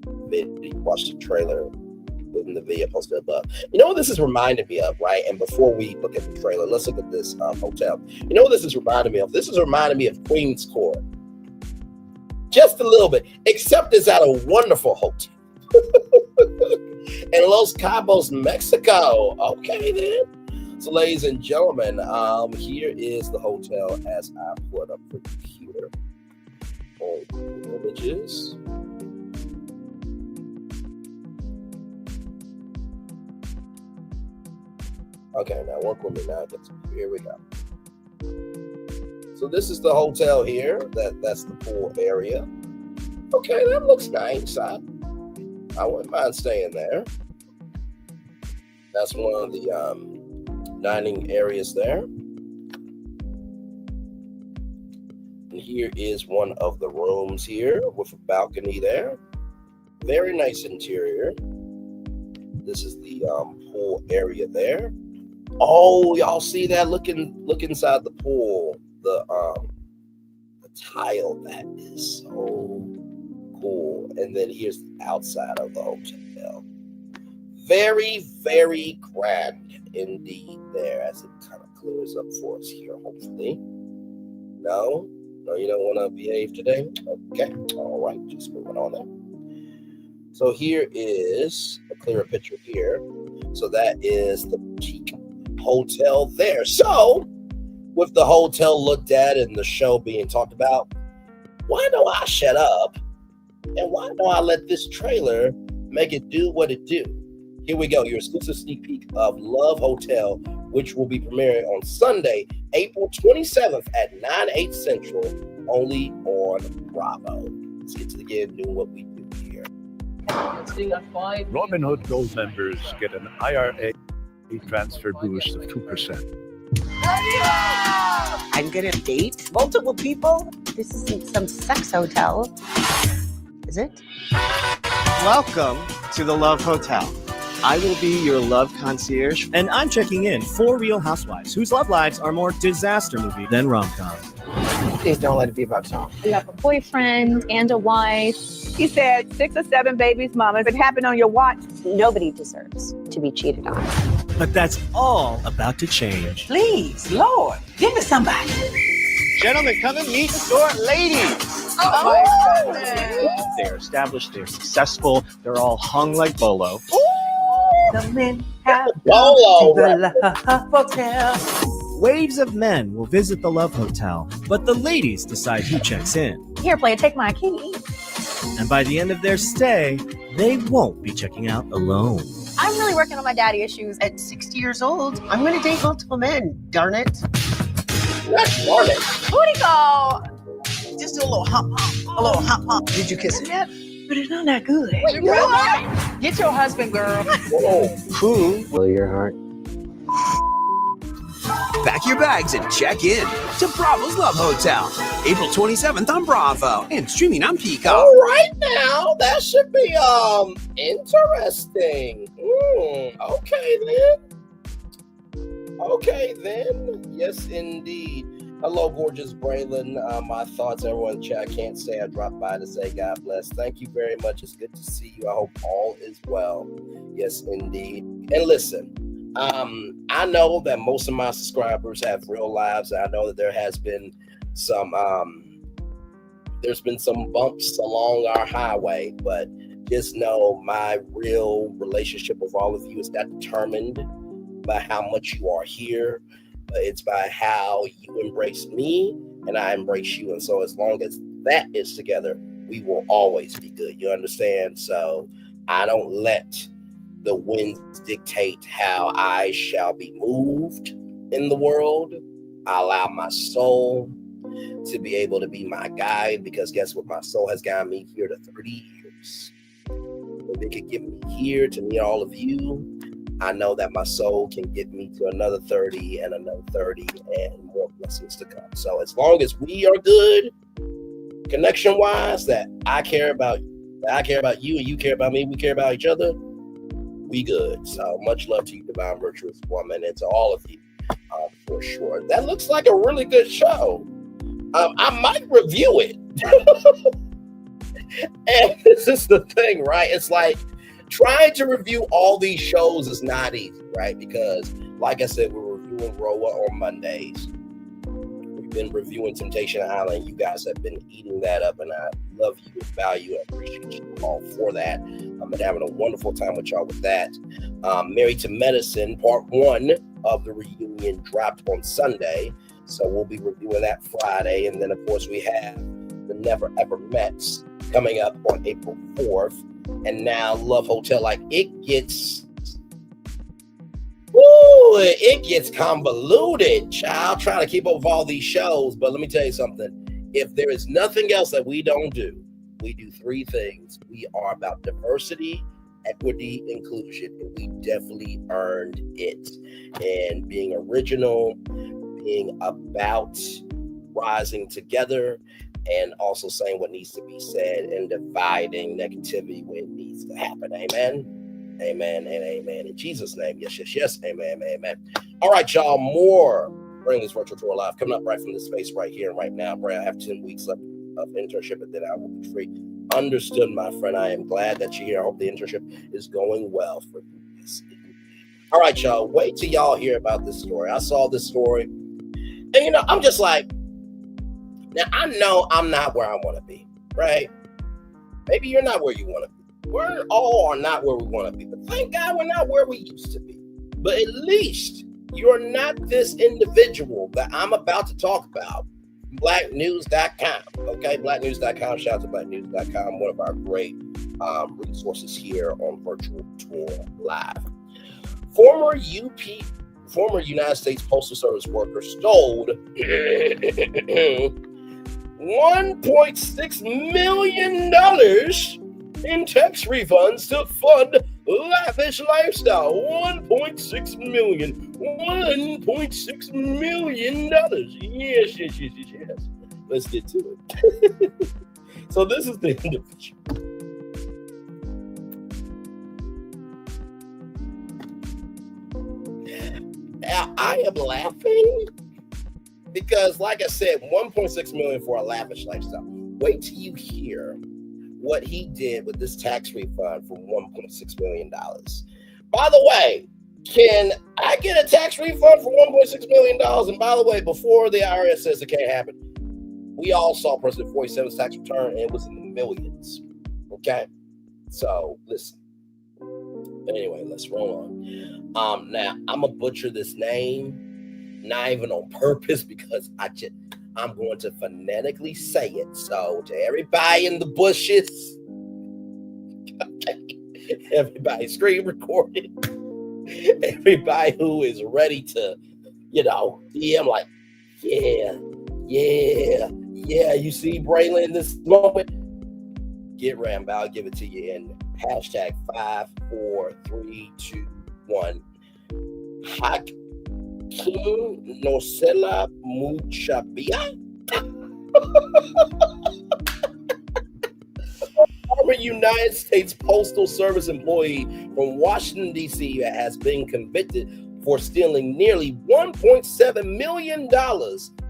trailer in the video posted above. You know what this is reminding me of, right? And before we look at the trailer, let's look at this hotel. You know what this is reminding me of? This is reminding me of Queen's Court. Just a little bit, except it's at a wonderful hotel. In Los Cabos, Mexico. Okay, then. So, ladies and gentlemen, here is the hotel as I pull it up for you here. On images. Okay, now work with me now. Here we go. So this is the hotel here. That's the pool area. Okay, that looks nice. I wouldn't mind staying there. That's one of the dining areas there. And here is one of the rooms here with a balcony there. Very nice interior. This is the pool area there. Oh, y'all see that? Look inside the pool. The tile, that is so cool. And then here's the outside of the hotel. Very, very grand indeed there, as it kind of clears up for us here, hopefully. No, you don't want to behave today? Okay, all right, just moving on there. So here is a clearer picture here. So that is the boutique hotel there. So with the hotel looked at and the show being talked about, why don't I shut up and why don't I let this trailer make it do what it do? Here we go, your exclusive sneak peek of Love Hotel, which will be premiering on Sunday, April 27th at 9/8 Central, only on Bravo. Let's get to the game, doing what we do here. Robinhood Gold members get an IRA transfer boost of 2%. I'm gonna date multiple people. This isn't some sex hotel, is it? Welcome to the Love Hotel. I will be your love concierge, and I'm checking in 4 Real Housewives whose love lives are more disaster movie than rom-com. Please don't let it be about Tom. You have a boyfriend and a wife. He said 6 or 7 babies, mama. If it happened on your watch, Nobody deserves to be cheated on. But that's all about to change. Please, Lord, give it somebody. Gentlemen, come and meet short ladies. Oh my goodness. They're established, they're successful, they're all hung like bolo. The men have gone to the Love Hotel. Waves of men will visit the Love Hotel, but the ladies decide who checks in. Here, player, take my key. And by the end of their stay, they won't be checking out alone. I'm really working on my daddy issues. At 60 years old, I'm gonna date multiple men, darn it. That's darn it. Booty call. Just a little hump. A little hump. Did you kiss him? Yep. But it's not that good. Wait, you really? Get your husband, girl. Whoa. Who will your heart? Pack your bags and check in to Bravo's Love Hotel, April 27th on Bravo and streaming on Peacock. All right now, that should be interesting. Okay then. Yes, indeed. Hello, gorgeous Braylon. My thoughts, everyone in chat. Can't say I dropped by to say God bless. Thank you very much. It's good to see you. I hope all is well. Yes, indeed. And listen, I know that most of my subscribers have real lives. I know that there has been some there's been some bumps along our highway, but just know my real relationship with all of you is not determined by how much you are here. It's by how you embrace me and I embrace you. And so as long as that is together, we will always be good. You understand? So I don't let the winds dictate how I shall be moved in the world. I allow my soul to be able to be my guide, because guess what? My soul has gotten me here to 30 years. If it could get me here to meet all of you, I know that my soul can get me to another 30 and another 30 and more blessings to come. So as long as we are good, connection-wise, that I care about you and you care about me, we care about each other, we good. So much love to you, divine virtuous woman, and to all of you, for sure. That looks like a really good show. I might review it. And this is the thing, right? It's like trying to review all these shows is not easy, right? Because like I said, we're reviewing Roa on Mondays. We've been reviewing Temptation Island. You guys have been eating that up, and I love you and value and appreciate you all for that. I've been having a wonderful time with y'all with that. Married to Medicine, part 1 of the reunion dropped on Sunday. So we'll be reviewing that Friday. And then, of course, we have The Never Ever Mets coming up on April 4th. And now Love Hotel, like it gets convoluted, child, trying to keep up with all these shows. But let me tell you something. If there is nothing else that we don't do, we do 3 things. We are about diversity, equity, inclusion, and we definitely earned it. And being original, being about rising together, and also saying what needs to be said, and dividing negativity when it needs to happen. Amen. Amen and amen. In Jesus' name, yes, yes, yes. Amen, amen. All right, y'all, more Bring This Virtual Tour Live coming up right from this space right here and right now. Bray, I have 10 weeks left of internship, and then I will be free. Understood, my friend. I am glad that you're here. I hope the internship is going well for you. Yes. All right, y'all. Wait till y'all hear about this story. I saw this story, and I'm just like, now I know I'm not where I want to be, right? Maybe you're not where you want to be. We're all are not where we want to be, but thank God we're not where we used to be. But at least you're not this individual that I'm about to talk about. Blacknews.com. Okay, blacknews.com. Shout out to blacknews.com, one of our great resources here on Virtual Tour Live. Former United States Postal Service worker stole $1.6 million in tax refunds to fund lavish lifestyle. $1.6 million. $1.6 million. Yes. Let's get to it. So this is the individual. I am laughing because, like I said, $1.6 million for a lavish lifestyle. Wait till you hear what he did with this tax refund for $1.6 million. By the way, can I get a tax refund for $1.6 million? And by the way, before the IRS says it can't happen, we all saw President 47's tax return, and it was in the millions. Okay? So, listen. But anyway, let's roll on. Now, I'm going to butcher this name, not even on purpose, because I'm going to phonetically say it. So to everybody in the bushes, okay, everybody screen recorded, everybody who is ready to, DM like, yeah, you see Braylon in this moment? Get Rambo, I'll give it to you in hashtag 5, 4, 3, 2, 1. Hakim Nosela Muchabia. Former United States Postal Service employee from Washington, D.C. has been convicted for stealing nearly $1.7 million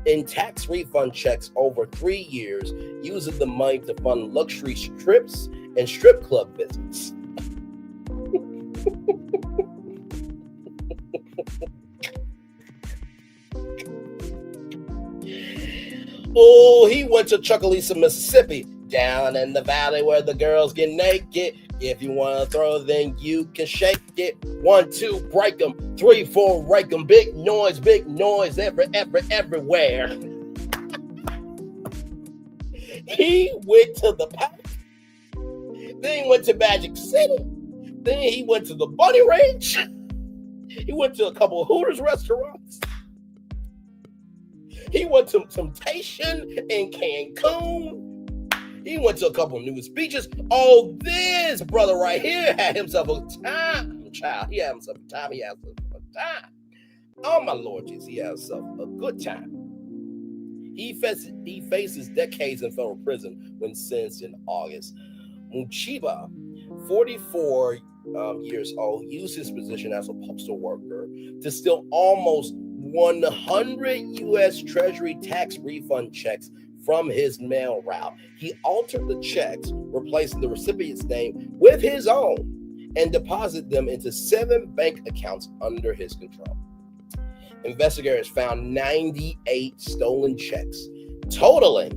in tax refund checks over 3 years, using the money to fund luxury trips and strip club visits. Oh, he went to Chucalissa, Mississippi, down in the valley where the girls get naked. If you want to throw, then you can shake it. 1, 2, break them. 3, 4, rake them. Big noise, everywhere. He went to the park. Then he went to Magic City. Then he went to the Bunny Ranch. He went to a couple of Hooters restaurants. He went to Temptation in Cancun. He went to a couple of nudist beaches. Oh, this brother right here had himself a time, child. He had himself a time. Oh, my Lord Jesus, he had himself a good time. He faces decades in federal prison when sentenced in August. Muchiba, 44 years old, used his position as a postal worker to steal almost 100 U.S. Treasury tax refund checks from his mail route. He altered the checks, replacing the recipient's name with his own, and deposited them into 7 bank accounts under his control. Investigators found 98 stolen checks, totaling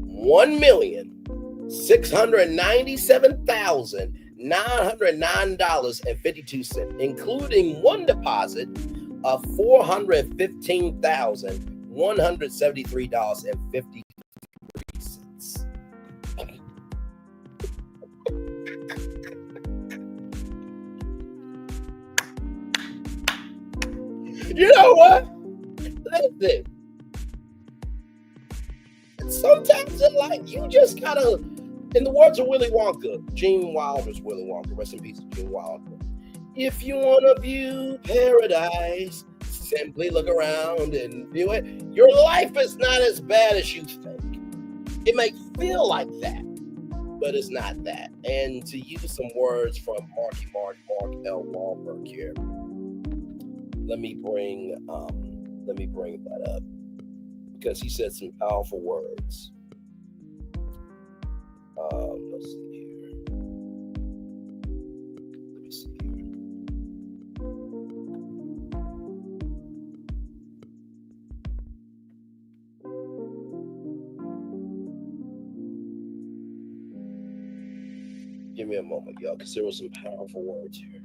$1,697,909.52, including one deposit of $415,173.53. You know what? Listen. Sometimes in life, you just gotta, in the words of Willy Wonka, Gene Wilder's Willy Wonka, rest in peace, Gene Wilder. If you want to view paradise, simply look around and view it. Your life is not as bad as you think. It may feel like that, but it's not that. And to use some words from Mark L. Wahlberg here, let me bring that up, because he said some powerful words. Let's see here. Give me a moment, y'all, because there were some powerful words here.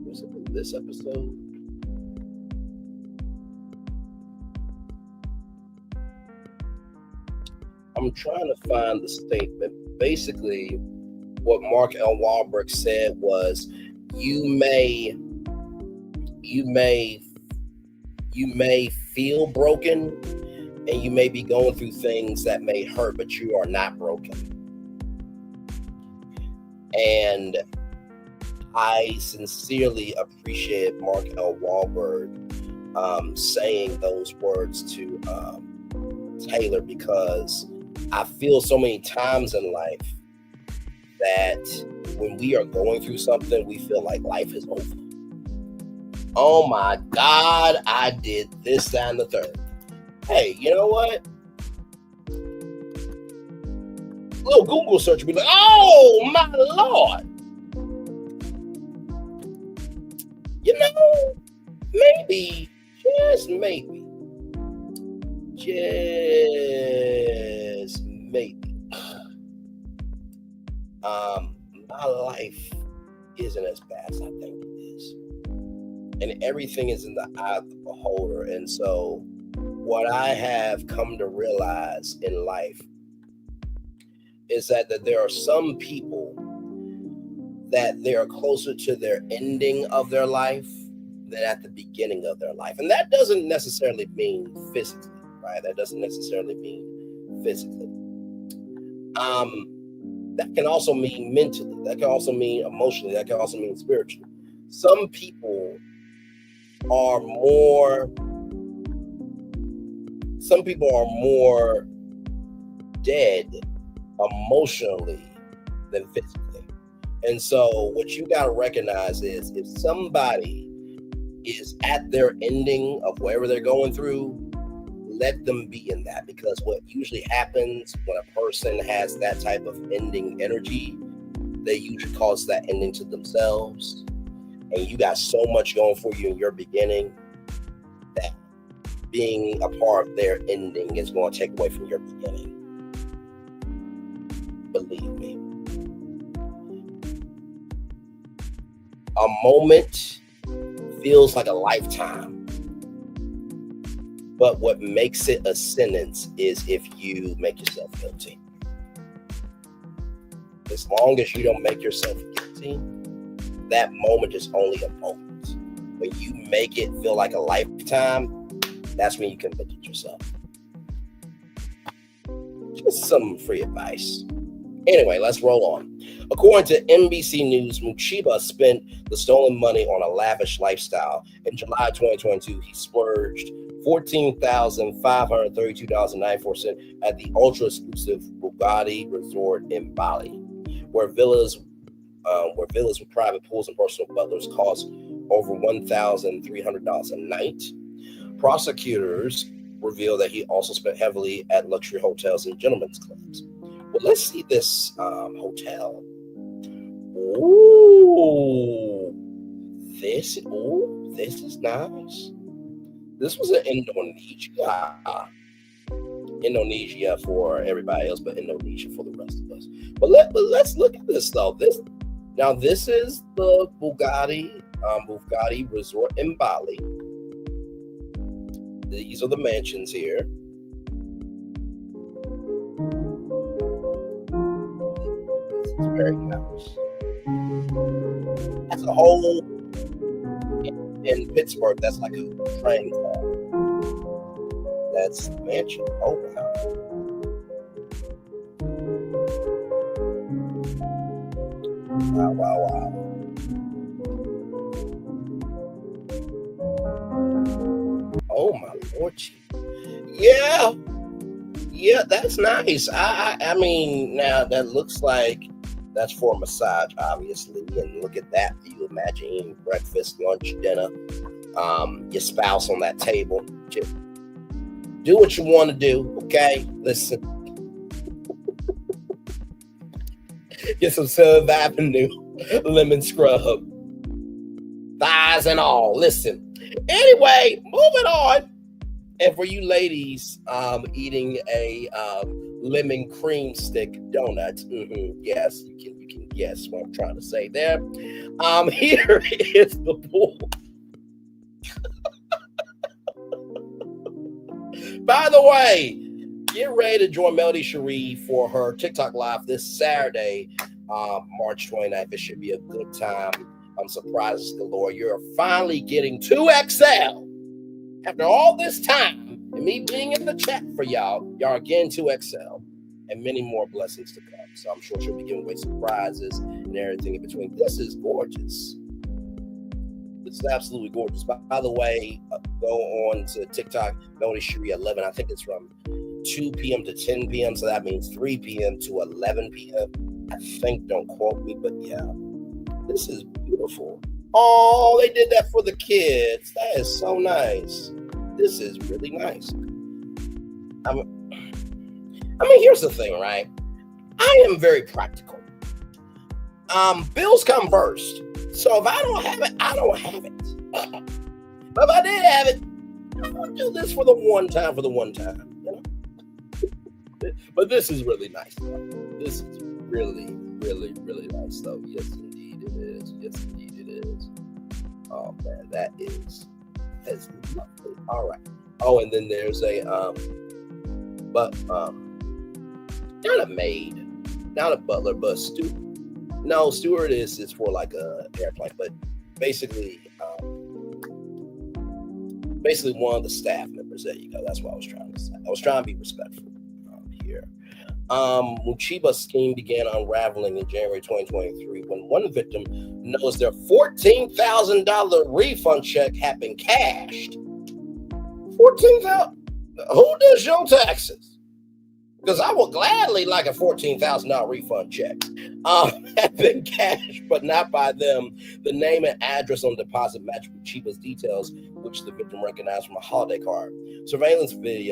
Was it in this episode? I'm trying to find the statement. Basically, what Mark L. Wahlberg said was, you may feel broken, and you may be going through things that may hurt, but you are not broken. And I sincerely appreciate Mark L. Wahlberg saying those words to Taylor, because I feel so many times in life that when we are going through something, we feel like life is over. Oh my God, I did this, that, and the third. Hey, you know what? A little Google search would be like, oh my Lord. You know, maybe, just maybe, my life isn't as bad as I think it is. And everything is in the eye of the beholder. And so what I have come to realize in life is that there are some people that they are closer to their ending of their life than at the beginning of their life. And that doesn't necessarily mean physically, right? That doesn't necessarily mean physically. That can also mean mentally. That can also mean emotionally. That can also mean spiritually. Some people are more dead emotionally than physically. And so what you got to recognize is, if somebody is at their ending of whatever they're going through, let them be in that, because what usually happens when a person has that type of ending energy, they usually cause that ending to themselves. And you got so much going for you in your beginning that being a part of their ending is going to take away from your beginning. Believe me. A moment feels like a lifetime. But what makes it a sentence is if you make yourself guilty. As long as you don't make yourself guilty, that moment is only a moment. When you make it feel like a lifetime, that's when you convicted yourself. Just some free advice. Anyway, let's roll on. According to NBC News, Muchiba spent the stolen money on a lavish lifestyle. In July 2022, he splurged $14,532.94 at the ultra-exclusive Bugatti Resort in Bali, where villas with private pools and personal butlers cost over $1,300 a night. Prosecutors revealed that he also spent heavily at luxury hotels and gentlemen's clubs. Well, let's see this hotel. Ooh, this is nice. This was in Indonesia for everybody else, but Indonesia for the rest of us. But let's look at this though. This is the Bugatti Resort in Bali. These are the mansions here. This is very nice. That's a whole in Pittsburgh. That's like a train car. That's the mansion. Oh wow. Wow. Oh my Lord. Yeah, that's nice. I mean, now that looks like that's for a massage, obviously. And look at that. You imagine eating breakfast, lunch, dinner, your spouse on that table. Just do what you want to do, okay? Listen. Get some 7th Avenue lemon scrub. Thighs and all. Listen. Anyway, moving on. And for you ladies eating a lemon cream stick donut, yes, you can guess what I'm trying to say there. Here is the pool. By the way, get ready to join Melody Cherie for her TikTok live this Saturday, March 29th. It should be a good time. Surprises galore. You're finally getting 2XL. After all this time and me being in the chat for y'all are getting 2XL and many more blessings to come. So I'm sure she'll be giving away surprises and everything in between. This is gorgeous. This is absolutely gorgeous. By the way, go on to TikTok, Melody Cherie 11. I think it's from 2 p.m. to 10 p.m. So that means 3 p.m. to 11 p.m. I think, don't quote me, but yeah. This is beautiful. Oh, they did that for the kids. That is so nice. This is really nice. I mean, here's the thing, right? I am very practical. Bills come first. So if I don't have it, I don't have it. But if I did have it, I would do this for the one time, You know? But this is really nice. This is really, really, really nice, though. Yes, indeed it is. Yes, indeed it is. Oh, man, that's lovely. All right. Oh, and then there's a, not a maid, not a butler, but stewardess is for like a airplane, but basically one of the staff members. There you go. That's what I was trying to say. I was trying to be respectful here. Muchiba's scheme began unraveling in January 2023 when one victim noticed their $14,000 refund check had been cashed. $14,000. Who does your taxes? because I will gladly like a $14,000 refund check. Have been cashed, but not by them. The name and address on deposit match with Chiba's details, which the victim recognized from a holiday card. Surveillance footage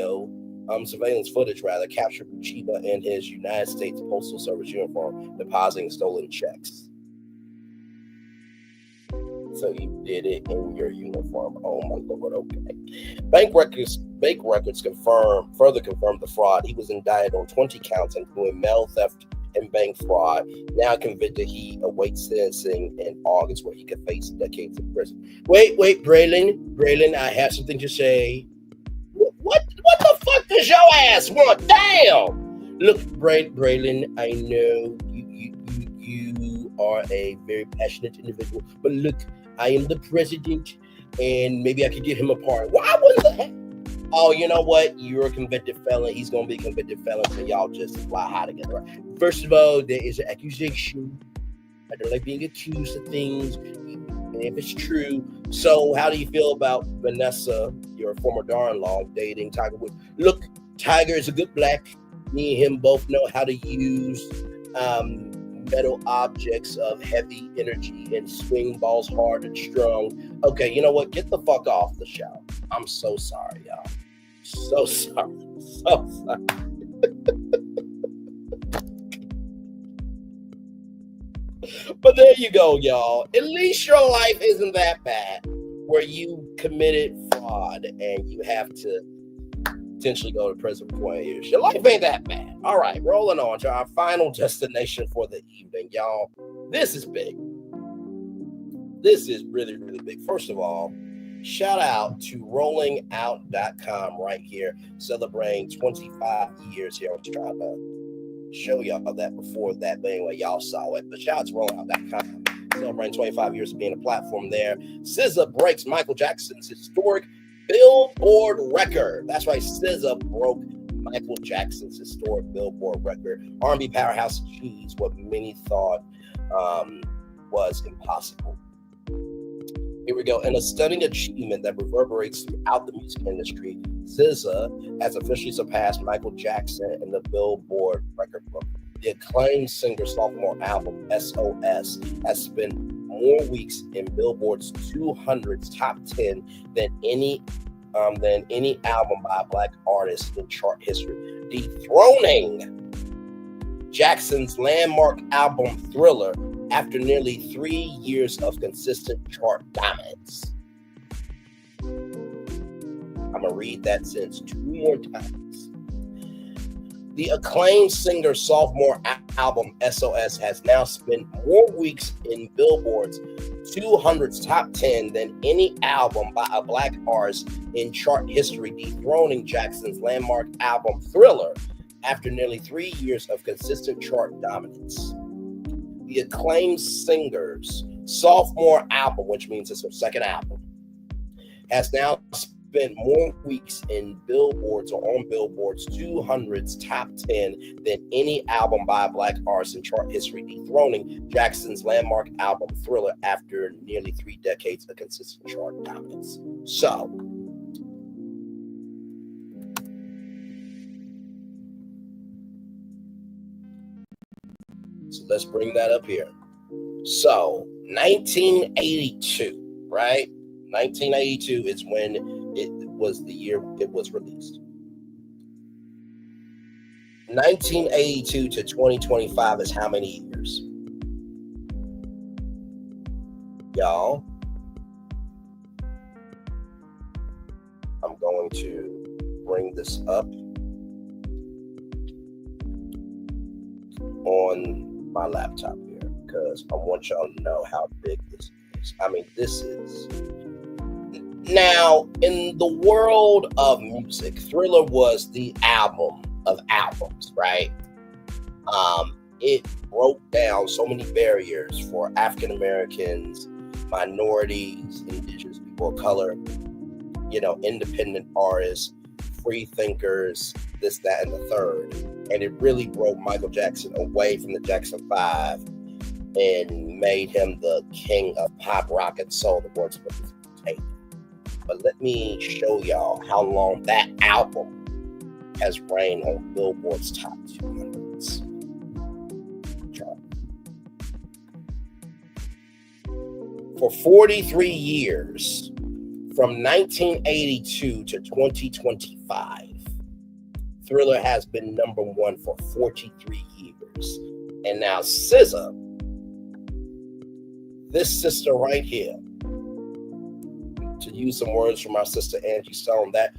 captured Chiba in his United States Postal Service uniform depositing stolen checks. So you did it in your uniform. Oh my Lord, okay. Bank records further confirmed the fraud. He was indicted on 20 counts, including mail theft and bank fraud. Now convicted, he awaits sentencing in August, where he could face decades in prison. Wait, Braylon, I have something to say. What the fuck does your ass want? Damn! Look, Braylon, I know you are a very passionate individual, but look, I am the president, and maybe I could give him a pardon. Why wouldn't that? Oh, you know what? You're a convicted felon. He's going to be a convicted felon, so y'all just fly high together. Right? First of all, there is an accusation. I don't like being accused of things, and if it's true. So how do you feel about Vanessa, your former daughter-in-law, dating Tiger Woods? Look, Tiger is a good black. Me and him both know how to use metal objects of heavy energy and swing balls hard and strong. Okay, you know what? Get the fuck off the show. I'm so sorry, y'all. So sorry. So sorry. But there you go, y'all. At least your life isn't that bad where you committed fraud and you have to potentially go to prison for 20 years. Your life ain't that bad. All right, rolling on to our final destination for the evening, y'all. This is big. This is really, really big. First of all, shout out to rollingout.com right here, celebrating 25 years here. I was trying to show y'all that before that, but anyway, y'all saw it. But shout out to rollingout.com, celebrating 25 years of being a platform there. SZA breaks Michael Jackson's historic Billboard record. That's right, SZA broke Michael Jackson's historic Billboard record. R&B powerhouse achieves what many thought was impossible. Here we go. In a stunning achievement that reverberates throughout the music industry, SZA has officially surpassed Michael Jackson in the Billboard record book. The acclaimed singer sophomore album SOS has spent more weeks in Billboard's 200's top 10 than any album by a black artist in chart history, dethroning Jackson's landmark album Thriller after nearly 3 years of consistent chart dominance. I'm gonna read that sentence 2 more times. The acclaimed singer's sophomore album, SOS, has now spent more weeks in Billboard's 200's top 10 than any album by a black artist in chart history, dethroning Jackson's landmark album, Thriller, after nearly 3 years of consistent chart dominance. The acclaimed singer's sophomore album, which means it's her second album, has now spent more weeks in Billboard's or on Billboard's 200's top 10 than any album by a black artist in chart history, dethroning Jackson's landmark album Thriller after nearly 3 decades of consistent chart dominance. So let's bring that up here. So 1982, right? 1982 is when it was the year it was released. 1982 to 2025 is how many years? Y'all, I'm going to bring this up on my laptop here because I want y'all to know how big this is. I mean, this is... Now, in the world of music, Thriller was the album of albums, right? It broke down so many barriers for African Americans, minorities, indigenous people of color, you know, independent artists, free thinkers, this, that, and the third. And it really broke Michael Jackson away from the Jackson 5 and made him the king of pop, rock, and soul, the words of his tape. But let me show y'all how long that album has reigned on Billboard's top 200s chart. For 43 years, from 1982 to 2025, Thriller has been number one for 43 years. And now SZA, this sister right here, to use some words from our sister Angie Stone, that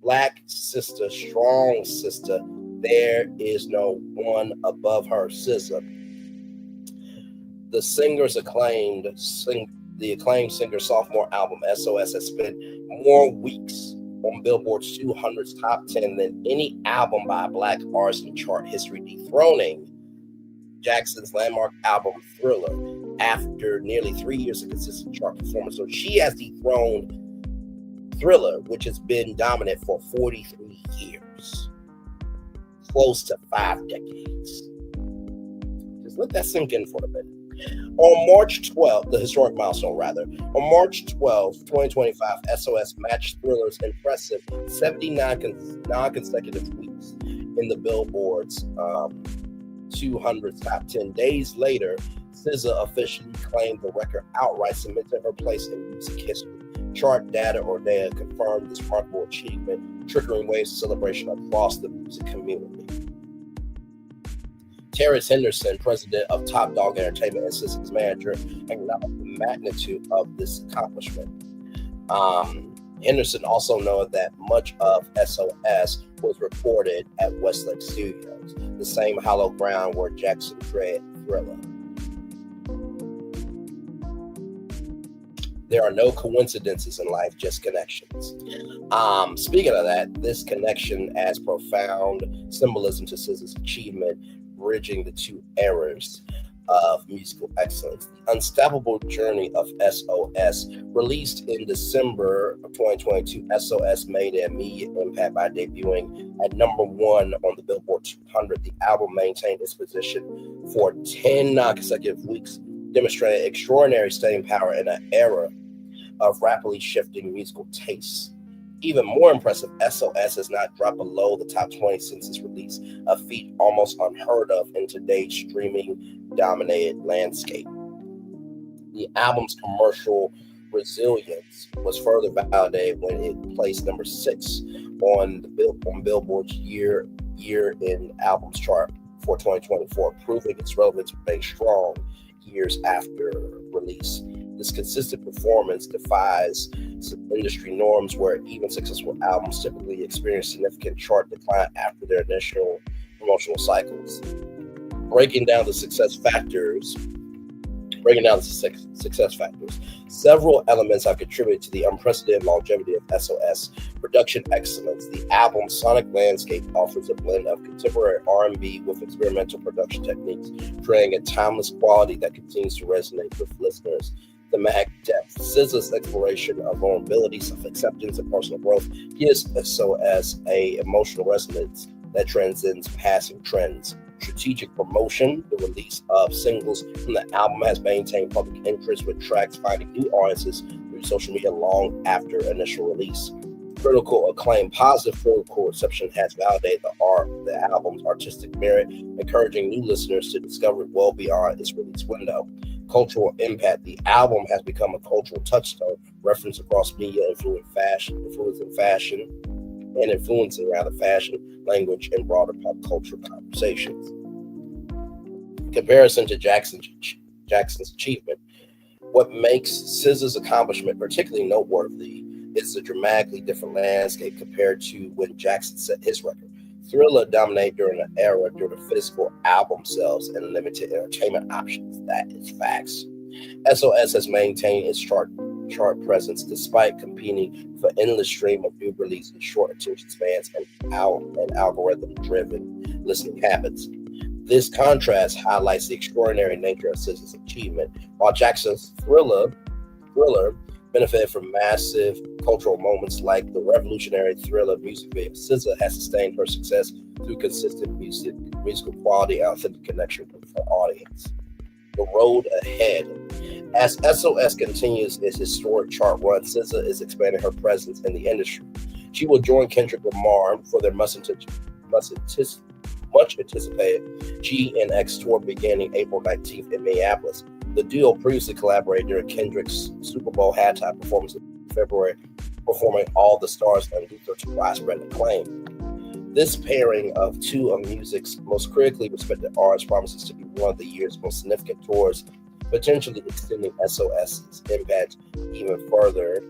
black sister, strong sister, there is no one above her. SZA, the acclaimed singer's sophomore album SOS has spent more weeks on Billboard's 200's top 10 than any album by a black artist in chart history, dethroning Jackson's landmark album Thriller after nearly 3 years of consistent chart performance. So she has dethroned Thriller, which has been dominant for 43 years, close to 5 decades. Just let that sink in for a minute. On March 12th, the historic milestone rather, on March 12th, 2025, SOS matched Thriller's impressive 79 non-consecutive weeks in the Billboard's 200 top 10. Days later, SZA officially claimed the record outright, cementing her place in music history. Chart data or data confirmed this remarkable achievement, triggering waves of celebration across the music community. Terrence Henderson, president of Top Dog Entertainment and SZA's manager, acknowledged the magnitude of this accomplishment. Henderson also noted that much of SOS was recorded at Westlake Studios, the same hallowed ground where Jackson created Thriller. There are no coincidences in life, just connections. Speaking of that, this connection adds profound symbolism to SZA's achievement, bridging the two eras of musical excellence. The Unstoppable Journey of SOS, released in December of 2022, SOS made an immediate impact by debuting at number one on the Billboard 200. The album maintained its position for 10 consecutive weeks, demonstrating extraordinary staying power in an era of rapidly shifting musical tastes. Even more impressive, SOS has not dropped below the top 20 since its release, a feat almost unheard of in today's streaming-dominated landscape. The album's commercial resilience was further validated when it placed number 6 on Billboard's year in albums chart for 2024, proving its relevance remained strong years after release. This consistent performance defies industry norms, where even successful albums typically experience significant chart decline after their initial promotional cycles. Breaking down the success factors, several elements have contributed to the unprecedented longevity of SOS. Production excellence. The album's sonic landscape offers a blend of contemporary R&B with experimental production techniques, creating a timeless quality that continues to resonate with listeners. Thematic depth. SZA's exploration of vulnerability, self-acceptance, and personal growth gives SOS a emotional resonance that transcends passing trends. Strategic promotion. The release of singles from the album has maintained public interest, with tracks finding new audiences through social media long after initial release. Critical acclaim. Positive critical reception has validated the album's artistic merit, encouraging new listeners to discover it well beyond its release window. Cultural impact. The album has become a cultural touchstone, referenced across media, influencing fashion, language, and broader pop culture conversations. Comparison to Jackson's achievement. What makes SZA's accomplishment particularly noteworthy is the dramatically different landscape compared to when Jackson set his record. Thriller dominated during an era during physical album sales and limited entertainment options. That is facts. SOS has maintained its chart presence despite competing for endless stream of new releases, short attention spans, and algorithm-driven listening habits. This contrast highlights the extraordinary nature of SZA's achievement. While Jackson's Thriller benefited from massive cultural moments like the revolutionary Thriller music video, SZA has sustained her success through consistent musical quality and authentic connection with her audience. The road ahead. As SOS continues its historic chart run, SZA is expanding her presence in the industry. She will join Kendrick Lamar for their much anticipated GNX tour beginning April 19th in Minneapolis. The duo previously collaborated during Kendrick's Super Bowl halftime performance in February, performing All the Stars and Luther to widespread acclaim. This pairing of two of music's most critically respected artists promises to be one of the year's most significant tours, potentially extending SOS's impact even further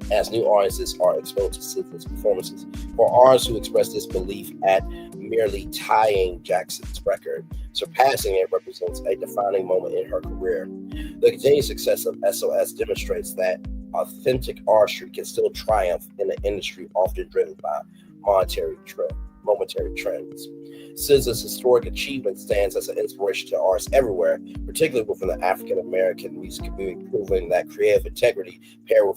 as new artists are exposed to SZA's performances. For artists who express this belief at merely tying Jackson's record, surpassing it represents a defining moment in her career. The continued success of SOS demonstrates that authentic artistry can still triumph in an industry often driven by momentary trends. SZA's historic achievement stands as an inspiration to artists everywhere, particularly within the African American music community, proving that creative integrity paired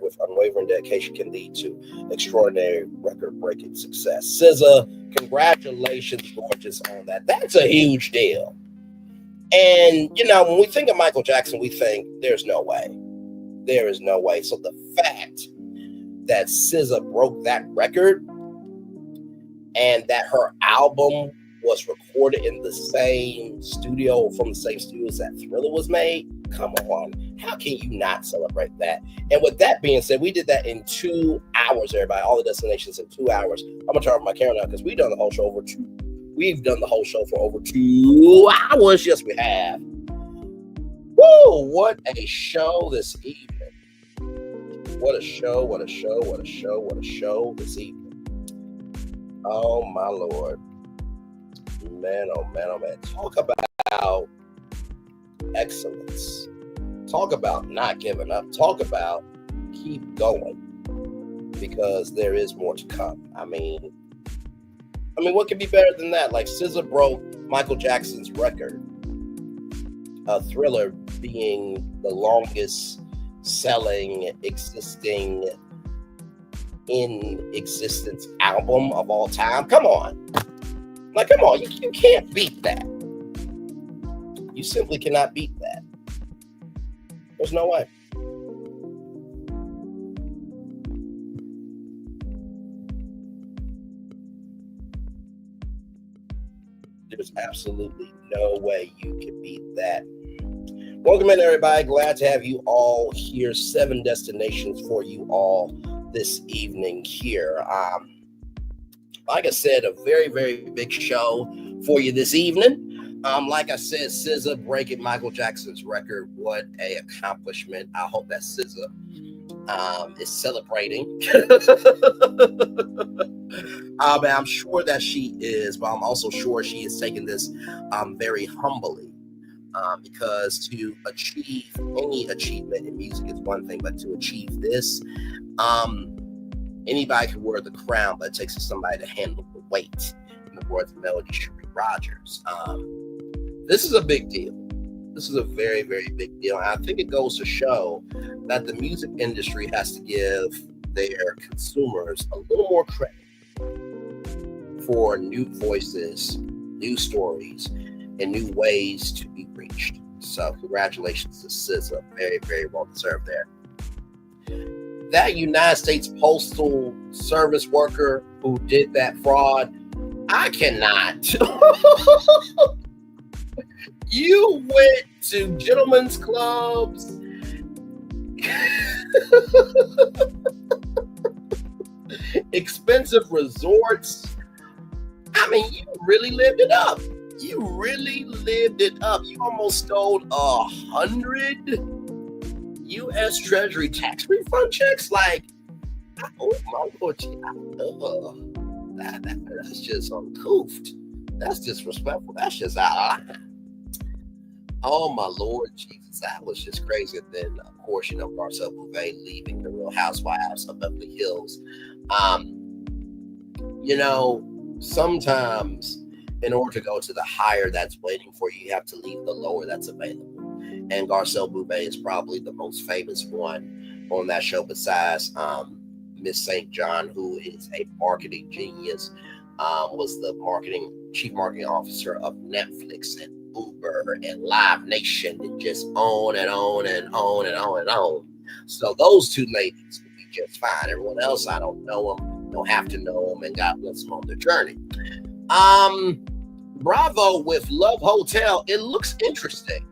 with unwavering dedication can lead to extraordinary record-breaking success. SZA, congratulations, gorgeous, on that. That's a huge deal. And, you know, when we think of Michael Jackson, we think there's no way. There is no way. So the fact that SZA broke that record and that her album was recorded in the same studio, from the same studios that Thriller was made, come on. How can you not celebrate that? And with that being said, we did that in 2 hours, everybody. All the destinations in 2 hours. I'm going to turn off my camera now because we've done the whole show for over 2 hours. Yes, we have. Woo! What a show this evening. What a show this evening. Oh, my Lord. Man, oh, man, oh, man. Talk about excellence. Talk about not giving up. Talk about keep going, because there is more to come. I mean, what could be better than that? Like, SZA broke Michael Jackson's record. Thriller being the longest selling in existence album of all time. Come on. Like, come on. You can't beat that. You simply cannot beat that. There's no way. There's absolutely no way you can beat that. Welcome in, everybody. Glad to have you all here. 7 destinations for you all this evening here. Like I said, a very, very big show for you this evening. Like I said, SZA breaking Michael Jackson's record. What a accomplishment. I hope that SZA is celebrating. I'm sure that she is, but I'm also sure she is taking this very humbly. Because to achieve any achievement in music is one thing, but to achieve this, anybody can wear the crown, but it takes somebody to handle the weight. In the words of Melody Cherie Rogers. This is a big deal. This is a very, very big deal. And I think it goes to show that the music industry has to give their consumers a little more credit for new voices, new stories, and new ways to be reached. So congratulations to SZA. Very, very well deserved there. That United States Postal Service worker who did that fraud, I cannot. You went to gentlemen's clubs, expensive resorts. I mean, you really lived it up. You really lived it up. You almost stole 100 U.S. Treasury tax refund checks. Like, oh my Lord, that's just uncouth. That's disrespectful. That's just out of line. Oh my Lord Jesus, that was just crazy. And then, of course, Garcelle Beauvais leaving the Real Housewives of Beverly Hills. Sometimes in order to go to the higher that's waiting for you, you have to leave the lower that's available. And Garcelle Beauvais is probably the most famous one on that show, besides Miss St. John, who is a marketing genius, was the chief marketing officer of Netflix and Uber and Live Nation, and just on and on and on and on and on. So those two ladies will be just fine. Everyone else, I don't know them, don't have to know them, and God bless them on their journey. Bravo with Love Hotel. It looks interesting.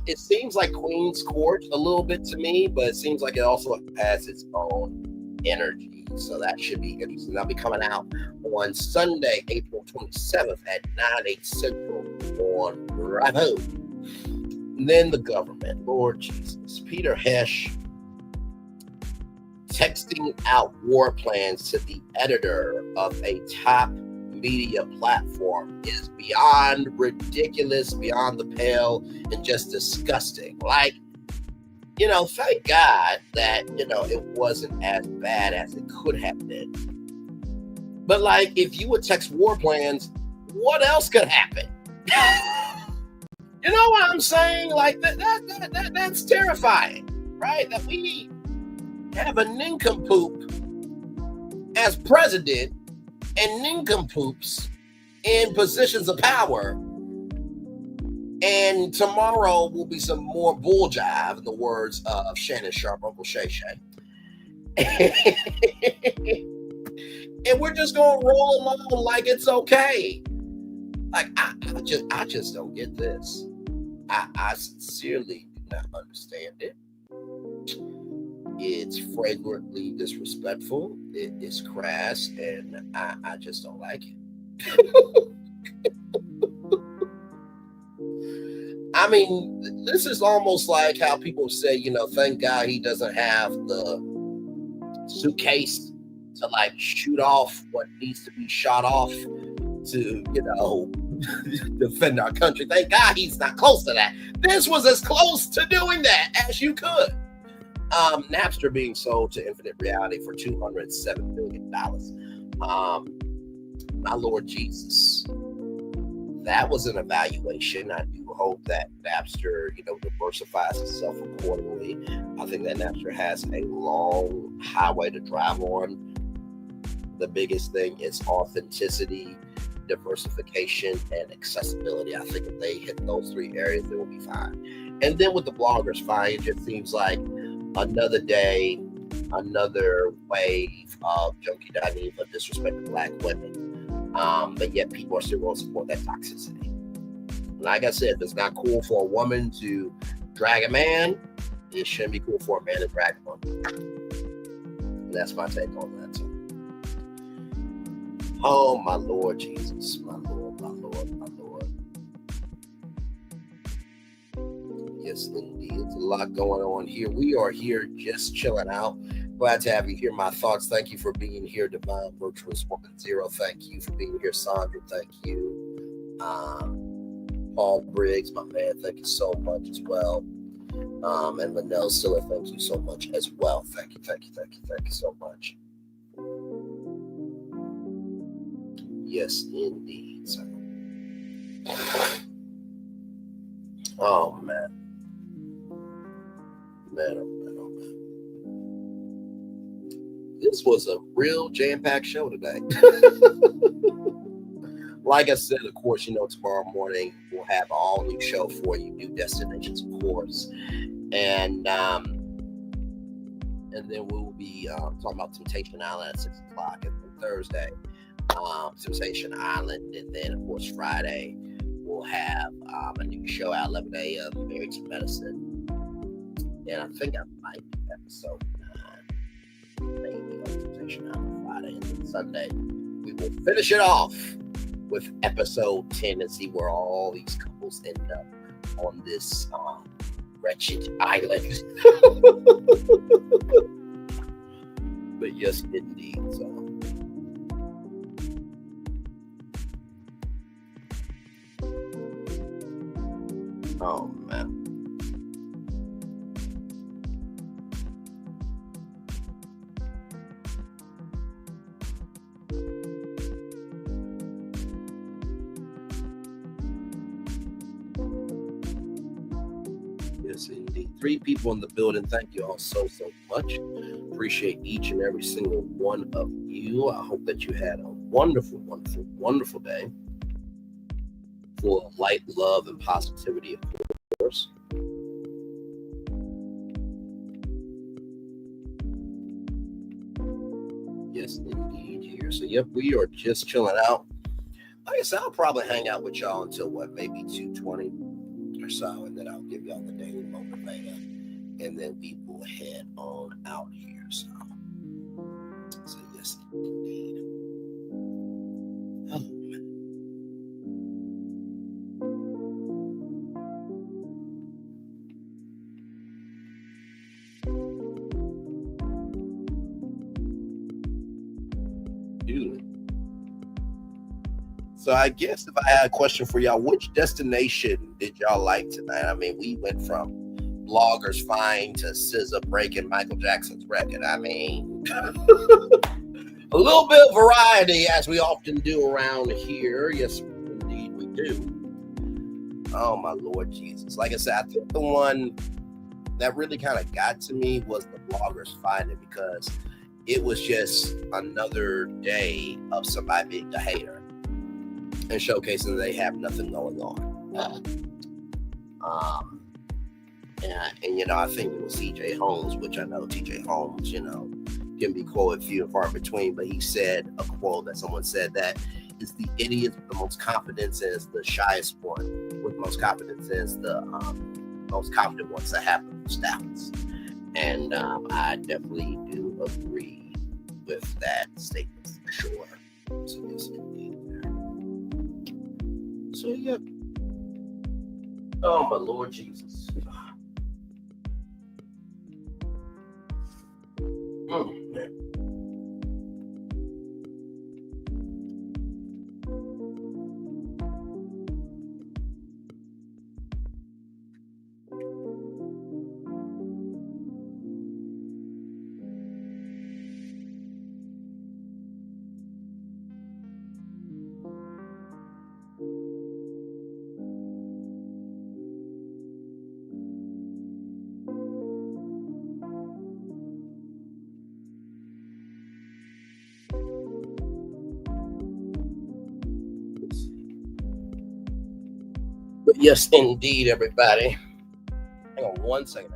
It seems like Queen's Court a little bit to me, but it seems like it also has its own energy. So that should be interesting. That'll be coming out on Sunday, April 27th at 9/8 Central on Bravo. And then the government, Lord Jesus. Peter Hesh texting out war plans to the editor of a top media platform is beyond ridiculous, beyond the pale, and just disgusting. Like, thank God that, it wasn't as bad as it could have been. But like, if you would text war plans, what else could happen? You know what I'm saying? Like that's terrifying, right? That we have a nincompoop as president and nincompoops in positions of power. And tomorrow will be some more bull jive, in the words of Shannon Sharp, Uncle Shay Shay. And we're just gonna roll along like it's okay. Like I just don't get this. I sincerely do not understand it. It's flagrantly disrespectful. It is crass, and I just don't like it. I mean, this is almost like how people say, thank God he doesn't have the suitcase to like shoot off what needs to be shot off to, defend our country. Thank God he's not close to that. This was as close to doing that as you could. Napster being sold to Infinite Reality for $207 million. My Lord Jesus. That was an evaluation. I do hope that Napster, diversifies itself accordingly. I think that Napster has a long highway to drive on. The biggest thing is authenticity, diversification, and accessibility. I think if they hit those three areas, they will be fine. And then with the bloggers, fine. It just seems like another day, another wave of junkie diniva disrespecting Black women. But yet people are still going to support that toxicity. Like I said, if it's not cool for a woman to drag a man, it shouldn't be cool for a man to drag a woman. And that's my take on that too. Oh, my Lord Jesus. My Lord, my Lord, my Lord. Yes, indeed. It's a lot going on here. We are here just chilling out. Glad to have you here. My thoughts. Thank you for being here, Divine Virtuous Woman Zero. Thank you for being here, Sandra. Thank you. Paul Briggs, my man, thank you so much as well. And Linnell Siller, thank you so much as well. Thank you, thank you, thank you, thank you so much. Yes, indeed. So. Oh, man. Man, oh, man, oh, man. This was a real jam-packed show today. Like I said, of course, tomorrow morning we'll have an all-new show for you, New Destinations, of course. And then we'll be talking about Temptation Island at 6 o'clock. And then Thursday, Temptation Island. And then, of course, Friday, we'll have a new show at 11 a.m., Married to Medicine. And I think I might do episode 9, maybe on Temptation Island Friday. And then Sunday, we will finish it off with episode 10 and see where all these couples end up on this wretched island. But yes, indeed. So. Oh, man. Yes, indeed. 3 people in the building. Thank you all so much. Appreciate each and every single one of you. I hope that you had a wonderful, wonderful, wonderful day full of light, love, and positivity, of course. yes, indeed here. So, yep, we are just chilling out. Like I said, I'll probably hang out with y'all until maybe 2:20 or so, and then I'll give y'all the daily motivator, and then we will head on out here. So yes, indeed. So I guess if I had a question for y'all, which destination did y'all like tonight? I mean, we went from bloggers fine to SZA breaking Michael Jackson's record. I mean, a little bit of variety as we often do around here. Yes, indeed we do. Oh my Lord Jesus. Like I said, I think the one that really kind of got to me was the bloggers finding, because it was just another day of somebody being a hater and showcasing they have nothing going on. And you know, I think it was TJ Holmes, which I know TJ Holmes, you know, can be quoted few and far between, but he said a quote that someone said that it's the idiot with the most confidence is the shyest one, with most confidence is the most confident ones that have the most doubts. And I definitely do agree with that statement for sure. So yes, indeed. So yeah. Oh my Lord Jesus. Man. But yes, indeed, everybody. Hang on one second.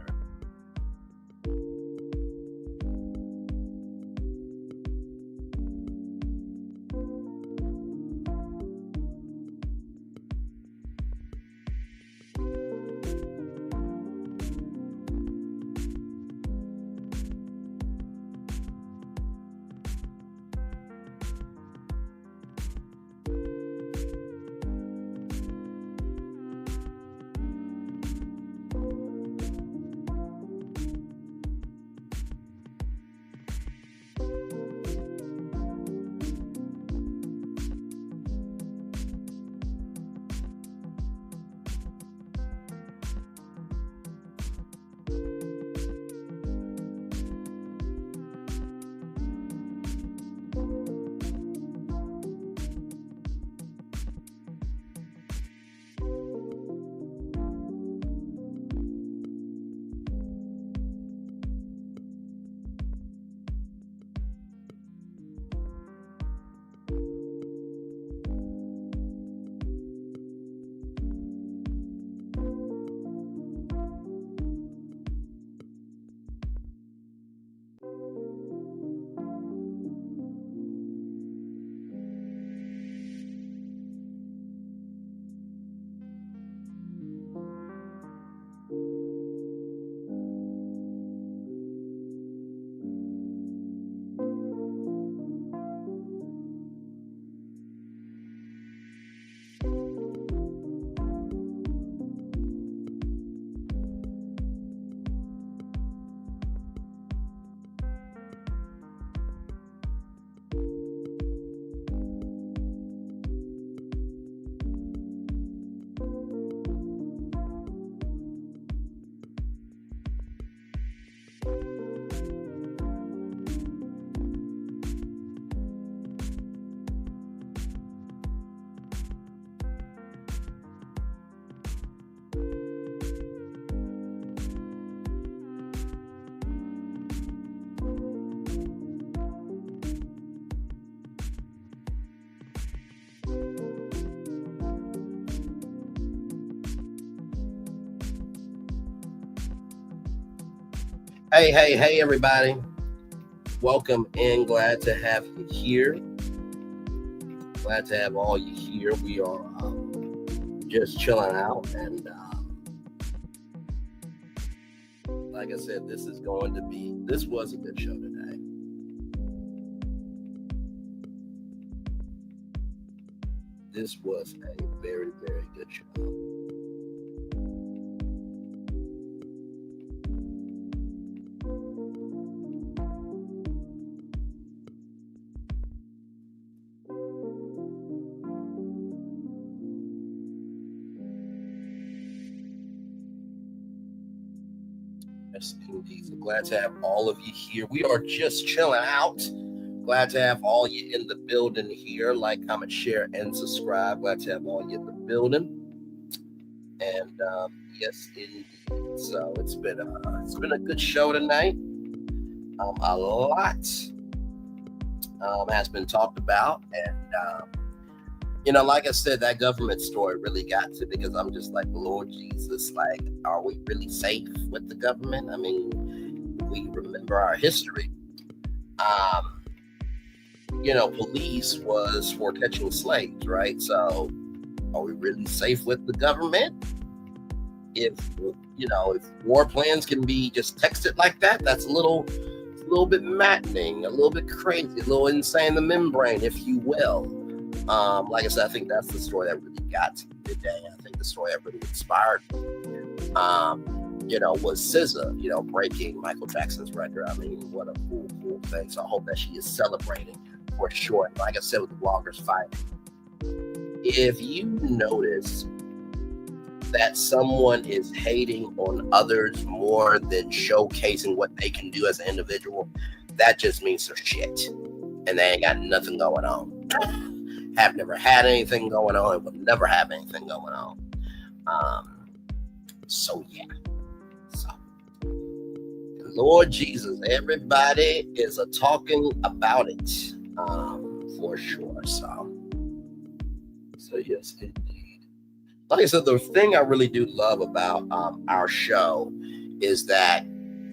Hey, everybody. Welcome in. Glad to have you here. Glad to have all you here. We are just chilling out, and like I said, this was a good show today. This was a very, very good show. Yes, indeed. So glad to have all of you here. We are just chilling out. Glad to have all you in the building here. Like, comment, share, and subscribe. Glad to have all you in the building. And yes, indeed. So it's been a good show tonight. A lot has been talked about, and like I said, that government story really got to, because I'm just like, Lord Jesus, like, are we really safe with the government? I mean, we remember our history. Police was for catching slaves, right? So are we really safe with the government? If war plans can be just texted like that, that's a little bit maddening, a little bit crazy, a little insane the membrane, if you will. Like I said, I think that's the story that really got to me today. I think the story that really inspired me, was SZA, breaking Michael Jackson's record. I mean, what a cool thing. So I hope that she is celebrating for sure. And like I said, with the bloggers fight, if you notice that someone is hating on others more than showcasing what they can do as an individual, that just means they're shit. And they ain't got nothing going on. Have never had anything going on and will never have anything going on. So Lord Jesus, everybody is talking about it, for sure. So yes, indeed. Like I said, the thing I really do love about our show is that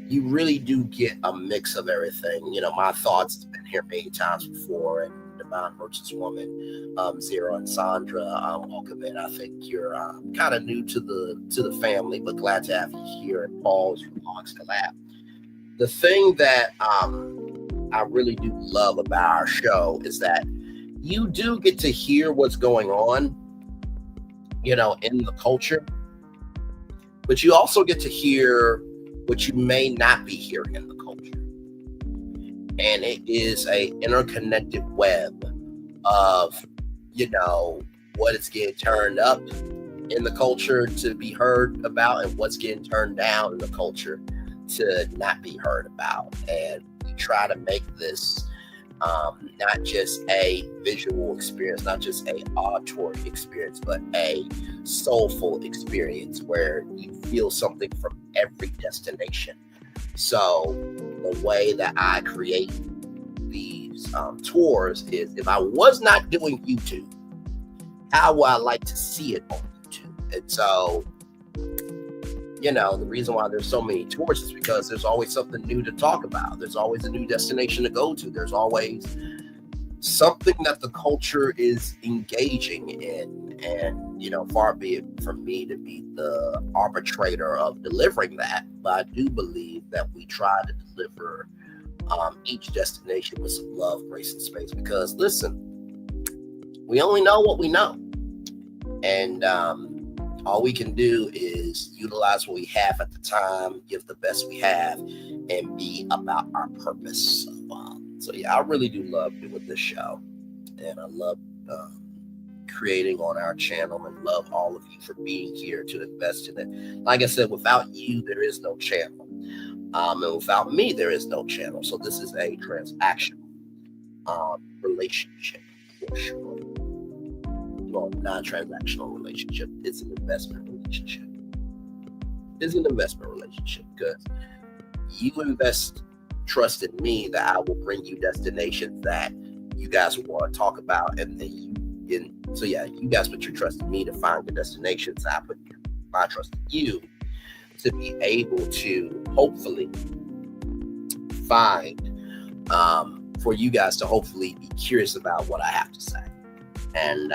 you really do get a mix of everything. My thoughts have been here many times before, and Divine Merchants Woman, Zero and Sandra, welcome in. I think you're kind of new to the family, but glad to have you here. And Paul's from Hogs Collab. The thing that I really do love about our show is that you do get to hear what's going on, in the culture, but you also get to hear what you may not be hearing in the culture. And it is a interconnected web of, what is getting turned up in the culture to be heard about, and what's getting turned down in the culture to not be heard about. And we try to make this not just a visual experience, not just a auditory experience, but a soulful experience where you feel something from every destination. So the way that I create these tours is, if I was not doing YouTube, how would I like to see it on YouTube? And so, the reason why there's so many tours is because there's always something new to talk about. There's always a new destination to go to. There's always something that the culture is engaging in. And, far be it from me to be the arbitrator of delivering that, but I do believe that we try to deliver each destination with some love, grace, and space. Because, listen, we only know what we know. And all we can do is utilize what we have at the time, give the best we have, and be about our purpose. So I really do love doing this show. And I love creating on our channel, and love all of you for being here to invest in it. Like I said, without you, there is no channel. And without me, there is no channel. So this is a transactional relationship, for sure. Well, non-transactional relationship. It's an investment relationship. It's an investment relationship because you invest trust in me that I will bring you destinations that you guys will want to talk about, and then you guys put your trust in me to find the destinations. I put my trust in you to be able to hopefully find for you guys to hopefully be curious about what I have to say. And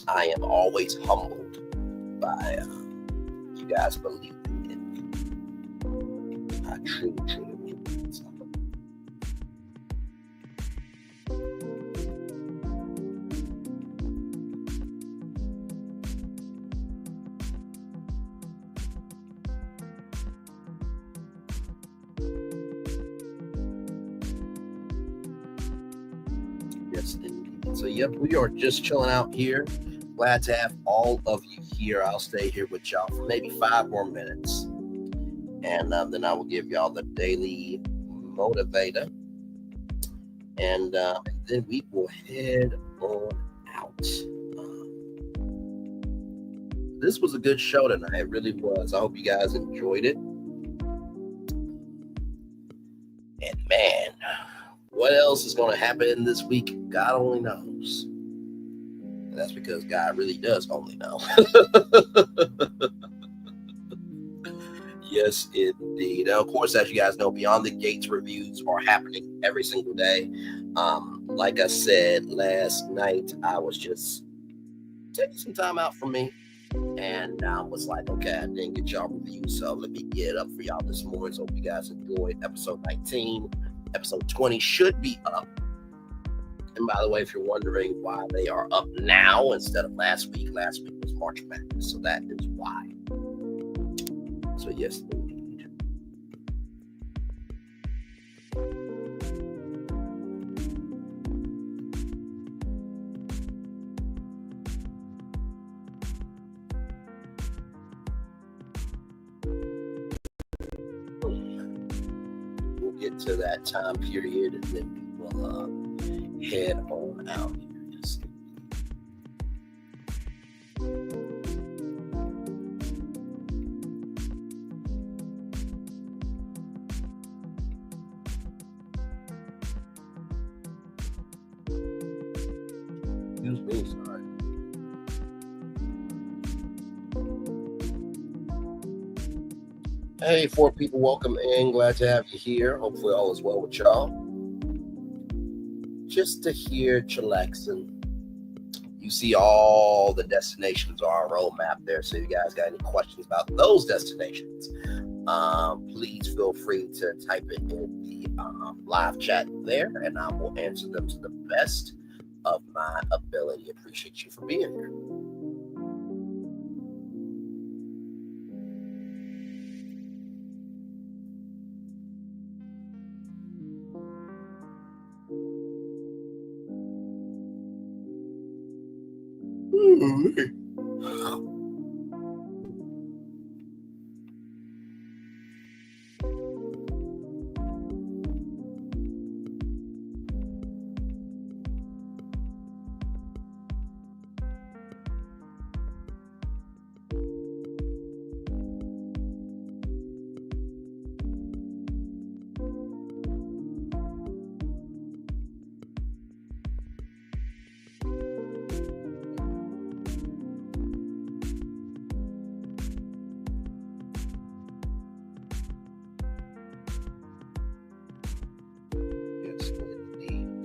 I am always humbled by you guys believing in me. I truly mean it. So. Yes, indeed. So, yep, we are just chilling out here. Glad to have all of you here. I'll stay here with y'all for maybe 5 more minutes. And then I will give y'all the daily motivator. And then we will head on out. This was a good show tonight. It really was. I hope you guys enjoyed it. And man, what else is going to happen this week? God only knows. And that's because God really does only know. Yes, indeed. Now, of course, as you guys know, Beyond the Gates reviews are happening every single day. Like I said last night, I was just taking some time out from me. And I was like, okay, I didn't get y'all reviews, so let me get it up for y'all this morning. So hope you guys enjoyed episode 19. Episode 20 should be up. And by the way, if you're wondering why they are up now instead of last week was March Madness. So that is why. So yes, indeed. We'll get to that time period and then we will head on out here. Yes. Excuse me, sorry. Hey, 4 people, welcome in. Glad to have you here. Hopefully all is well with y'all. Just to hear chillaxing. You see all the destinations on our roadmap there. So if you guys got any questions about those destinations, please feel free to type it in the live chat there, and I will answer them to the best of my ability. Appreciate you for being here.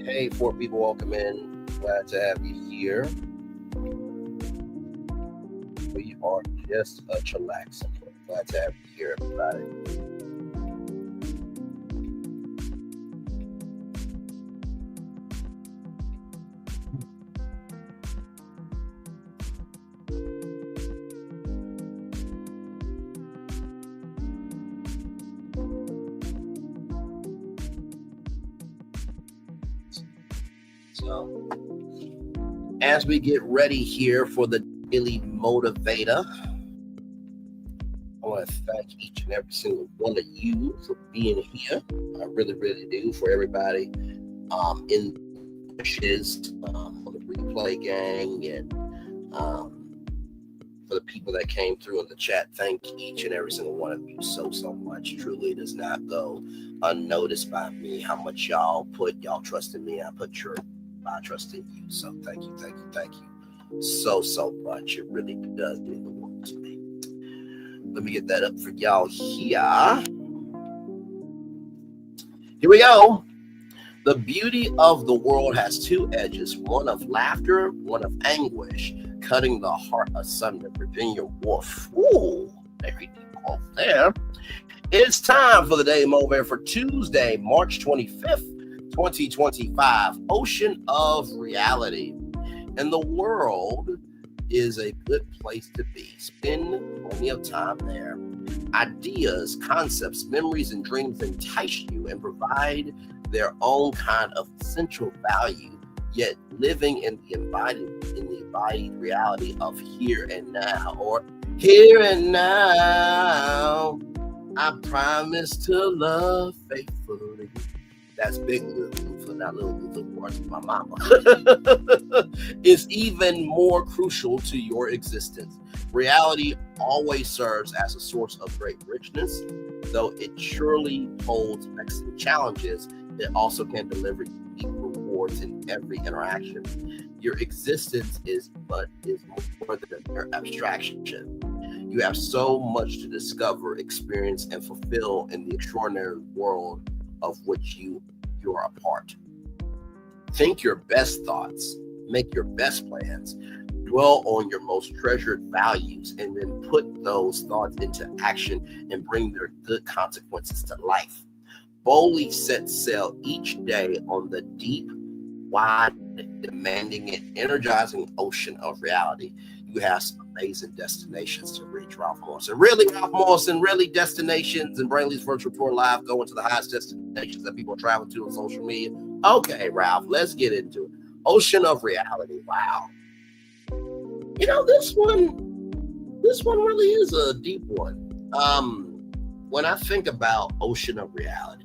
Hey, 4 people, welcome in. Glad to have you here. We are just a chillaxing. Glad to have you here, everybody. So, as we get ready here for the Daily Motivator, I want to thank each and every single one of you for being here. I really, really do. For everybody in the wishes, for the replay gang, and for the people that came through in the chat, thank each and every single one of you so much. Truly, it does not go unnoticed by me how much y'all put y'all trust in me. I trust in you. So thank you so much. It really does mean the world to me. Let me get that up for y'all here. Here we go. The beauty of the world has two edges, one of laughter, one of anguish, cutting the heart asunder. Virginia Woolf. Ooh, very deep quote there. It's time for the Daily Motivator for Tuesday, March 25th, 2025. Ocean of reality. And the world is a good place to be. Spend plenty of time there. Ideas, concepts, memories, and dreams entice you and provide their own kind of essential value, yet living in the embodied reality of here and now, or here and now. I promise to love faithfully. That's Big Luther, not Little Luther, words of my mama. Is even more crucial to your existence. Reality always serves as a source of great richness, though it surely holds vexing challenges. It also can deliver unique rewards in every interaction. Your existence is more than a mere abstraction. You have so much to discover, experience, and fulfill in the extraordinary world of which you are a part. Think your best thoughts, make your best plans, dwell on your most treasured values, and then put those thoughts into action and bring their good consequences to life. Boldly set sail each day on the deep, wide, demanding, and energizing ocean of reality. You have some amazing destinations to reach. Ralph Morrison. Really, Ralph Morrison, really destinations and Brainley's Virtual Tour Live going to the highest destinations that people travel to on social media. Okay, Ralph, let's get into it. Ocean of reality. Wow. You know, this one really is a deep one. When I think about ocean of reality,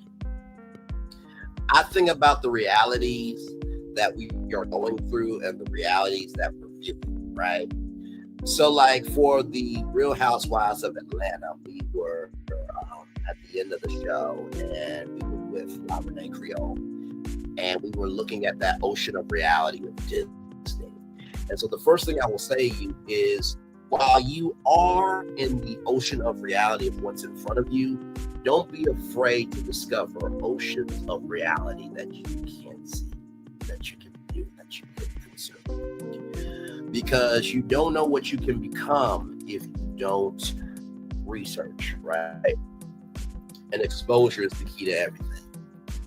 I think about the realities that we are going through and the realities that we're viewing, right? So, like for the Real Housewives of Atlanta, we were at the end of the show, and we were with La Renee Creole, and we were looking at that ocean of reality of Disney. And so, the first thing I will say to you is, while you are in the ocean of reality of what's in front of you, don't be afraid to discover oceans of reality that you can see, that you can view, that you can consume. Because you don't know what you can become if you don't research, right? And exposure is the key to everything.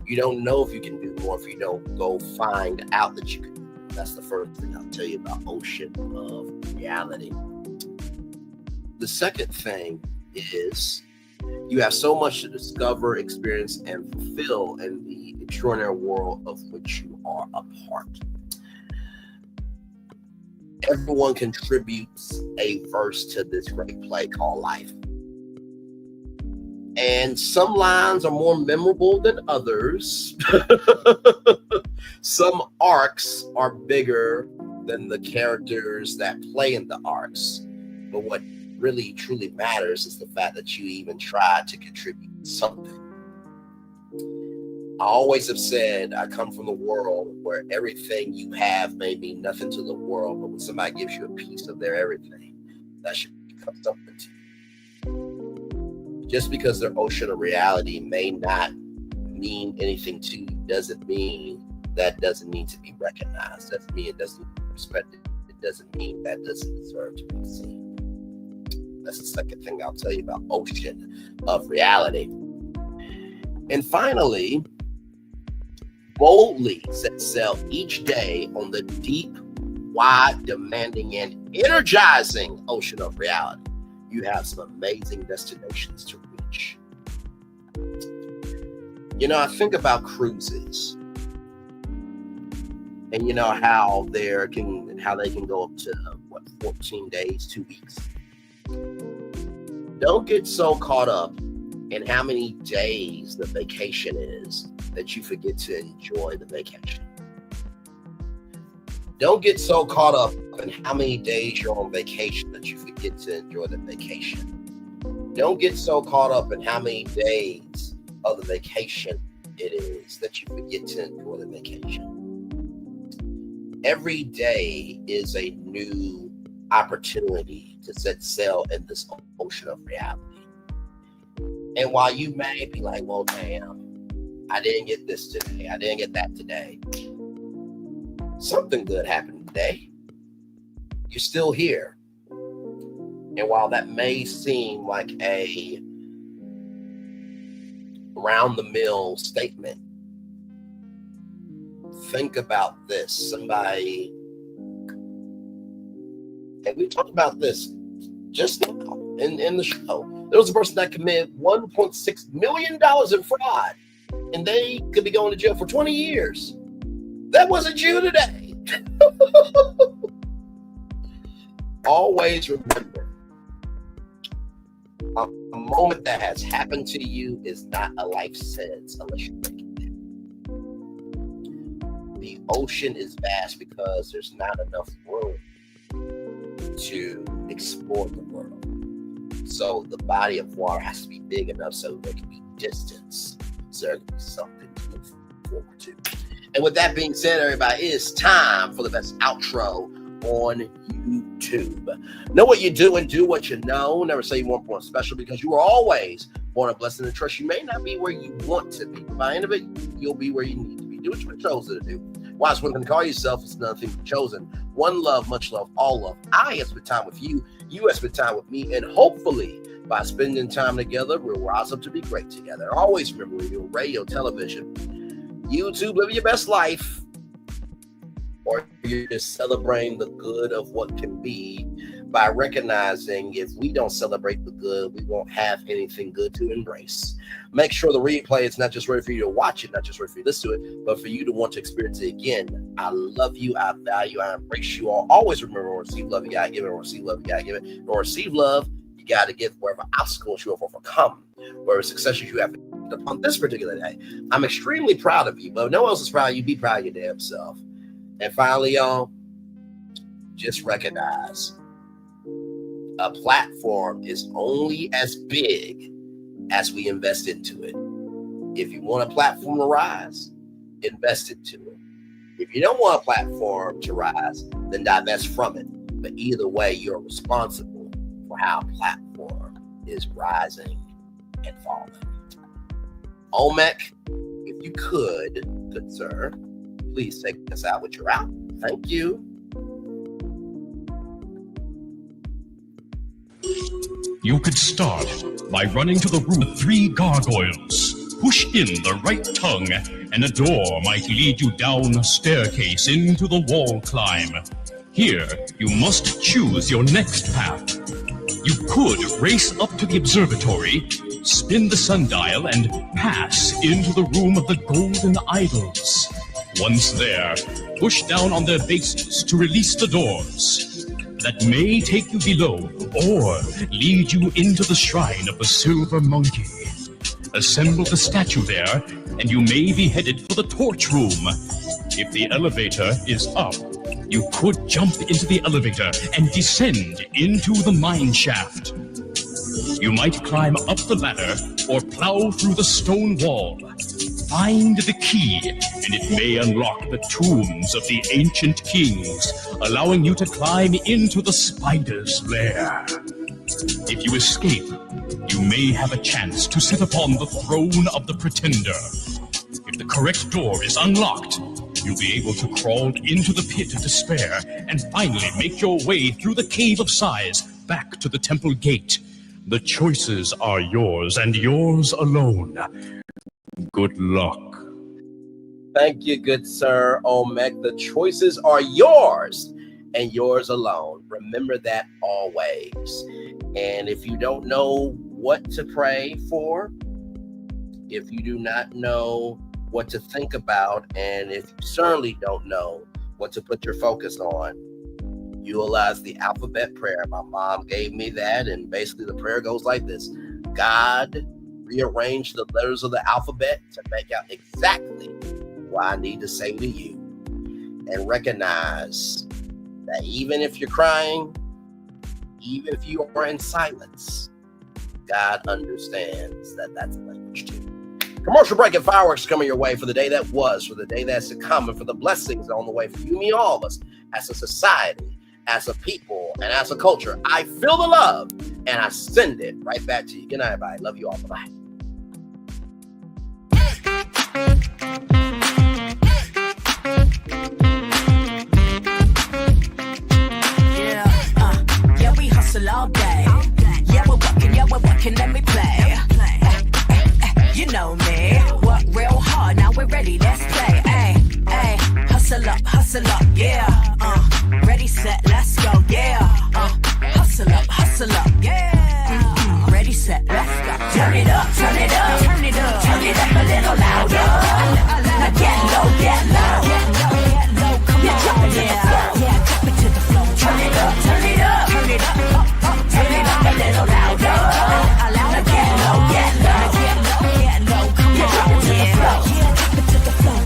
You don't know if you can do more if you don't go find out that you can do more. That's the first thing I'll tell you about ocean of reality. The second thing is you have so much to discover, experience, and fulfill in the extraordinary world of which you are a part. Everyone contributes a verse to this great play called life. And some lines are more memorable than others. Some arcs are bigger than the characters that play in the arcs. But what really truly matters is the fact that you even tried to contribute something. I always have said I come from the world where everything you have may mean nothing to the world, but when somebody gives you a piece of their everything, that should become something to you. Just because their ocean of reality may not mean anything to you doesn't mean that doesn't need to be recognized. Doesn't mean it doesn't need to be respected. It doesn't mean that doesn't deserve to be seen. That's the second thing I'll tell you about ocean of reality. And finally, boldly set sail each day on the deep, wide, demanding, and energizing ocean of reality. You have some amazing destinations to reach. You know, I think about cruises, and you know how they can go up to 14 days, 2 weeks. Don't get so caught up in how many days the vacation is that you forget to enjoy the vacation. Don't get so caught up in how many days you're on vacation that you forget to enjoy the vacation. Don't get so caught up in how many days of the vacation it is that you forget to enjoy the vacation. Every day is a new opportunity to set sail in this ocean of reality. And while you may be like, well, damn, I didn't get this today. I didn't get that today. Something good happened today. You're still here. And while that may seem like a round-the-mill statement, think about this. Somebody, and we talked about this just now in the show. There was a person that committed $1.6 million in fraud, and they could be going to jail for 20 years. That wasn't you today. Always remember, a moment that has happened to you is not a life sentence unless you make it. The ocean is vast because there's not enough room to explore the world. So the body of water has to be big enough so there can be distance. So there can be something to look forward to. And with that being said, everybody, it is time for the best outro on YouTube. Know what you do and do what you know. Never say you weren't born special, because you are always born a blessing and trust. You may not be where you want to be, but by the end of it, you'll be where you need to be. Do what you're chosen to do. Why is one thing to call yourself? It's another thing to be chosen. One love, much love, all love. I have spent time with you. You have spent time with me. And hopefully, by spending time together, we'll rise up to be great together. Always remember, your radio, television, YouTube, living your best life, or you're just celebrating the good of what can be by recognizing if we don't celebrate the good, we won't have anything good to embrace. Make sure the replay is not just ready for you to watch it, not just ready for you to listen to it, but for you to want to experience it again. I love you. I value. I embrace you all. Always remember, or receive love, you gotta give it, or receive love, you gotta give it, or receive love, you gotta give. Wherever obstacles you have overcome, wherever successes you have upon this particular day, I'm extremely proud of you, but if no one else is proud of you, be proud of your damn self. And finally, y'all, just recognize a platform is only as big as we invest into it. If you want a platform to rise, invest into it. If you don't want a platform to rise, then divest from it. But either way, you're responsible for how a platform is rising and falling. Olmec, if you could, good sir, please take us out with your out. Thank you. You could start by running to the room of 3 gargoyles. Push in the right tongue, and a door might lead you down a staircase into the wall climb. Here, you must choose your next path. You could race up to the observatory, spin the sundial, and pass into the room of the golden idols. Once there, push down on their bases to release the doors. That may take you below or lead you into the shrine of the silver monkey. Assemble the statue there, and you may be headed for the torch room. If the elevator is up, you could jump into the elevator and descend into the mine shaft. You might climb up the ladder or plow through the stone wall. Find the key, and it may unlock the tombs of the ancient kings, allowing you to climb into the spider's lair. If you escape, you may have a chance to sit upon the throne of the pretender. If the correct door is unlocked, you'll be able to crawl into the pit of despair and finally make your way through the cave of sighs back to the temple gate. The choices are yours and yours alone. Good luck. Thank you, good sir Olmec. The choices are yours and yours alone. Remember that always. And if you don't know what to pray for, if you do not know what to think about, and if you certainly don't know what to put your focus on, utilize the alphabet prayer. My mom gave me that, and basically the prayer goes like this: God, rearrange the letters of the alphabet to make out exactly what I need to say to you. And recognize that even if you're crying, even if you are in silence, God understands that that's language too. Commercial break and fireworks coming your way for the day that was, for the day that's to come, and for the blessings on the way for you, me, all of us, as a society, as a people, and as a culture. I feel the love, and I send it right back to you. Good night, everybody. Love you all. Bye-bye. ready, let's play. Ay, ay, hustle up, yeah. Ready, set, let's go, yeah. Hustle up, yeah. Ready, set, let's go. Turn it up, turn it up, turn it up, turn it up a little louder. Now get low, get low, get low, get low. Come on, drop it to the floor, yeah, drop it to the floor. Turn it up, turn it up, turn it up, turn it up a little louder. Now get low, get low, get low, get low. Come on, drop it to the floor, yeah, drop it to the floor.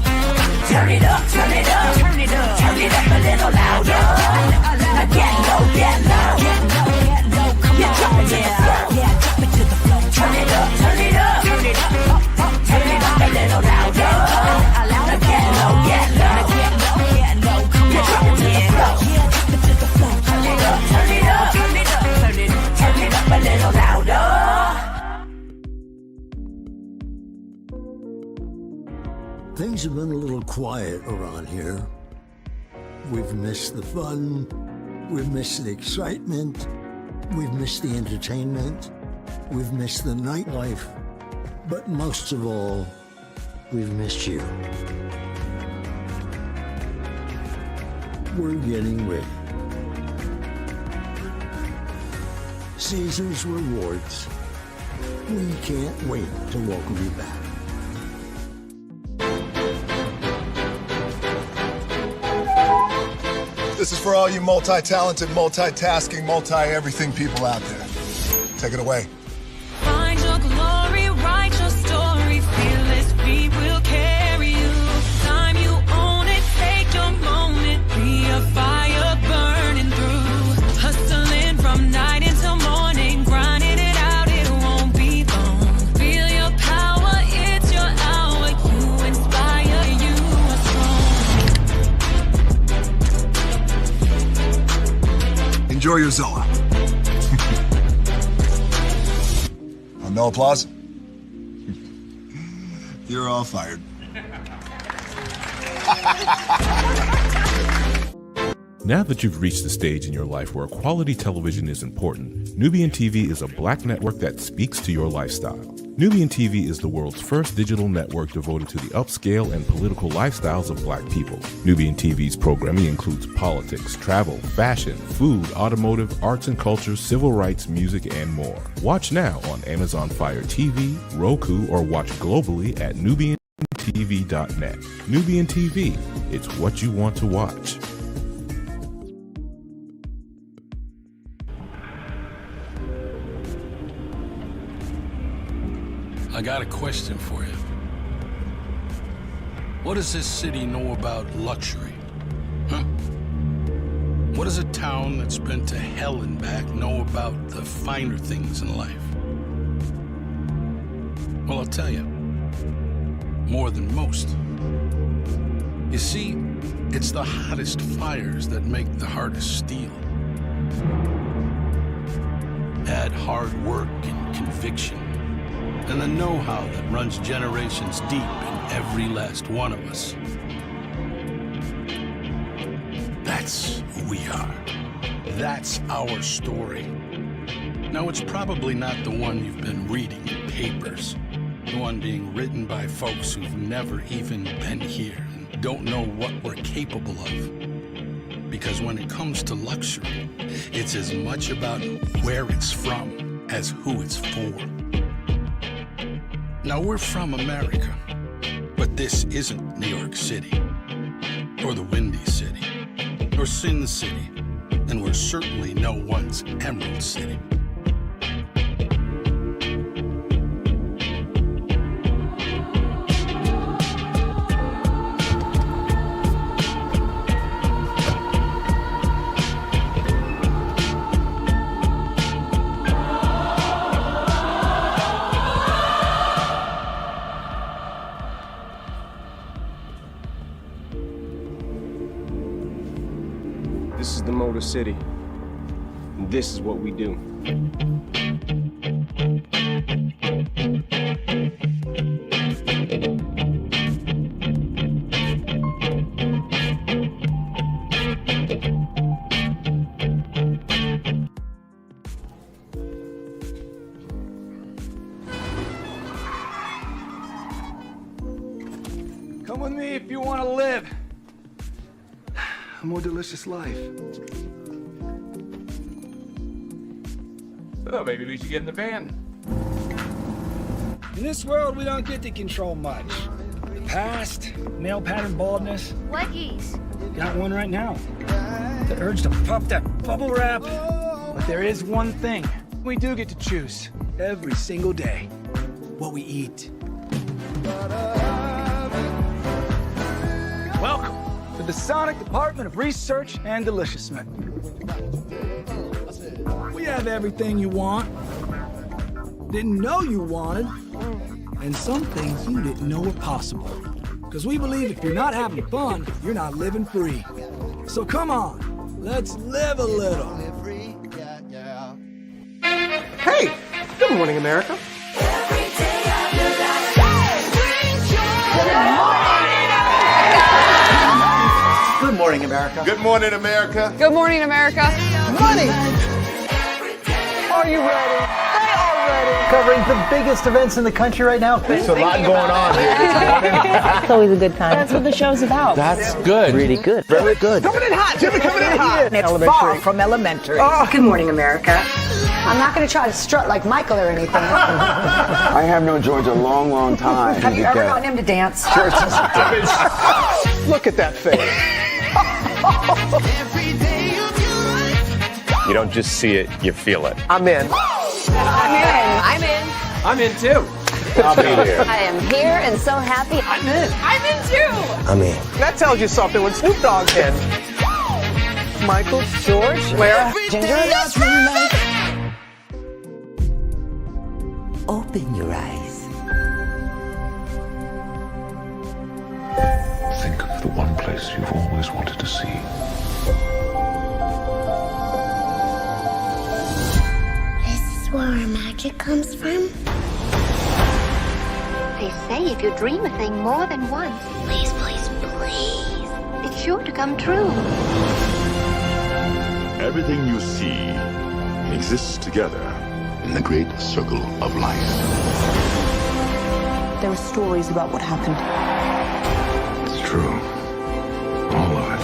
Turn it up, turn it up, turn it up, turn it up a little louder. Now get low, get low, get low, get low. Come on, drop it to the floor, yeah, drop it to the floor. Turn it up, turn it up, turn it up, turn it up a little louder. Now get low, get low, get low, get low. Come on, drop it to the floor, yeah, drop it to the floor. Turn it up, turn it up, turn it up, turn it up, turn it up a little louder. Things have been a little quiet around here. We've missed the fun, we've missed the excitement, we've missed the entertainment, we've missed the nightlife, but most of all, we've missed you. We're getting ready. Caesar's Rewards. We can't wait to welcome you back. This is for all you multi-talented, multitasking, multi-everything people out there. Take it away. Find your glory, write your story, fearless feet will carry you. Time you own it, take your moment, be a fire burning through. Hustling from night until morning, grinding it out, it won't be long. Feel your power, it's your hour, you inspire, you are strong. Enjoy your SZA. No applause? You're all fired. Now that you've reached the stage in your life where quality television is important, Nubian TV is a black network that speaks to your lifestyle. Nubian TV is the world's first digital network devoted to the upscale and political lifestyles of black people. Nubian TV's programming includes politics, travel, fashion, food, automotive, arts and culture, civil rights, music, and more. Watch now on Amazon Fire TV, Roku, or watch globally at nubiantv.net. Nubian TV, it's what you want to watch. I got a question for you. What does this city know about luxury? Huh? What does a town that's been to hell and back know about the finer things in life? Well, I'll tell you, more than most. You see, it's the hottest fires that make the hardest steel. Add hard work and conviction, and the know-how that runs generations deep in every last one of us. That's who we are. That's our story. Now, it's probably not the one you've been reading in papers, the one being written by folks who've never even been here and don't know what we're capable of. Because when it comes to luxury, it's as much about where it's from as who it's for. Now, we're from America, but this isn't New York City, or the Windy City, or Sin City, and we're certainly no one's Emerald City. This is the Motor City, and this is what we do. Come with me if you want to live a more delicious life. Oh, maybe we should get in the van. In this world, we don't get to control much. The past, male pattern baldness. Leggies. Got one right now. The urge to puff that bubble wrap. But there is one thing we do get to choose every single day. What we eat. Welcome to the Sonic Department of Research and Deliciousment. We have everything you want, didn't know you wanted, and some things you didn't know were possible. Because we believe if you're not having fun, you're not living free. So come on, let's live a little. Hey, good morning, America. Good morning, America. Good morning, America. Good morning, America. Money! Are you ready? They are ready. Covering the biggest events in the country right now. There's a lot going on here. It's always a good time. That's what the show's about. That's good. Really good. Very good. Coming in hot, Jimmy, coming in hot. It's far from elementary. Oh, good morning, America. I'm not going to try to strut like Michael or anything. I have known George a long, long time. Have you ever known him to dance? Sure. Look at that face. You don't just see it, you feel it. I'm in. I'm in. I'm in too. I'll be here. I am here and so happy. I'm in. I'm in too. I'm in. That tells you something when Snoop Dogg's in. Michael, George, Lara, Ginger. Open your eyes. Think of the one place you've always wanted to see. This is where our magic comes from. They say if you dream a thing more than once, please, please, please, it's sure to come true. Everything you see exists together in the great circle of life. There are stories about what happened. It's true. All of it.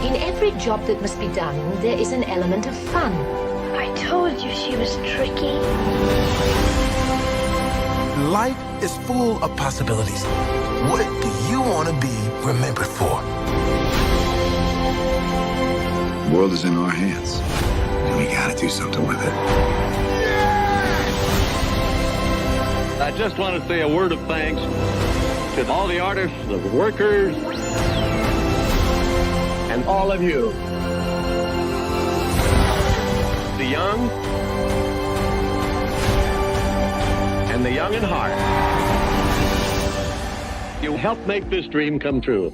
In every job that must be done, there is an element of fun. I told you she was tricky. Life is full of possibilities. What do you want to be remembered for? The world is in our hands, and we gotta do something with it. I just want to say a word of thanks to all the artists, the workers, and all of you. The young and the young in heart. You helped make this dream come true.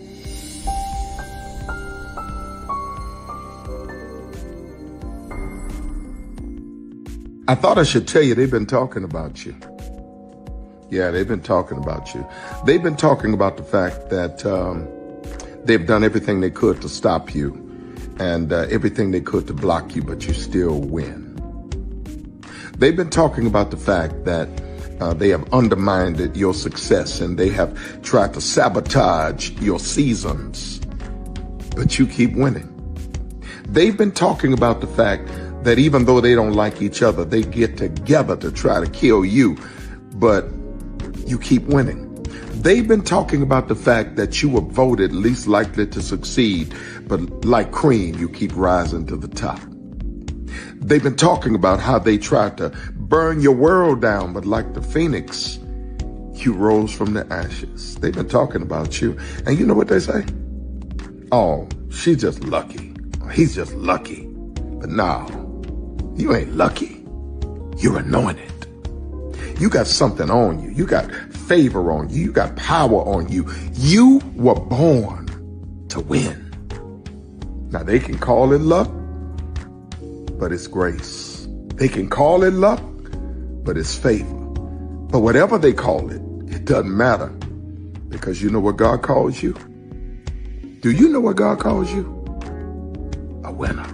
I thought I should tell you they've been talking about you. Yeah, they've been talking about you. They've been talking about the fact that they've done everything they could to stop you and everything they could to block you, but you still win. They've been talking about the fact that they have undermined your success and they have tried to sabotage your seasons, but you keep winning. They've been talking about the fact that even though they don't like each other, they get together to try to kill you, but you keep winning. They've been talking about the fact that you were voted least likely to succeed, but like cream, you keep rising to the top. They've been talking about how they tried to burn your world down, but like the phoenix, you rose from the ashes. They've been talking about you, and you know what they say? Oh, she's just lucky. He's just lucky. But no, you ain't lucky. You're anointed. You got something on you. You got favor on you. You got power on you. You were born to win. Now they can call it luck, but it's grace. They can call it luck, but it's favor. But whatever they call it, it doesn't matter, because you know what God calls you? Do you know what God calls you? A winner.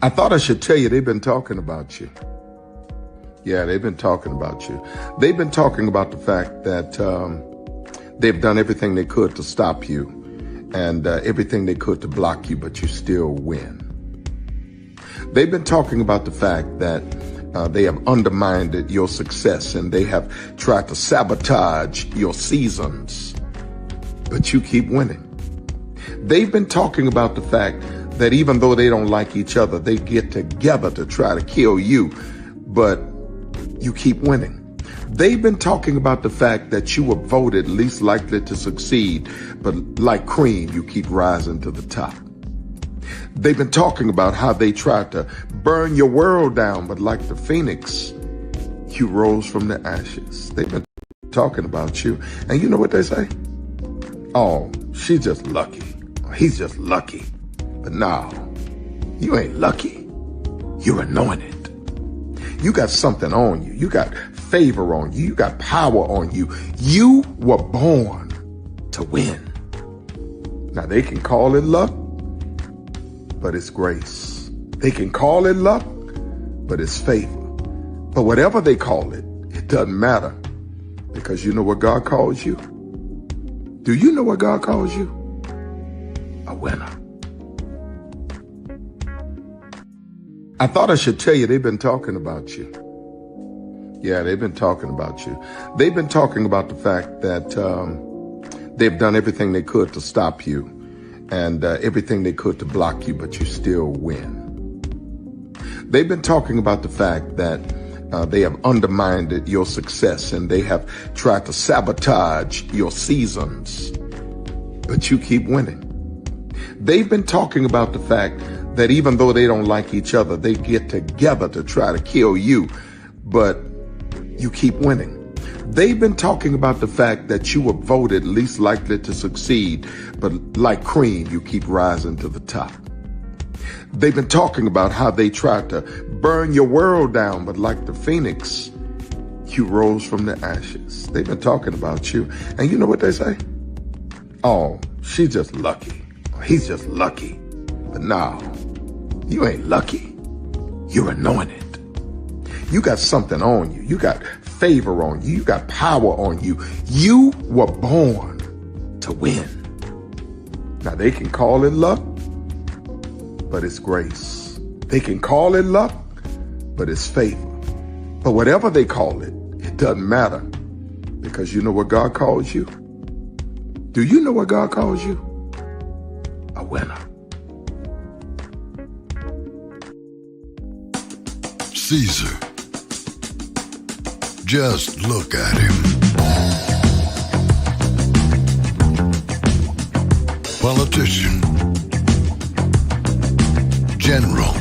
I thought I should tell you they've been talking about you. Yeah, they've been talking about you. They've been talking about the fact that they've done everything they could to stop you and everything they could to block you, but you still win. They've been talking about the fact that they have undermined your success and they have tried to sabotage your seasons, but you keep winning. They've been talking about the fact that even though they don't like each other, they get together to try to kill you, but you keep winning. They've been talking about the fact that you were voted least likely to succeed, but like cream, you keep rising to the top. They've been talking about how they tried to burn your world down, but like the phoenix, you rose from the ashes. They've been talking about you, and you know what they say? Oh, she's just lucky. He's just lucky. But no, you ain't lucky. You're anointed. You got something on you. You got favor on you. You got power on you. You were born to win. Now they can call it luck, but it's grace. They can call it luck, but it's favor. But whatever they call it, it doesn't matter, because you know what God calls you? Do you know what God calls you? A winner. I thought I should tell you, they've been talking about you. Yeah, they've been talking about you. They've been talking about the fact that they've done everything they could to stop you and everything they could to block you, but you still win. They've been talking about the fact that they have undermined your success and they have tried to sabotage your seasons, but you keep winning. They've been talking about the fact that even though they don't like each other, they get together to try to kill you, but you keep winning. They've been talking about the fact that you were voted least likely to succeed, but like cream, you keep rising to the top. They've been talking about how they tried to burn your world down, but like the phoenix, you rose from the ashes. They've been talking about you, and you know what they say? Oh, she's just lucky. He's just lucky. But no, you ain't lucky. You're anointed. You got something on you. You got favor on you. You got power on you. You were born to win. Now they can call it luck, but it's grace. They can call it luck, but it's favor. But whatever they call it, it doesn't matter, because you know what God calls you? Do you know what God calls you? A winner. Caesar. Just look at him. Politician. General.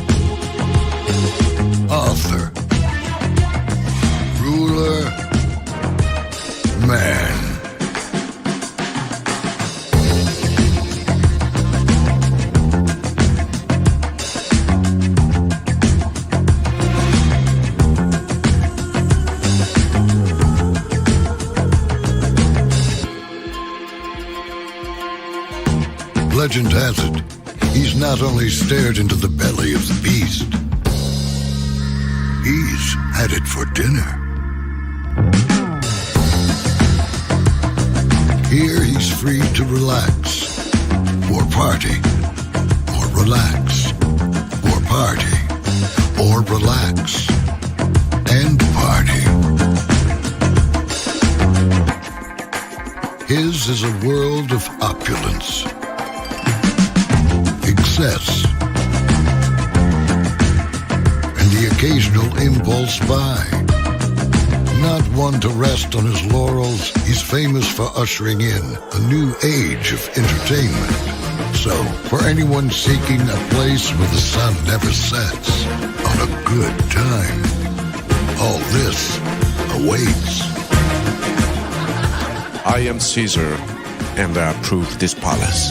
Author. Ruler. Man. Legend has it, he's not only stared into the belly of the beast, he's had it for dinner. Here he's free to relax, or party, or relax, or party, or relax, and party. His is a world of opulence, excess, and the occasional impulse buy. Not one to rest on his laurels, he's famous for ushering in a new age of entertainment. So, for anyone seeking a place where the sun never sets on a good time, all this awaits. I am Caesar, and I approve this palace.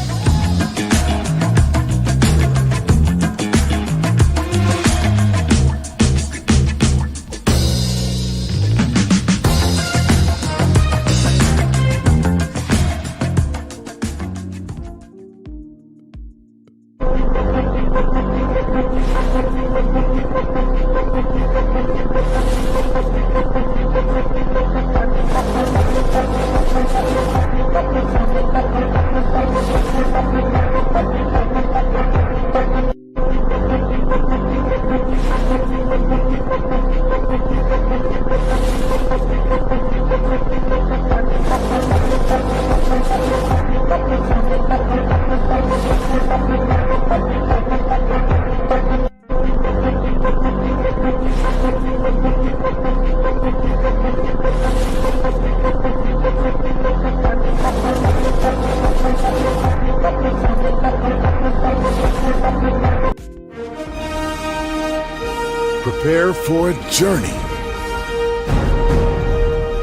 for a journey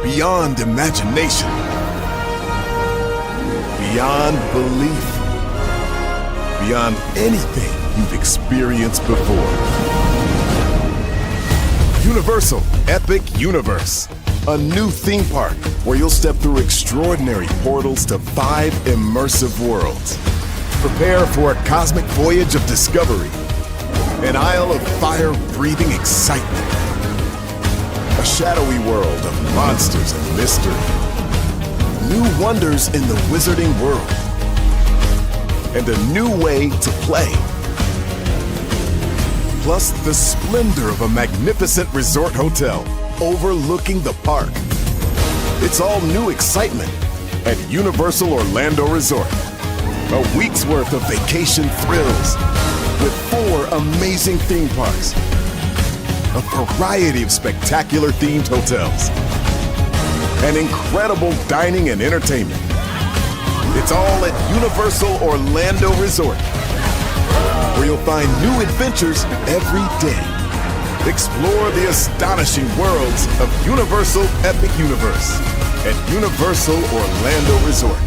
beyond imagination, beyond belief, beyond anything you've experienced before. Universal Epic Universe, a new theme park where you'll step through extraordinary portals to 5 immersive worlds. Prepare for a cosmic voyage of discovery, an isle of fire-breathing excitement, a shadowy world of monsters and mystery, new wonders in the wizarding world, and a new way to play. Plus the splendor of a magnificent resort hotel overlooking the park. It's all new excitement at Universal Orlando Resort. A week's worth of vacation thrills with 4 amazing theme parks, a variety of spectacular themed hotels, and incredible dining and entertainment. It's all at Universal Orlando Resort, where you'll find new adventures every day. Explore the astonishing worlds of Universal Epic Universe at Universal Orlando Resort.